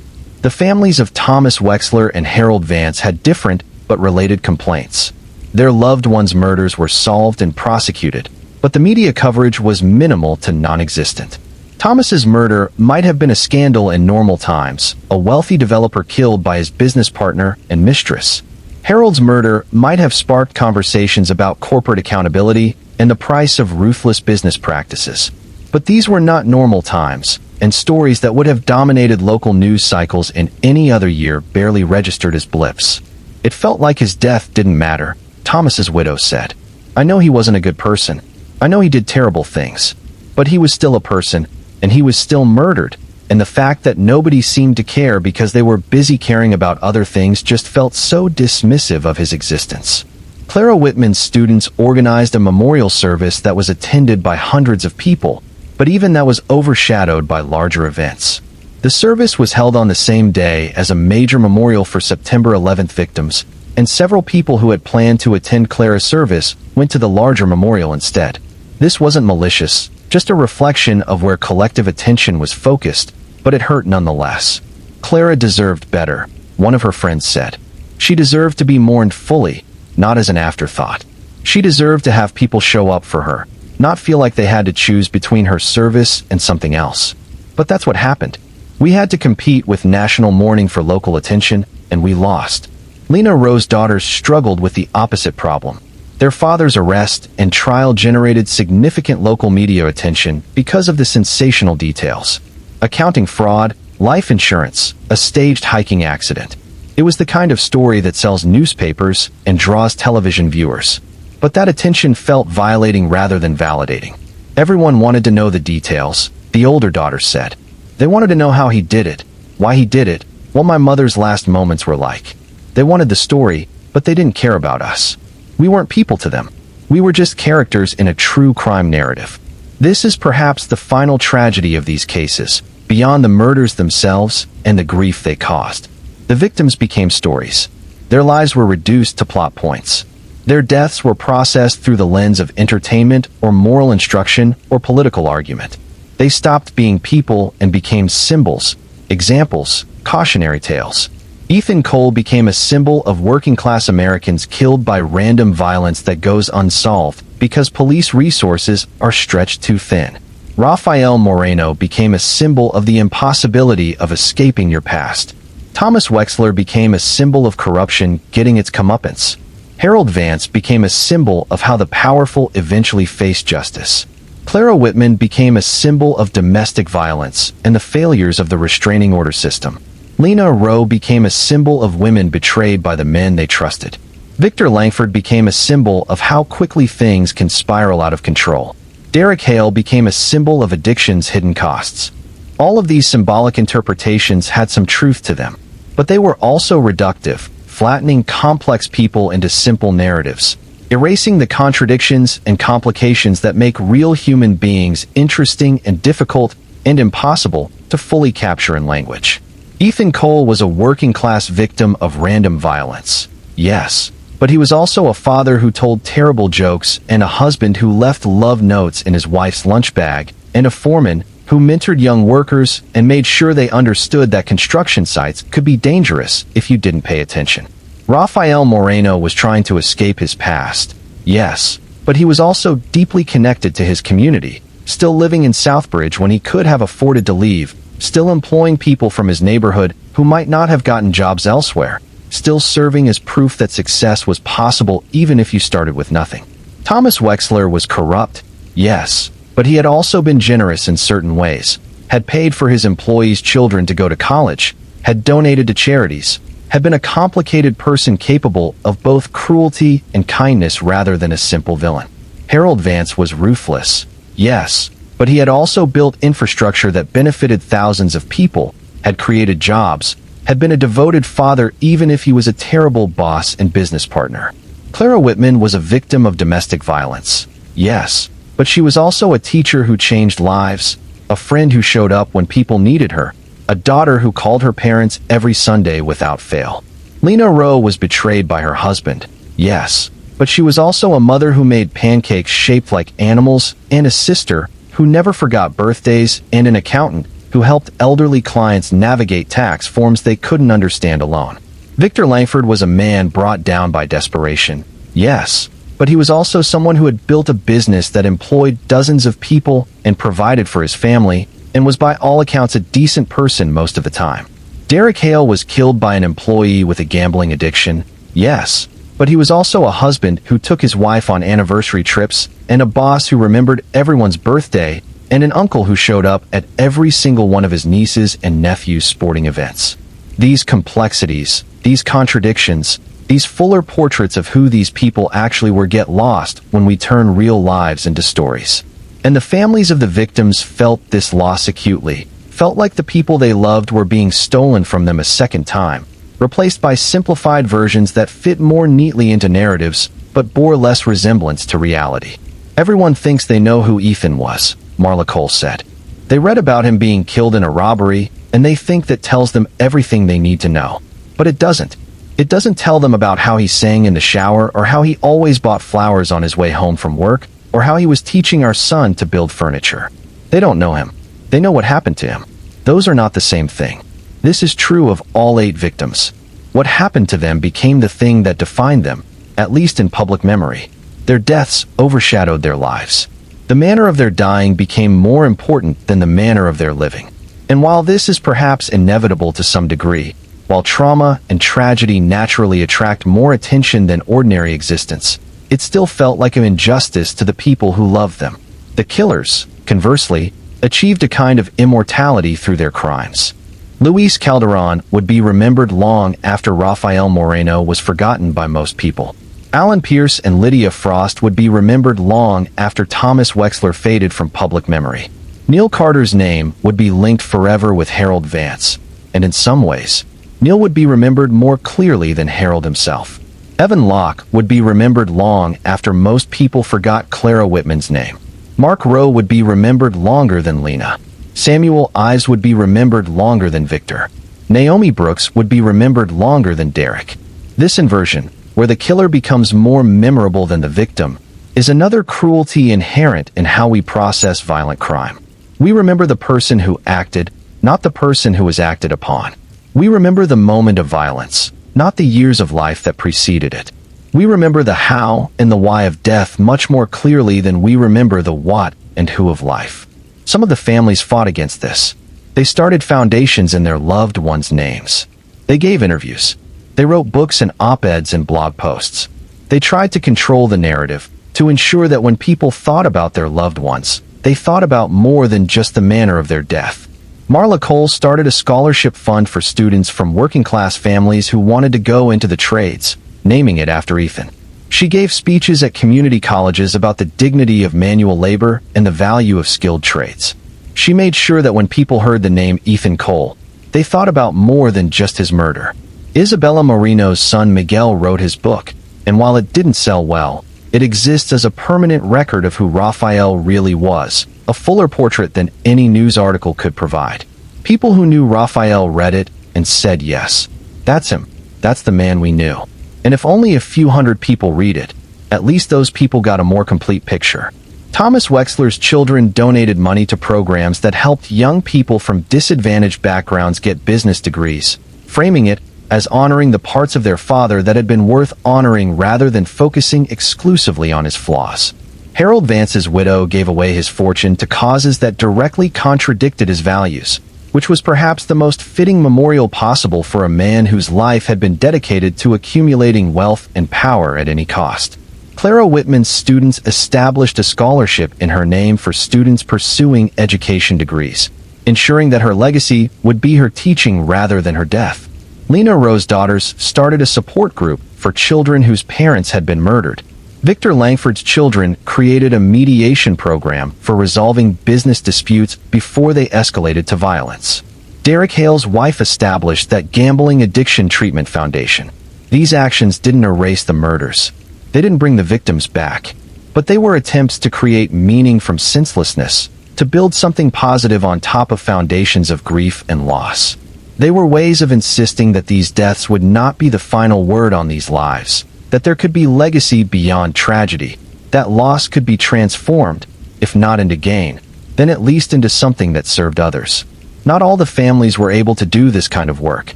The families of Thomas Wexler and Harold Vance had different but related complaints. Their loved ones' murders were solved and prosecuted, but the media coverage was minimal to non-existent. Thomas's murder might have been a scandal in normal times, a wealthy developer killed by his business partner and mistress. Harold's murder might have sparked conversations about corporate accountability and the price of ruthless business practices. But these were not normal times, and stories that would have dominated local news cycles in any other year barely registered as blips. It felt like his death didn't matter, Thomas's widow said. I know he wasn't a good person. I know he did terrible things. But he was still a person, and he was still murdered, and the fact that nobody seemed to care because they were busy caring about other things just felt so dismissive of his existence. Clara Whitman's students organized a memorial service that was attended by hundreds of people, but even that was overshadowed by larger events. The service was held on the same day as a major memorial for September 11th victims, and several people who had planned to attend Clara's service went to the larger memorial instead. This wasn't malicious, just a reflection of where collective attention was focused, but it hurt nonetheless. Clara deserved better, one of her friends said. She deserved to be mourned fully, not as an afterthought. She deserved to have people show up for her, not feel like they had to choose between her service and something else. But that's what happened. We had to compete with national mourning for local attention, and we lost. Lena Rose's daughters struggled with the opposite problem. Their father's arrest and trial generated significant local media attention because of the sensational details. Accounting fraud, life insurance, a staged hiking accident. It was the kind of story that sells newspapers and draws television viewers. But that attention felt violating rather than validating. Everyone wanted to know the details, the older daughter said. They wanted to know how he did it, why he did it, what my mother's last moments were like. They wanted the story, but they didn't care about us. We weren't people to them. We were just characters in a true crime narrative. This is perhaps the final tragedy of these cases, beyond the murders themselves and the grief they caused. The victims became stories. Their lives were reduced to plot points. Their deaths were processed through the lens of entertainment or moral instruction or political argument. They stopped being people and became symbols, examples, cautionary tales. Ethan Cole became a symbol of working-class Americans killed by random violence that goes unsolved because police resources are stretched too thin. Rafael Moreno became a symbol of the impossibility of escaping your past. Thomas Wexler became a symbol of corruption getting its comeuppance. Harold Vance became a symbol of how the powerful eventually face justice. Clara Whitman became a symbol of domestic violence and the failures of the restraining order system. Lena Rowe became a symbol of women betrayed by the men they trusted. Victor Langford became a symbol of how quickly things can spiral out of control. Derek Hale became a symbol of addiction's hidden costs. All of these symbolic interpretations had some truth to them, but they were also reductive, flattening complex people into simple narratives, erasing the contradictions and complications that make real human beings interesting and difficult and impossible to fully capture in language. Ethan Cole was a working-class victim of random violence, yes, but he was also a father who told terrible jokes and a husband who left love notes in his wife's lunch bag, and a foreman who mentored young workers and made sure they understood that construction sites could be dangerous if you didn't pay attention. Rafael Moreno was trying to escape his past, yes, but he was also deeply connected to his community, still living in Southbridge when he could have afforded to leave, still employing people from his neighborhood who might not have gotten jobs elsewhere, still serving as proof that success was possible even if you started with nothing. Thomas Wexler was corrupt, yes, but he had also been generous in certain ways, had paid for his employees' children to go to college, had donated to charities, had been a complicated person capable of both cruelty and kindness rather than a simple villain. Harold Vance was ruthless, yes, but he had also built infrastructure that benefited thousands of people, had created jobs, had been a devoted father even if he was a terrible boss and business partner. Clara Whitman was a victim of domestic violence, yes, but she was also a teacher who changed lives, a friend who showed up when people needed her, a daughter who called her parents every Sunday without fail. Lena Rowe was betrayed by her husband, yes, but she was also a mother who made pancakes shaped like animals, and a sister who never forgot birthdays, and an accountant who helped elderly clients navigate tax forms they couldn't understand alone. Victor Langford was a man brought down by desperation, yes, but he was also someone who had built a business that employed dozens of people and provided for his family, and was by all accounts a decent person most of the time. Derek Hale was killed by an employee with a gambling addiction, yes, but he was also a husband who took his wife on anniversary trips, and a boss who remembered everyone's birthday, and an uncle who showed up at every single one of his nieces' and nephews' sporting events. These complexities, these contradictions, these fuller portraits of who these people actually were get lost when we turn real lives into stories. And the families of the victims felt this loss acutely, felt like the people they loved were being stolen from them a second time, replaced by simplified versions that fit more neatly into narratives, but bore less resemblance to reality. Everyone thinks they know who Ethan was, Marla Cole said. They read about him being killed in a robbery, and they think that tells them everything they need to know. But it doesn't. It doesn't tell them about how he sang in the shower, or how he always bought flowers on his way home from work, or how he was teaching our son to build furniture. They don't know him. They know what happened to him. Those are not the same thing. This is true of all 8 victims. What happened to them became the thing that defined them, at least in public memory. Their deaths overshadowed their lives. The manner of their dying became more important than the manner of their living. And while this is perhaps inevitable to some degree, while trauma and tragedy naturally attract more attention than ordinary existence, it still felt like an injustice to the people who loved them. The killers, conversely, achieved a kind of immortality through their crimes. Luis Calderon would be remembered long after Rafael Moreno was forgotten by most people. Alan Pierce and Lydia Frost would be remembered long after Thomas Wexler faded from public memory. Neil Carter's name would be linked forever with Harold Vance, and in some ways, Neil would be remembered more clearly than Harold himself. Evan Locke would be remembered long after most people forgot Clara Whitman's name. Mark Rowe would be remembered longer than Lena. Samuel Ives would be remembered longer than Victor. Naomi Brooks would be remembered longer than Derek. This inversion, where the killer becomes more memorable than the victim, is another cruelty inherent in how we process violent crime. We remember the person who acted, not the person who was acted upon. We remember the moment of violence, not the years of life that preceded it. We remember the how and the why of death much more clearly than we remember the what and who of life. Some of the families fought against this. They started foundations in their loved ones' names. They gave interviews. They wrote books and op-eds and blog posts. They tried to control the narrative, to ensure that when people thought about their loved ones, they thought about more than just the manner of their death. Marla Cole started a scholarship fund for students from working-class families who wanted to go into the trades, naming it after Ethan. She gave speeches at community colleges about the dignity of manual labor and the value of skilled trades. She made sure that when people heard the name Ethan Cole, they thought about more than just his murder. Isabella Marino's son Miguel wrote his book, and while it didn't sell well, it exists as a permanent record of who Rafael really was, a fuller portrait than any news article could provide. People who knew Rafael read it and said yes. That's him. That's the man we knew. And if only a few hundred people read it, at least those people got a more complete picture. Thomas Wexler's children donated money to programs that helped young people from disadvantaged backgrounds get business degrees, framing it as honoring the parts of their father that had been worth honoring rather than focusing exclusively on his flaws. Harold Vance's widow gave away his fortune to causes that directly contradicted his values, which was perhaps the most fitting memorial possible for a man whose life had been dedicated to accumulating wealth and power at any cost. Clara Whitman's students established a scholarship in her name for students pursuing education degrees, ensuring that her legacy would be her teaching rather than her death. Lena Rowe's daughters started a support group for children whose parents had been murdered. Victor Langford's children created a mediation program for resolving business disputes before they escalated to violence. Derek Hale's wife established that Gambling Addiction Treatment Foundation. These actions didn't erase the murders. They didn't bring the victims back, but they were attempts to create meaning from senselessness, to build something positive on top of foundations of grief and loss. They were ways of insisting that these deaths would not be the final word on these lives, that there could be legacy beyond tragedy, that loss could be transformed, if not into gain, then at least into something that served others. Not all the families were able to do this kind of work.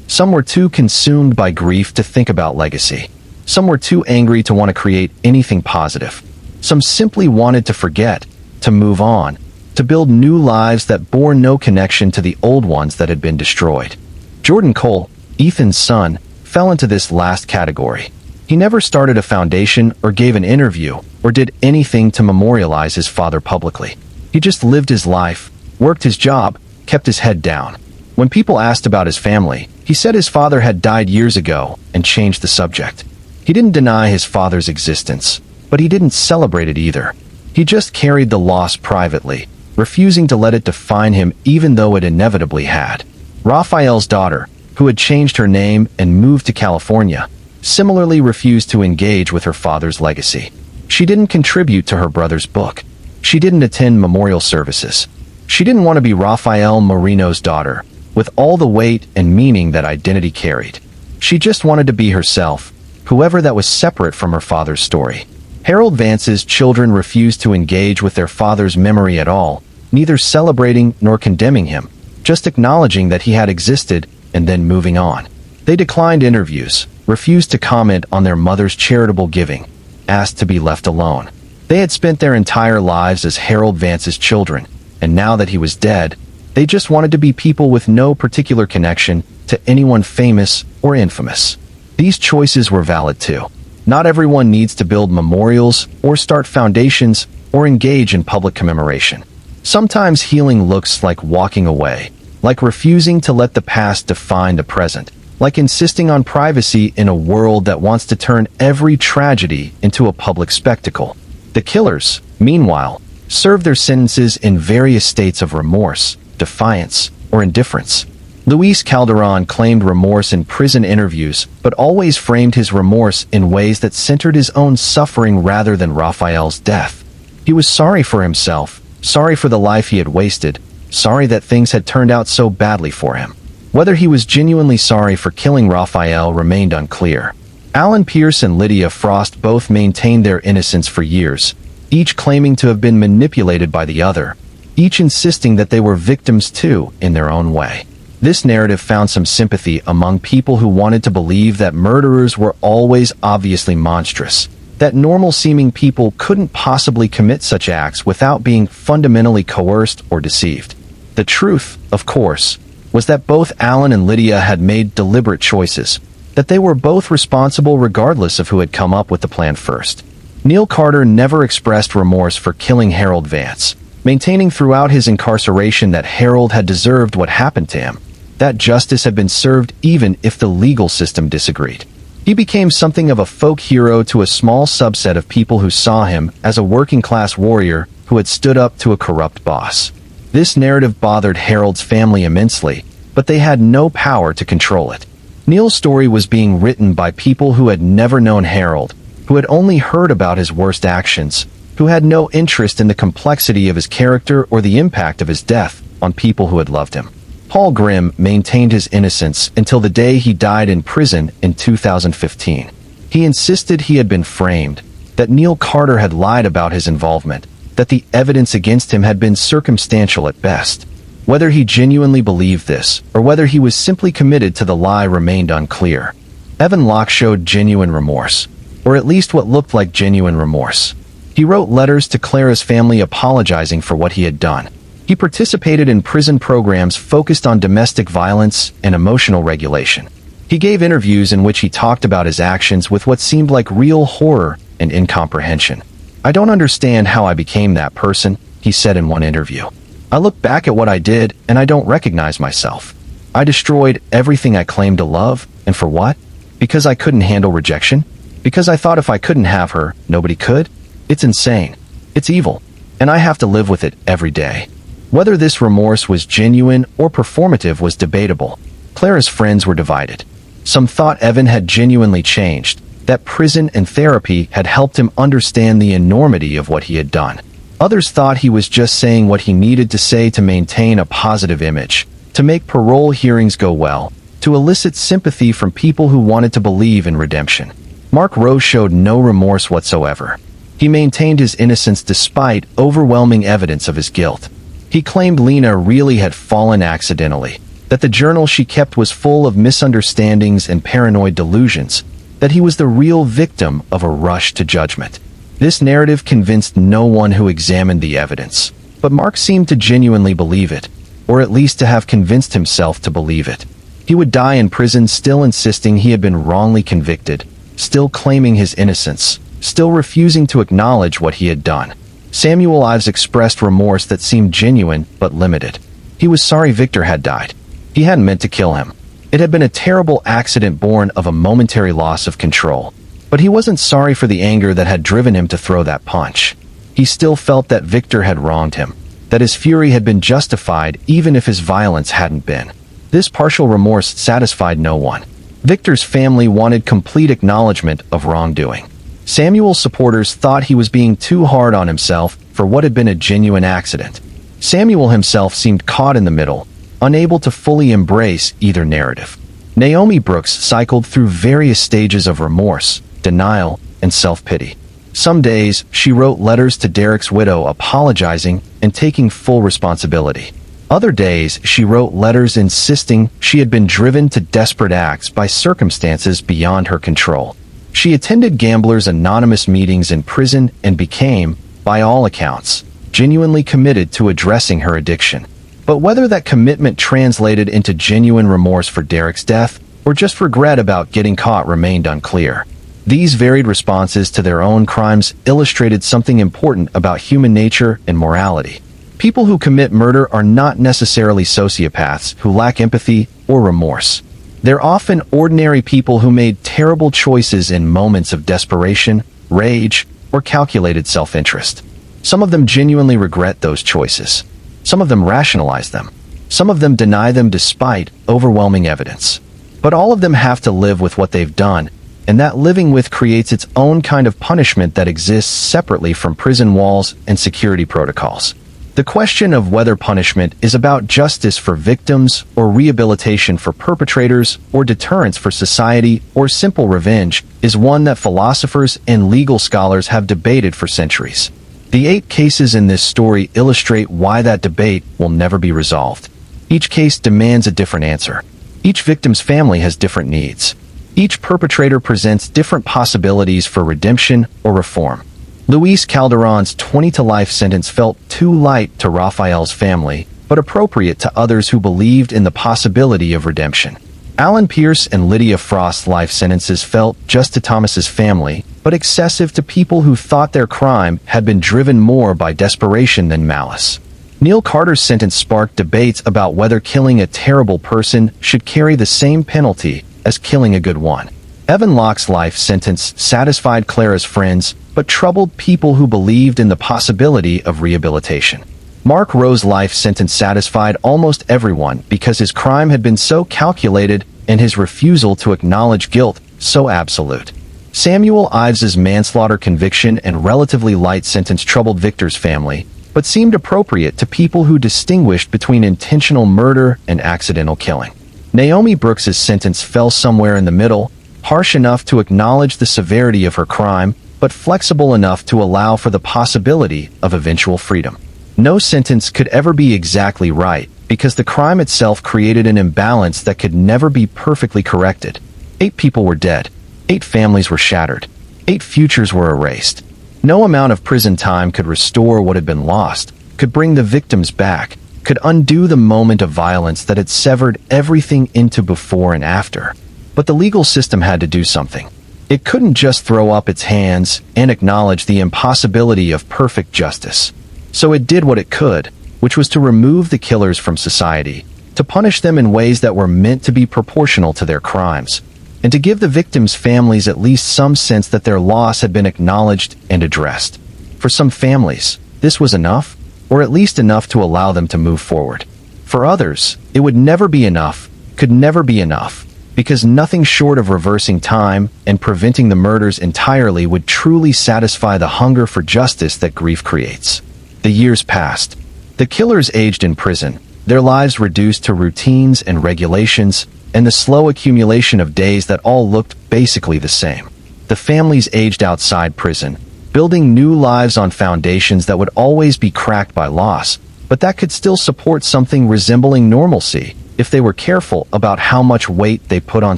Some were too consumed by grief to think about legacy. Some were too angry to want to create anything positive. Some simply wanted to forget, to move on, to build new lives that bore no connection to the old ones that had been destroyed. Jordan Cole, Ethan's son, fell into this last category. He never started a foundation or gave an interview or did anything to memorialize his father publicly. He just lived his life, worked his job, kept his head down. When people asked about his family, he said his father had died years ago and changed the subject. He didn't deny his father's existence, but he didn't celebrate it either. He just carried the loss privately, refusing to let it define him even though it inevitably had. Rafael's daughter, who had changed her name and moved to California, similarly refused to engage with her father's legacy. She didn't contribute to her brother's book. She didn't attend memorial services. She didn't want to be Rafael Moreno's daughter, with all the weight and meaning that identity carried. She just wanted to be herself, whoever that was separate from her father's story. Harold Vance's children refused to engage with their father's memory at all, neither celebrating nor condemning him, just acknowledging that he had existed and then moving on. They declined interviews, refused to comment on their mother's charitable giving, asked to be left alone. They had spent their entire lives as Harold Vance's children, and now that he was dead, they just wanted to be people with no particular connection to anyone famous or infamous. These choices were valid too. Not everyone needs to build memorials, or start foundations, or engage in public commemoration. Sometimes healing looks like walking away, like refusing to let the past define the present, like insisting on privacy in a world that wants to turn every tragedy into a public spectacle. The killers, meanwhile, served their sentences in various states of remorse, defiance, or indifference. Luis Calderon claimed remorse in prison interviews, but always framed his remorse in ways that centered his own suffering rather than Rafael's death. He was sorry for himself, sorry for the life he had wasted, sorry that things had turned out so badly for him. Whether he was genuinely sorry for killing Rafael remained unclear. Alan Pierce and Lydia Frost both maintained their innocence for years, each claiming to have been manipulated by the other, each insisting that they were victims too, in their own way. This narrative found some sympathy among people who wanted to believe that murderers were always obviously monstrous, that normal-seeming people couldn't possibly commit such acts without being fundamentally coerced or deceived. The truth, of course, was that both Alan and Lydia had made deliberate choices, that they were both responsible regardless of who had come up with the plan first. Neil Carter never expressed remorse for killing Harold Vance, maintaining throughout his incarceration that Harold had deserved what happened to him, that justice had been served even if the legal system disagreed. He became something of a folk hero to a small subset of people who saw him as a working-class warrior who had stood up to a corrupt boss. This narrative bothered Harold's family immensely, but they had no power to control it. Neil's story was being written by people who had never known Harold, who had only heard about his worst actions, who had no interest in the complexity of his character or the impact of his death on people who had loved him. Paul Grimm maintained his innocence until the day he died in prison in 2015. He insisted he had been framed, that Neil Carter had lied about his involvement, that the evidence against him had been circumstantial at best. Whether he genuinely believed this, or whether he was simply committed to the lie remained unclear. Evan Locke showed genuine remorse, or at least what looked like genuine remorse. He wrote letters to Clara's family apologizing for what he had done. He participated in prison programs focused on domestic violence and emotional regulation. He gave interviews in which he talked about his actions with what seemed like real horror and incomprehension. "I don't understand how I became that person," he said in one interview. "I look back at what I did and I don't recognize myself. I destroyed everything I claimed to love, and for what? Because I couldn't handle rejection? Because I thought if I couldn't have her, nobody could? It's insane. It's evil. And I have to live with it every day." Whether this remorse was genuine or performative was debatable. Clara's friends were divided. Some thought Evan had genuinely changed, that prison and therapy had helped him understand the enormity of what he had done. Others thought he was just saying what he needed to say to maintain a positive image, to make parole hearings go well, to elicit sympathy from people who wanted to believe in redemption. Mark Rose showed no remorse whatsoever. He maintained his innocence despite overwhelming evidence of his guilt. He claimed Lena really had fallen accidentally, that the journal she kept was full of misunderstandings and paranoid delusions, that he was the real victim of a rush to judgment. This narrative convinced no one who examined the evidence, but Mark seemed to genuinely believe it, or at least to have convinced himself to believe it. He would die in prison still insisting he had been wrongly convicted, still claiming his innocence, still refusing to acknowledge what he had done. Samuel Ives expressed remorse that seemed genuine but limited. He was sorry Victor had died. He hadn't meant to kill him. It had been a terrible accident born of a momentary loss of control. But he wasn't sorry for the anger that had driven him to throw that punch. He still felt that Victor had wronged him, that his fury had been justified even if his violence hadn't been. This partial remorse satisfied no one. Victor's family wanted complete acknowledgement of wrongdoing. Samuel's supporters thought he was being too hard on himself for what had been a genuine accident. Samuel himself seemed caught in the middle, unable to fully embrace either narrative. Naomi Brooks cycled through various stages of remorse, denial, and self-pity. Some days, she wrote letters to Derek's widow apologizing and taking full responsibility. Other days, she wrote letters insisting she had been driven to desperate acts by circumstances beyond her control. She attended Gamblers Anonymous meetings in prison and became, by all accounts, genuinely committed to addressing her addiction. But whether that commitment translated into genuine remorse for Derek's death, or just regret about getting caught remained unclear. These varied responses to their own crimes illustrated something important about human nature and morality. People who commit murder are not necessarily sociopaths who lack empathy or remorse. They're often ordinary people who made terrible choices in moments of desperation, rage, or calculated self-interest. Some of them genuinely regret those choices. Some of them rationalize them. Some of them deny them despite overwhelming evidence. But all of them have to live with what they've done, and that living with creates its own kind of punishment that exists separately from prison walls and security protocols. The question of whether punishment is about justice for victims or rehabilitation for perpetrators or deterrence for society or simple revenge is one that philosophers and legal scholars have debated for centuries. The 8 cases in this story illustrate why that debate will never be resolved. Each case demands a different answer. Each victim's family has different needs. Each perpetrator presents different possibilities for redemption or reform. Luis Calderon's 20-to-life sentence felt too light to Rafael's family, but appropriate to others who believed in the possibility of redemption. Alan Pierce and Lydia Frost's life sentences felt just to Thomas's family, but excessive to people who thought their crime had been driven more by desperation than malice. Neil Carter's sentence sparked debates about whether killing a terrible person should carry the same penalty as killing a good one. Evan Locke's life sentence satisfied Clara's friends, but troubled people who believed in the possibility of rehabilitation. Mark Rowe's life sentence satisfied almost everyone because his crime had been so calculated and his refusal to acknowledge guilt so absolute. Samuel Ives's manslaughter conviction and relatively light sentence troubled Victor's family, but seemed appropriate to people who distinguished between intentional murder and accidental killing. Naomi Brooks's sentence fell somewhere in the middle, harsh enough to acknowledge the severity of her crime, but flexible enough to allow for the possibility of eventual freedom. No sentence could ever be exactly right, because the crime itself created an imbalance that could never be perfectly corrected. 8 people were dead. 8 families were shattered. 8 futures were erased. No amount of prison time could restore what had been lost, could bring the victims back, could undo the moment of violence that had severed everything into before and after. But the legal system had to do something. It couldn't just throw up its hands and acknowledge the impossibility of perfect justice. So it did what it could, which was to remove the killers from society, to punish them in ways that were meant to be proportional to their crimes, and to give the victims' families at least some sense that their loss had been acknowledged and addressed. For some families, this was enough, or at least enough to allow them to move forward. For others, it would never be enough, could never be enough, because nothing short of reversing time and preventing the murders entirely would truly satisfy the hunger for justice that grief creates. The years passed. The killers aged in prison, their lives reduced to routines and regulations, and the slow accumulation of days that all looked basically the same. The families aged outside prison, building new lives on foundations that would always be cracked by loss, but that could still support something resembling normalcy if they were careful about how much weight they put on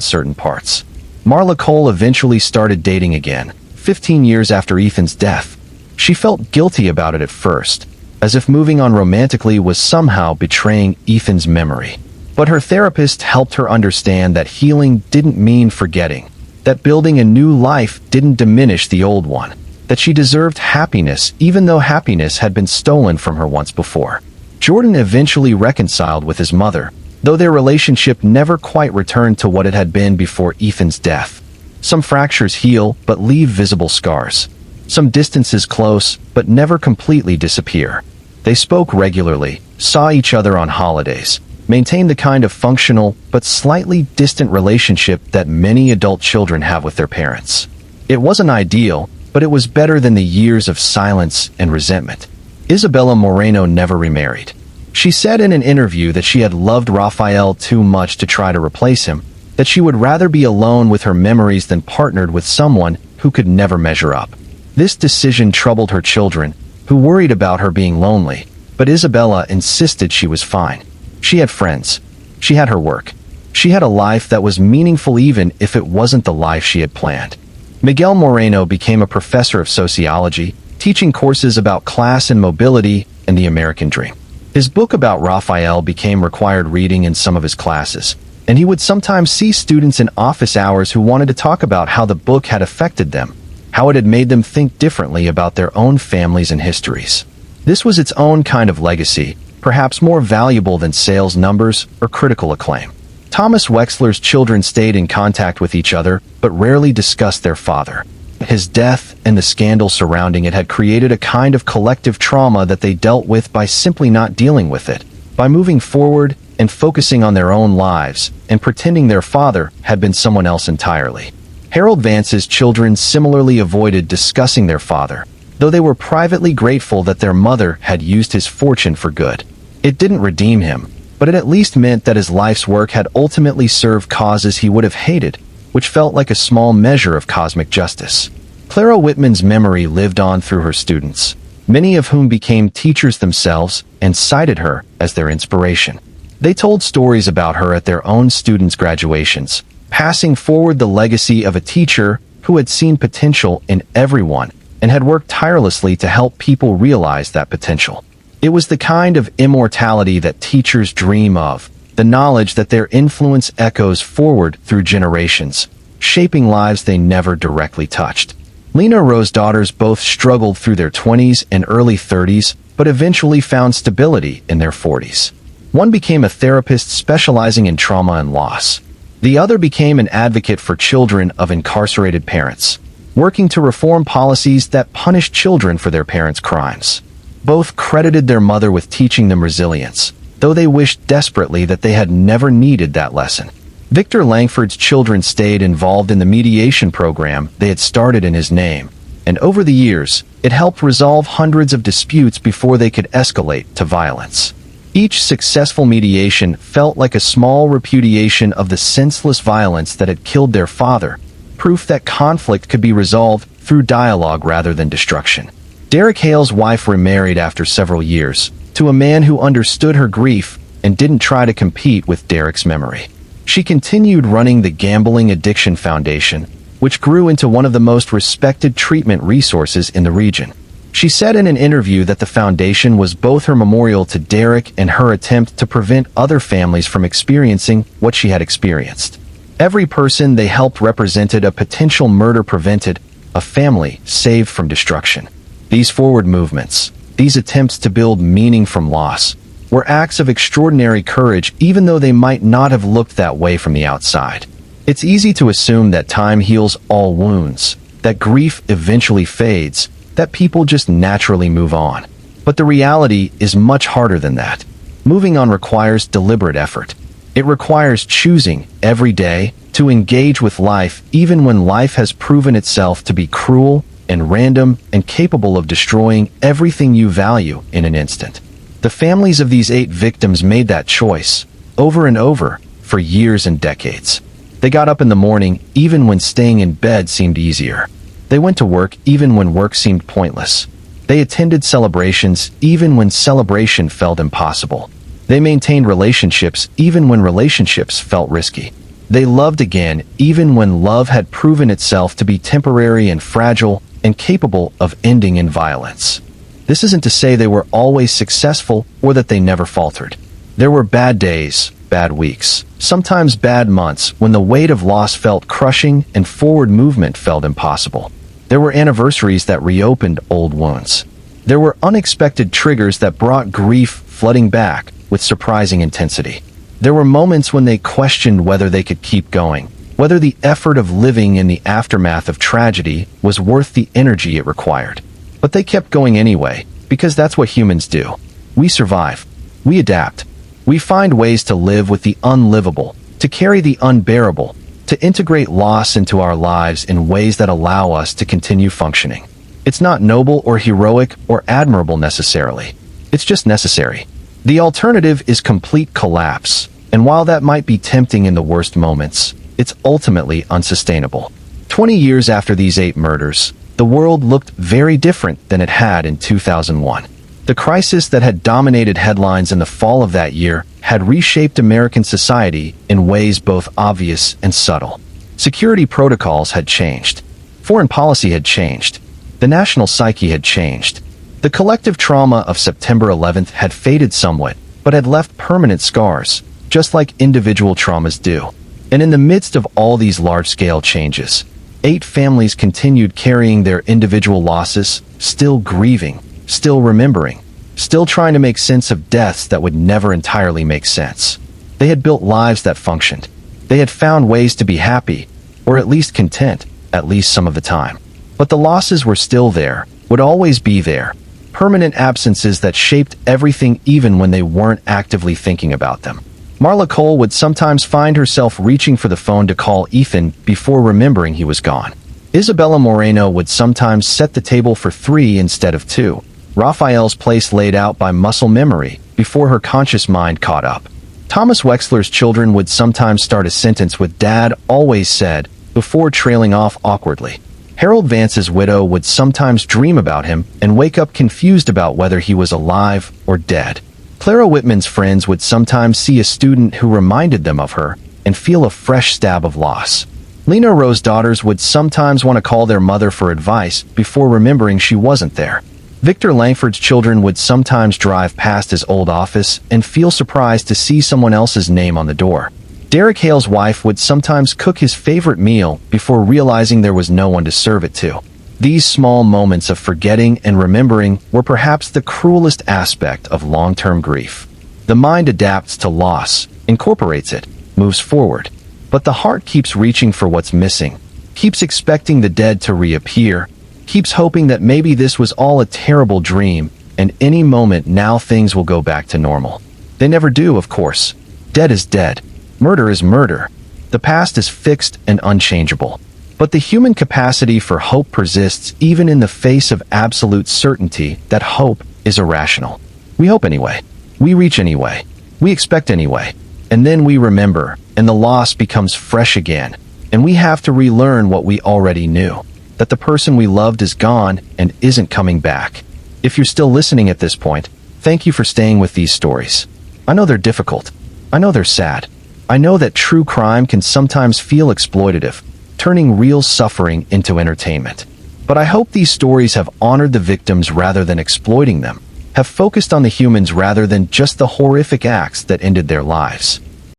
certain parts. Marla Cole eventually started dating again, 15 years after Ethan's death. She felt guilty about it at first, as if moving on romantically was somehow betraying Ethan's memory. But her therapist helped her understand that healing didn't mean forgetting, that building a new life didn't diminish the old one, that she deserved happiness even though happiness had been stolen from her once before. Jordan eventually reconciled with his mother, though their relationship never quite returned to what it had been before Ethan's death. Some fractures heal but leave visible scars. Some distances close but never completely disappear. They spoke regularly, saw each other on holidays, maintained the kind of functional but slightly distant relationship that many adult children have with their parents. It wasn't ideal, but it was better than the years of silence and resentment. Isabella Moreno never remarried. She said in an interview that she had loved Rafael too much to try to replace him, that she would rather be alone with her memories than partnered with someone who could never measure up. This decision troubled her children, who worried about her being lonely, but Isabella insisted she was fine. She had friends. She had her work. She had a life that was meaningful even if it wasn't the life she had planned. Miguel Moreno became a professor of sociology, teaching courses about class and mobility and the American dream. His book about Rafael became required reading in some of his classes, and he would sometimes see students in office hours who wanted to talk about how the book had affected them, how it had made them think differently about their own families and histories. This was its own kind of legacy, perhaps more valuable than sales numbers or critical acclaim. Thomas Wexler's children stayed in contact with each other, but rarely discussed their father. His death and the scandal surrounding it had created a kind of collective trauma that they dealt with by simply not dealing with it, by moving forward and focusing on their own lives and pretending their father had been someone else entirely. Harold Vance's children similarly avoided discussing their father, though they were privately grateful that their mother had used his fortune for good. It didn't redeem him, but it at least meant that his life's work had ultimately served causes he would have hated, which felt like a small measure of cosmic justice. Clara Whitman's memory lived on through her students, many of whom became teachers themselves and cited her as their inspiration. They told stories about her at their own students' graduations, passing forward the legacy of a teacher who had seen potential in everyone and had worked tirelessly to help people realize that potential. It was the kind of immortality that teachers dream of, the knowledge that their influence echoes forward through generations, shaping lives they never directly touched. Lena Rose's daughters both struggled through their 20s and early 30s, but eventually found stability in their 40s. One became a therapist specializing in trauma and loss. The other became an advocate for children of incarcerated parents, working to reform policies that punish children for their parents' crimes. Both credited their mother with teaching them resilience, though they wished desperately that they had never needed that lesson. Victor Langford's children stayed involved in the mediation program they had started in his name, and over the years, it helped resolve hundreds of disputes before they could escalate to violence. Each successful mediation felt like a small repudiation of the senseless violence that had killed their father, proof that conflict could be resolved through dialogue rather than destruction. Derek Hale's wife remarried after several years, to a man who understood her grief and didn't try to compete with Derek's memory. She continued running the Gambling Addiction Foundation, which grew into one of the most respected treatment resources in the region. She said in an interview that the foundation was both her memorial to Derek and her attempt to prevent other families from experiencing what she had experienced. Every person they helped represented a potential murder prevented, a family saved from destruction. These forward movements, these attempts to build meaning from loss, were acts of extraordinary courage even though they might not have looked that way from the outside. It's easy to assume that time heals all wounds, that grief eventually fades, that people just naturally move on. But the reality is much harder than that. Moving on requires deliberate effort. It requires choosing, every day, to engage with life even when life has proven itself to be cruel and random and capable of destroying everything you value in an instant. The families of these 8 victims made that choice, over and over, for years and decades. They got up in the morning even when staying in bed seemed easier. They went to work even when work seemed pointless. They attended celebrations even when celebration felt impossible. They maintained relationships even when relationships felt risky. They loved again even when love had proven itself to be temporary and fragile and capable of ending in violence. This isn't to say they were always successful or that they never faltered. There were bad days, bad weeks, sometimes bad months when the weight of loss felt crushing and forward movement felt impossible. There were anniversaries that reopened old wounds. There were unexpected triggers that brought grief flooding back with surprising intensity. There were moments when they questioned whether they could keep going, whether the effort of living in the aftermath of tragedy was worth the energy it required. But they kept going anyway, because that's what humans do. We survive. We adapt. We find ways to live with the unlivable, to carry the unbearable, to integrate loss into our lives in ways that allow us to continue functioning. It's not noble or heroic or admirable necessarily. It's just necessary. The alternative is complete collapse, and while that might be tempting in the worst moments, it's ultimately unsustainable. 20 years after these 8 murders, the world looked very different than it had in 2001. The crisis that had dominated headlines in the fall of that year had reshaped American society in ways both obvious and subtle. Security protocols had changed. Foreign policy had changed. The national psyche had changed. The collective trauma of September 11th had faded somewhat, but had left permanent scars, just like individual traumas do. And in the midst of all these large-scale changes, 8 families continued carrying their individual losses, still grieving, still remembering, still trying to make sense of deaths that would never entirely make sense. They had built lives that functioned. They had found ways to be happy, or at least content, at least some of the time. But the losses were still there, would always be there, permanent absences that shaped everything even when they weren't actively thinking about them. Marla Cole would sometimes find herself reaching for the phone to call Ethan before remembering he was gone. Isabella Moreno would sometimes set the table for 3 instead of 2. Raphael's place laid out by muscle memory before her conscious mind caught up. Thomas Wexler's children would sometimes start a sentence with "Dad always said" before trailing off awkwardly. Harold Vance's widow would sometimes dream about him and wake up confused about whether he was alive or dead. Clara Whitman's friends would sometimes see a student who reminded them of her and feel a fresh stab of loss. Lena Rose's daughters would sometimes want to call their mother for advice before remembering she wasn't there. Victor Langford's children would sometimes drive past his old office and feel surprised to see someone else's name on the door. Derek Hale's wife would sometimes cook his favorite meal before realizing there was no one to serve it to. These small moments of forgetting and remembering were perhaps the cruelest aspect of long-term grief. The mind adapts to loss, incorporates it, moves forward. But the heart keeps reaching for what's missing, keeps expecting the dead to reappear, keeps hoping that maybe this was all a terrible dream, and any moment now things will go back to normal. They never do, of course. Dead is dead. Murder is murder. The past is fixed and unchangeable. But the human capacity for hope persists even in the face of absolute certainty that hope is irrational. We hope anyway. We reach anyway. We expect anyway. And then we remember, and the loss becomes fresh again. And we have to relearn what we already knew. That the person we loved is gone and isn't coming back. If you're still listening at this point, thank you for staying with these stories. I know they're difficult. I know they're sad. I know that true crime can sometimes feel exploitative, turning real suffering into entertainment. But I hope these stories have honored the victims rather than exploiting them, have focused on the humans rather than just the horrific acts that ended their lives.